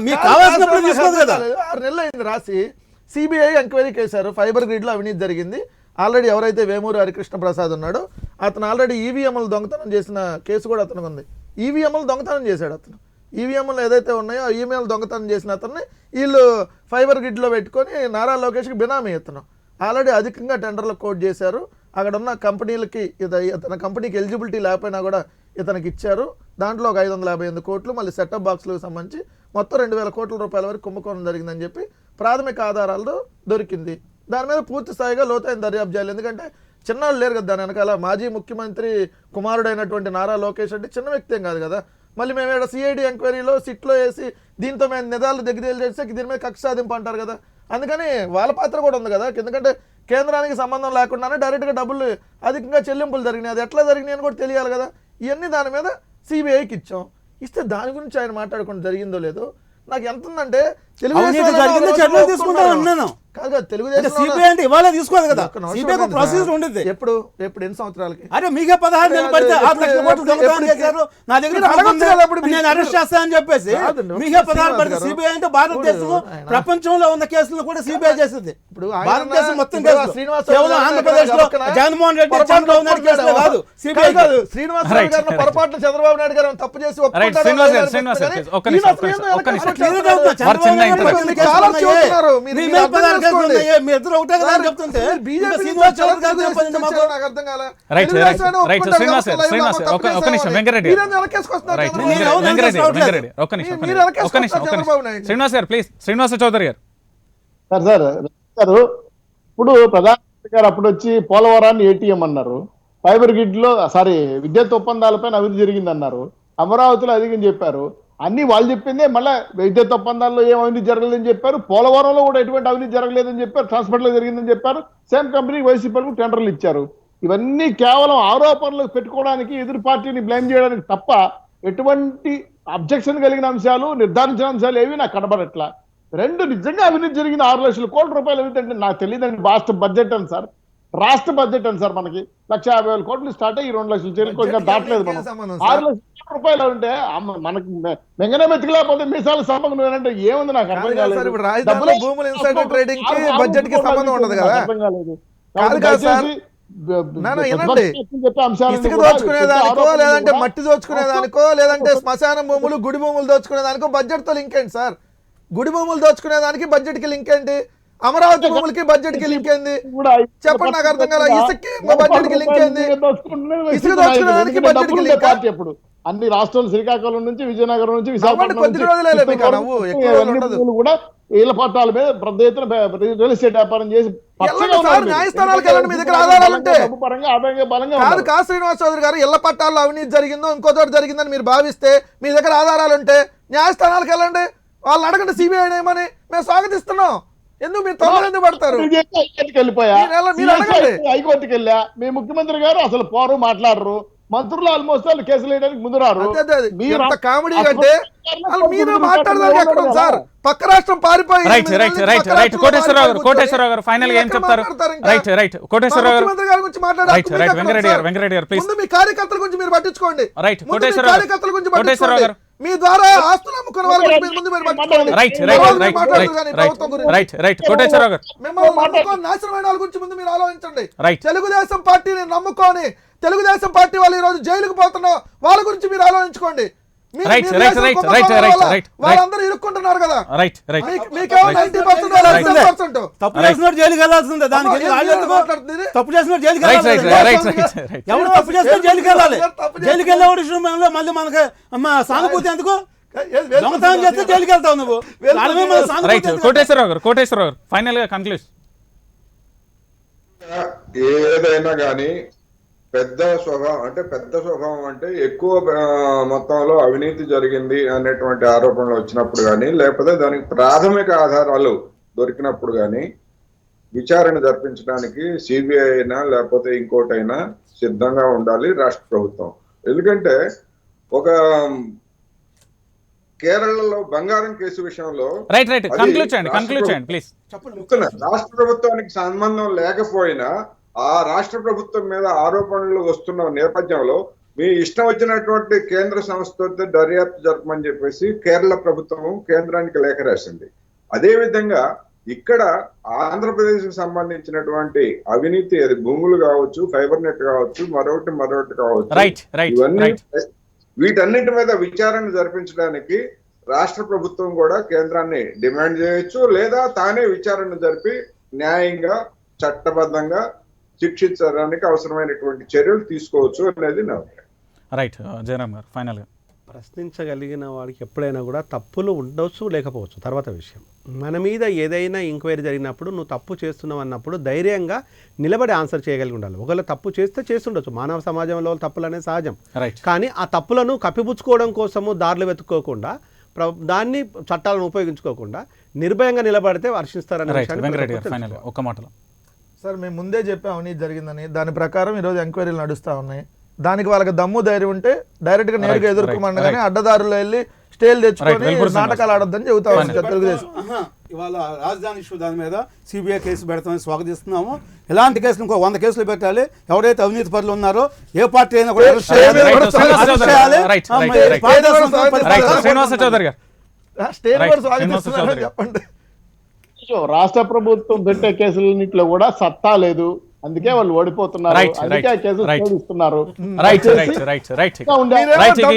మీకు కావాల్సినప్పుడు తీసుకోదు కదా. 6 నెలలు అయింది రాసి. సిబిఐ ఎంక్వైరీ చేశారు, ఫైబర్ గ్రిడ్లో అవినీతి జరిగింది. ఆల్రెడీ ఎవరైతే వేమూరి హరికృష్ణ ప్రసాద్ ఉన్నాడో అతను ఆల్రెడీ ఈవీఎంలు దొంగతనం చేసిన కేసు కూడా అతనికి ఉంది. ఈవీఎంలు దొంగతనం చేశాడు అతను. ఈవీఎంలు ఏదైతే ఉన్నాయో ఆ ఈవీఎంలు దొంగతనం చేసిన అతన్ని వీళ్ళు ఫైబర్ గ్రిడ్లో పెట్టుకొని నారా లోకేష్కి బినామీ ఇస్తున్నాం. ఆల్రెడీ అధికంగా టెండర్లు కోట్ చేశారు. అక్కడ ఉన్న కంపెనీలకి ఇతని కంపెనీకి ఎలిజిబిలిటీ లేకపోయినా కూడా ఇతనికి ఇచ్చారు. దాంట్లో ఒక 558 కోట్లు, మళ్ళీ సెటప్ బాక్స్లకు సంబంధించి మొత్తం 2000 కోట్ల రూపాయల వరకు కుంభకోణం జరిగిందని చెప్పి ప్రాథమిక ఆధారాలతో దొరికింది. దాని మీద పూర్తి స్థాయిగా లోతైన దర్యాప్తు చేయాలి. ఎందుకంటే చిన్నవాళ్ళు లేరు కదా దాని వెనకాల. మాజీ ముఖ్యమంత్రి కుమారుడైనటువంటి నారా లోకేష్ అంటే చిన్న వ్యక్తి ఏం కాదు కదా. మళ్ళీ మేము ఇక్కడ సిఐడి ఎంక్వైరీలో సిట్లో వేసి దీంతో మేము నిజాలు దగ్గర చేస్తే దీని మీద కక్ష సాధింపు అంటారు కదా. అందుకని వాళ్ళ పాత్ర కూడా ఉంది కదా. ఎందుకంటే కేంద్రానికి సంబంధం లేకుండానే డైరెక్ట్గా డబ్బులు అధికంగా చెల్లింపులు జరిగినాయి. అది ఎట్లా జరిగినాయి అని కూడా తెలియాలి కదా. ఇవన్నీ దాని మీద సిబిఐకి ఇచ్చాం. ఇస్తే దాని గురించి ఆయన మాట్లాడుకుంటూ జరిగిందో లేదో నాకు ఎంత ఉందంటే ఎప్పుడు ఎన్ని సంవత్సరాలకి అరే మీకే 16 నెలలు పడితే 6 లక్షల కోట్లు దొంగతనం చేశారు నా దగ్గర నేను అరెస్ట్ చేస్తానని చెప్పేసి మీకే 16 పడితే సిబిఐ అంటే భారతదేశం ప్రపంచంలో ఉన్న కేసులను కూడా సిబిఐ చేస్తుంది. ఇప్పుడు భారతదేశం మొత్తం కేవలం ఆంధ్రప్రదేశ్ లో జగన్మోహన్ రెడ్డి చంద్రబాబు నాయుడు కేసులో కాదు సిబిఐ కాదు. శ్రీనివాసరావు గారిని పొరపాటున చంద్రబాబు నాయుడు గారు తప్పు చేసి శ్రీనివాస్ గారు ప్లీజ్. శ్రీనివాస చౌదరి గారు సార్ ఇప్పుడు ప్రధానమంత్రి గారు అప్పుడు వచ్చి పోలవరాన్ని ఏటీఎం అన్నారు. ఫైబర్ గ్రిడ్ లో విద్యుత్ ఒప్పందాలపైన అభివృద్ధి జరిగిందన్నారు. అమరావతిలో అధికం చెప్పారు. అన్ని వాళ్ళు చెప్పిందే. మళ్ళీ విద్యుత్ ఒప్పందాల్లో ఏం అవినీతి జరగలేదని చెప్పారు. పోలవరంలో కూడా ఎటువంటి అవినీతి జరగలేదని చెప్పారు. ట్రాన్స్పోర్ట్ లో జరిగిందని చెప్పారు. సేమ్ కంపెనీకి వైసీపీ టెండర్లు ఇచ్చారు. ఇవన్నీ కేవలం ఆరోపణలు పెట్టుకోవడానికి, ఎదురు పార్టీని బ్లేమ్ చేయడానికి తప్ప ఎటువంటి అబ్జెక్షన్ కలిగిన అంశాలు, నిర్ధారించిన అంశాలు ఏవి నాకు కనబడట్లా. రెండు నిజంగా అవినీతి జరిగిన 6 లక్షల కోట్ల రూపాయలు అవినీతి అంటే నాకు తెలియదండి. రాష్ట్ర బడ్జెట్ అని సార్, రాష్ట్ర బడ్జెట్ అని సార్ మనకి 1,50,000 కోట్లు స్టార్ట్ అయ్యి 2 లక్షలు చేరుకోగా దాటలేదు. మనం 6 లక్షల రూపాయలు అంటే మనకి మెంగనే మెతికలేకపోతే మీసాల సంబంధం ఏంటంటే ఏముంది నాకు అర్థం కాలేదు. ఇసుక దోచుకునేదానికో లేదంటే మట్టి దోచుకునేదానికో లేదంటే శ్మశాన భూములు, గుడి భూములు దోచుకునేదానికో బడ్జెట్ తో లింక్ ఏంటి సార్? గుడి భూములు దోచుకునేదానికి బడ్జెట్ కి లింక్ ఏంటి? అమరావతి భూములకి బడ్జెట్ కి లింక్ ఏంది? చెప్పండి నాకు అర్థం కాల. ఇసుకకి బడ్జెట్ కి లింక్ ఏంది? ఇసుక దోచుకునేదానికి బడ్జెట్ కి లింక్ ఎప్పుడు? అన్ని రాష్ట్రాలు, శ్రీకాకుళం నుంచి విజయనగరం నుంచి విశాఖపట్నం కొద్ది రోజులే కూడా ఇళ్ల పట్టాల మీద పెద్ద ఎత్తున రియల్ ఎస్టేట్ వ్యాపారం చేసి న్యాయస్థానాలకు వెళ్ళండి. మీ దగ్గర ఆధారాలు ఉంటే కాదు. కా శ్రీనివాస్ చౌదరి గారు ఇళ్ల పట్టాల్లో అవినీతి జరిగిందో ఇంకో చోట జరిగిందని మీరు భావిస్తే మీ దగ్గర ఆధారాలు ఉంటే న్యాయస్థానాలకు వెళ్ళండి. వాళ్ళని అడగండి సిబిఐ ఏమని. మేము స్వాగతిస్తున్నాం. ఎందుకు మీరు తొందర ఎందుకు పడతారు? హైకోర్టుకి వెళ్ళా. మీ ముఖ్యమంత్రి గారు అసలు పోరు, మాట్లాడరు. మంత్రులు ఆల్మోస్ట్ వాళ్ళు కేసులు వేయడానికి ముందు రారు. కామెడీ అంటే మీరు మాట్లాడడానికి ఎక్కడ ఉంది సార్? పక్క రాష్ట్రం పారిపోయి కోటేశ్వరరావు గారు ఫైనల్ గా ఏం చెప్తారు? ముఖ్యమంత్రి గారి గురించి మాట్లాడాలి. ముందు మీ కార్యకర్తల గురించి మీరు పట్టించుకోండి. కార్యకర్తల గురించి పట్టించుకోండి. మీ ద్వారా ఆస్తులు అమ్ముకున్న వాళ్ళ గురించి ముందు మీరు పట్టించుకోండి. మిమ్మల్ని నాశనమైన వాళ్ళ గురించి ముందు మీరు ఆలోచించండి. తెలుగుదేశం పార్టీని నమ్ముకొని తెలుగుదేశం పార్టీ వాళ్ళు ఈ రోజు జైలుకు పోతున్నా వాళ్ళ గురించి మీరు ఆలోచించుకోండి. వాళ్ళందరూ ఇరుక్కుంటున్నారు కదా. మీకేమో 90% తప్పు చేసినట్టు జైలుకి వెళ్ళాల్సిందే. దానికి తప్పు చేసినట్టు జైలుకి వెళ్ళాలి. ఎవరు తప్పు చేసినా జైలుకి వెళ్ళాలి. జైలుకి వెళ్ళే విషయంలో మళ్ళీ మనకి సానుభూతి ఎందుకు? దొంగతనం చేస్తే జైలుకి వెళ్తావు నువ్వు. కోటేశ్వరరావు గారు ఫైనల్ గా కంక్లూడ్. ఏదైనా కానీ పెద్ద స్వభావం అంటే ఎక్కువ మొత్తంలో అవినీతి జరిగింది అనేటువంటి ఆరోపణలు వచ్చినప్పుడు కానీ, లేకపోతే దానికి ప్రాథమిక ఆధారాలు దొరికినప్పుడు కానీ విచారణ జరిపించడానికి సిబిఐ అయినా లేకపోతే ఇంకోటైనా సిద్ధంగా ఉండాలి రాష్ట్ర ప్రభుత్వం. ఎందుకంటే ఒక కేరళలో బంగారం కేసు విషయంలో రాష్ట్ర ప్రభుత్వానికి సంబంధం లేకపోయినా ఆ రాష్ట్ర ప్రభుత్వం మీద ఆరోపణలు వస్తున్న నేపథ్యంలో మీ ఇష్టం వచ్చినటువంటి కేంద్ర సంస్థతో దర్యాప్తు జరపమని చెప్పేసి కేరళ ప్రభుత్వం కేంద్రానికి లేఖ రాసింది. అదే విధంగా ఇక్కడ ఆంధ్రప్రదేశ్ కి సంబంధించినటువంటి అవినీతి, అది భూములు కావచ్చు, ఫైబర్ నెట్ కావచ్చు, మరొకటి కావచ్చు, వీటన్నిటి మీద విచారణ జరిపించడానికి రాష్ట్ర ప్రభుత్వం కూడా కేంద్రాన్ని డిమాండ్ చేయొచ్చు, లేదా తానే విచారణ జరిపి న్యాయంగా చట్టబద్ధంగా శిక్షించడానికి అవసరమైనటువంటి చర్యలు తీసుకోవచ్చు అనేది నా అభిప్రాయం. రైట్ జయరామ్ గారు ఫైనల్గా. ప్రశ్నించగలిగిన వాడికి ఎప్పుడైనా కూడా తప్పులు ఉండొచ్చు లేకపోవచ్చు తర్వాత విషయం. మన మీద ఏదైనా ఎంక్వైరీ జరిగినప్పుడు నువ్వు తప్పు చేస్తున్నావు అన్నప్పుడు ధైర్యంగా నిలబడి ఆన్సర్ చేయగలిగి ఉండాలి. ఒకవేళ తప్పు చేస్తే చేస్తుండొచ్చు, మానవ సమాజంలో తప్పులు అనేది సహజం. కానీ ఆ తప్పులను కప్పిపుచ్చుకోవడం కోసము దారులు వెతుక్కోకుండా దాన్ని చట్టాలను ఉపయోగించుకోకుండా నిర్భయంగా నిలబడితే వర్షిస్తారని ఒక్క మాటలో. సార్ మేము ముందే చెప్పాము అవినీతి జరిగిందని, దాని ప్రకారం ఈరోజు ఎంక్వైరీలు నడుస్తూ ఉన్నాయి. దానికి వాళ్ళకి దమ్ము ధైర్యం ఉంటే డైరెక్ట్ గా నేరుగా ఎదుర్కోమని కానీ అడ్డదారులు వెళ్ళి స్టేలు తెచ్చుకొని నాటకాలు ఆడొద్దని చెబుతా ఉన్నారు తెలుగుదేశం. ఇవాళ రాజధాని ఇష్యూ దాని మీద సిబిఐ కేసు పెడతామని స్వాగతిస్తున్నాము. ఇలాంటి కేసులు ఇంకో 100 కేసులు పెట్టాలి. ఎవరైతే అవినీతి పరులు ఉన్నారో ఏ పార్టీ అయినా కూడా చెప్పండి. రాష్ట్ర ప్రభుత్వం పెట్టే కేసులన్నింటిలో కూడా సత్తా లేదు, అందుకే వాళ్ళు ఓడిపోతున్నారు.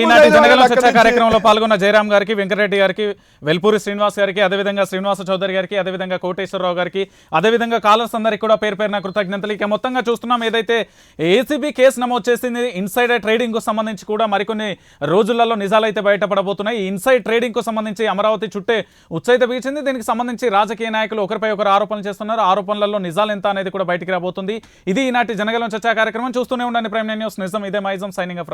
ఈనాటి జనగలం చర్చ కార్యక్రమంలో పాల్గొన్న జయరామ్ గారికి, వెంకటరెడ్డి గారికి, వెల్పూరి శ్రీనివాస్ గారికి, అదేవిధంగా శ్రీనివాస చౌదరి గారికి, అదేవిధంగా కోటేశ్వరరావు గారికి, అదేవిధంగా కాలర్స్ అందరికీ కూడా పేరు పేరున కృతజ్ఞతలు. ఇక మొత్తంగా చూస్తున్నాం ఏదైతే ఏసీబీ కేసు నమోదు చేసింది ఇన్సైడర్ ట్రేడింగ్ కు సంబంధించి కూడా మరికొన్ని రోజులలో నిజాలైతే బయటపడబోతున్నాయి. ఈ ఇన్సైడ్ ట్రేడింగ్ కు సంబంధించి అమరావతి చుట్టే ఉచ్చైతే వీచింది. దీనికి సంబంధించి రాజకీయ నాయకులు ఒకరిపై ఒకరు ఆరోపణలు చేస్తున్నారు. ఆరోపణలలో నిజాలు ఎంత అనేది కూడా బయటికి రాబోతుంది. ఇది ఈనాటి జనగలం చర్చా కార్యక్రమం. చూస్తూనే ఉండండి ప్రైమ్9 న్యూస్. నిజం ఇదే మైజం. Signing off.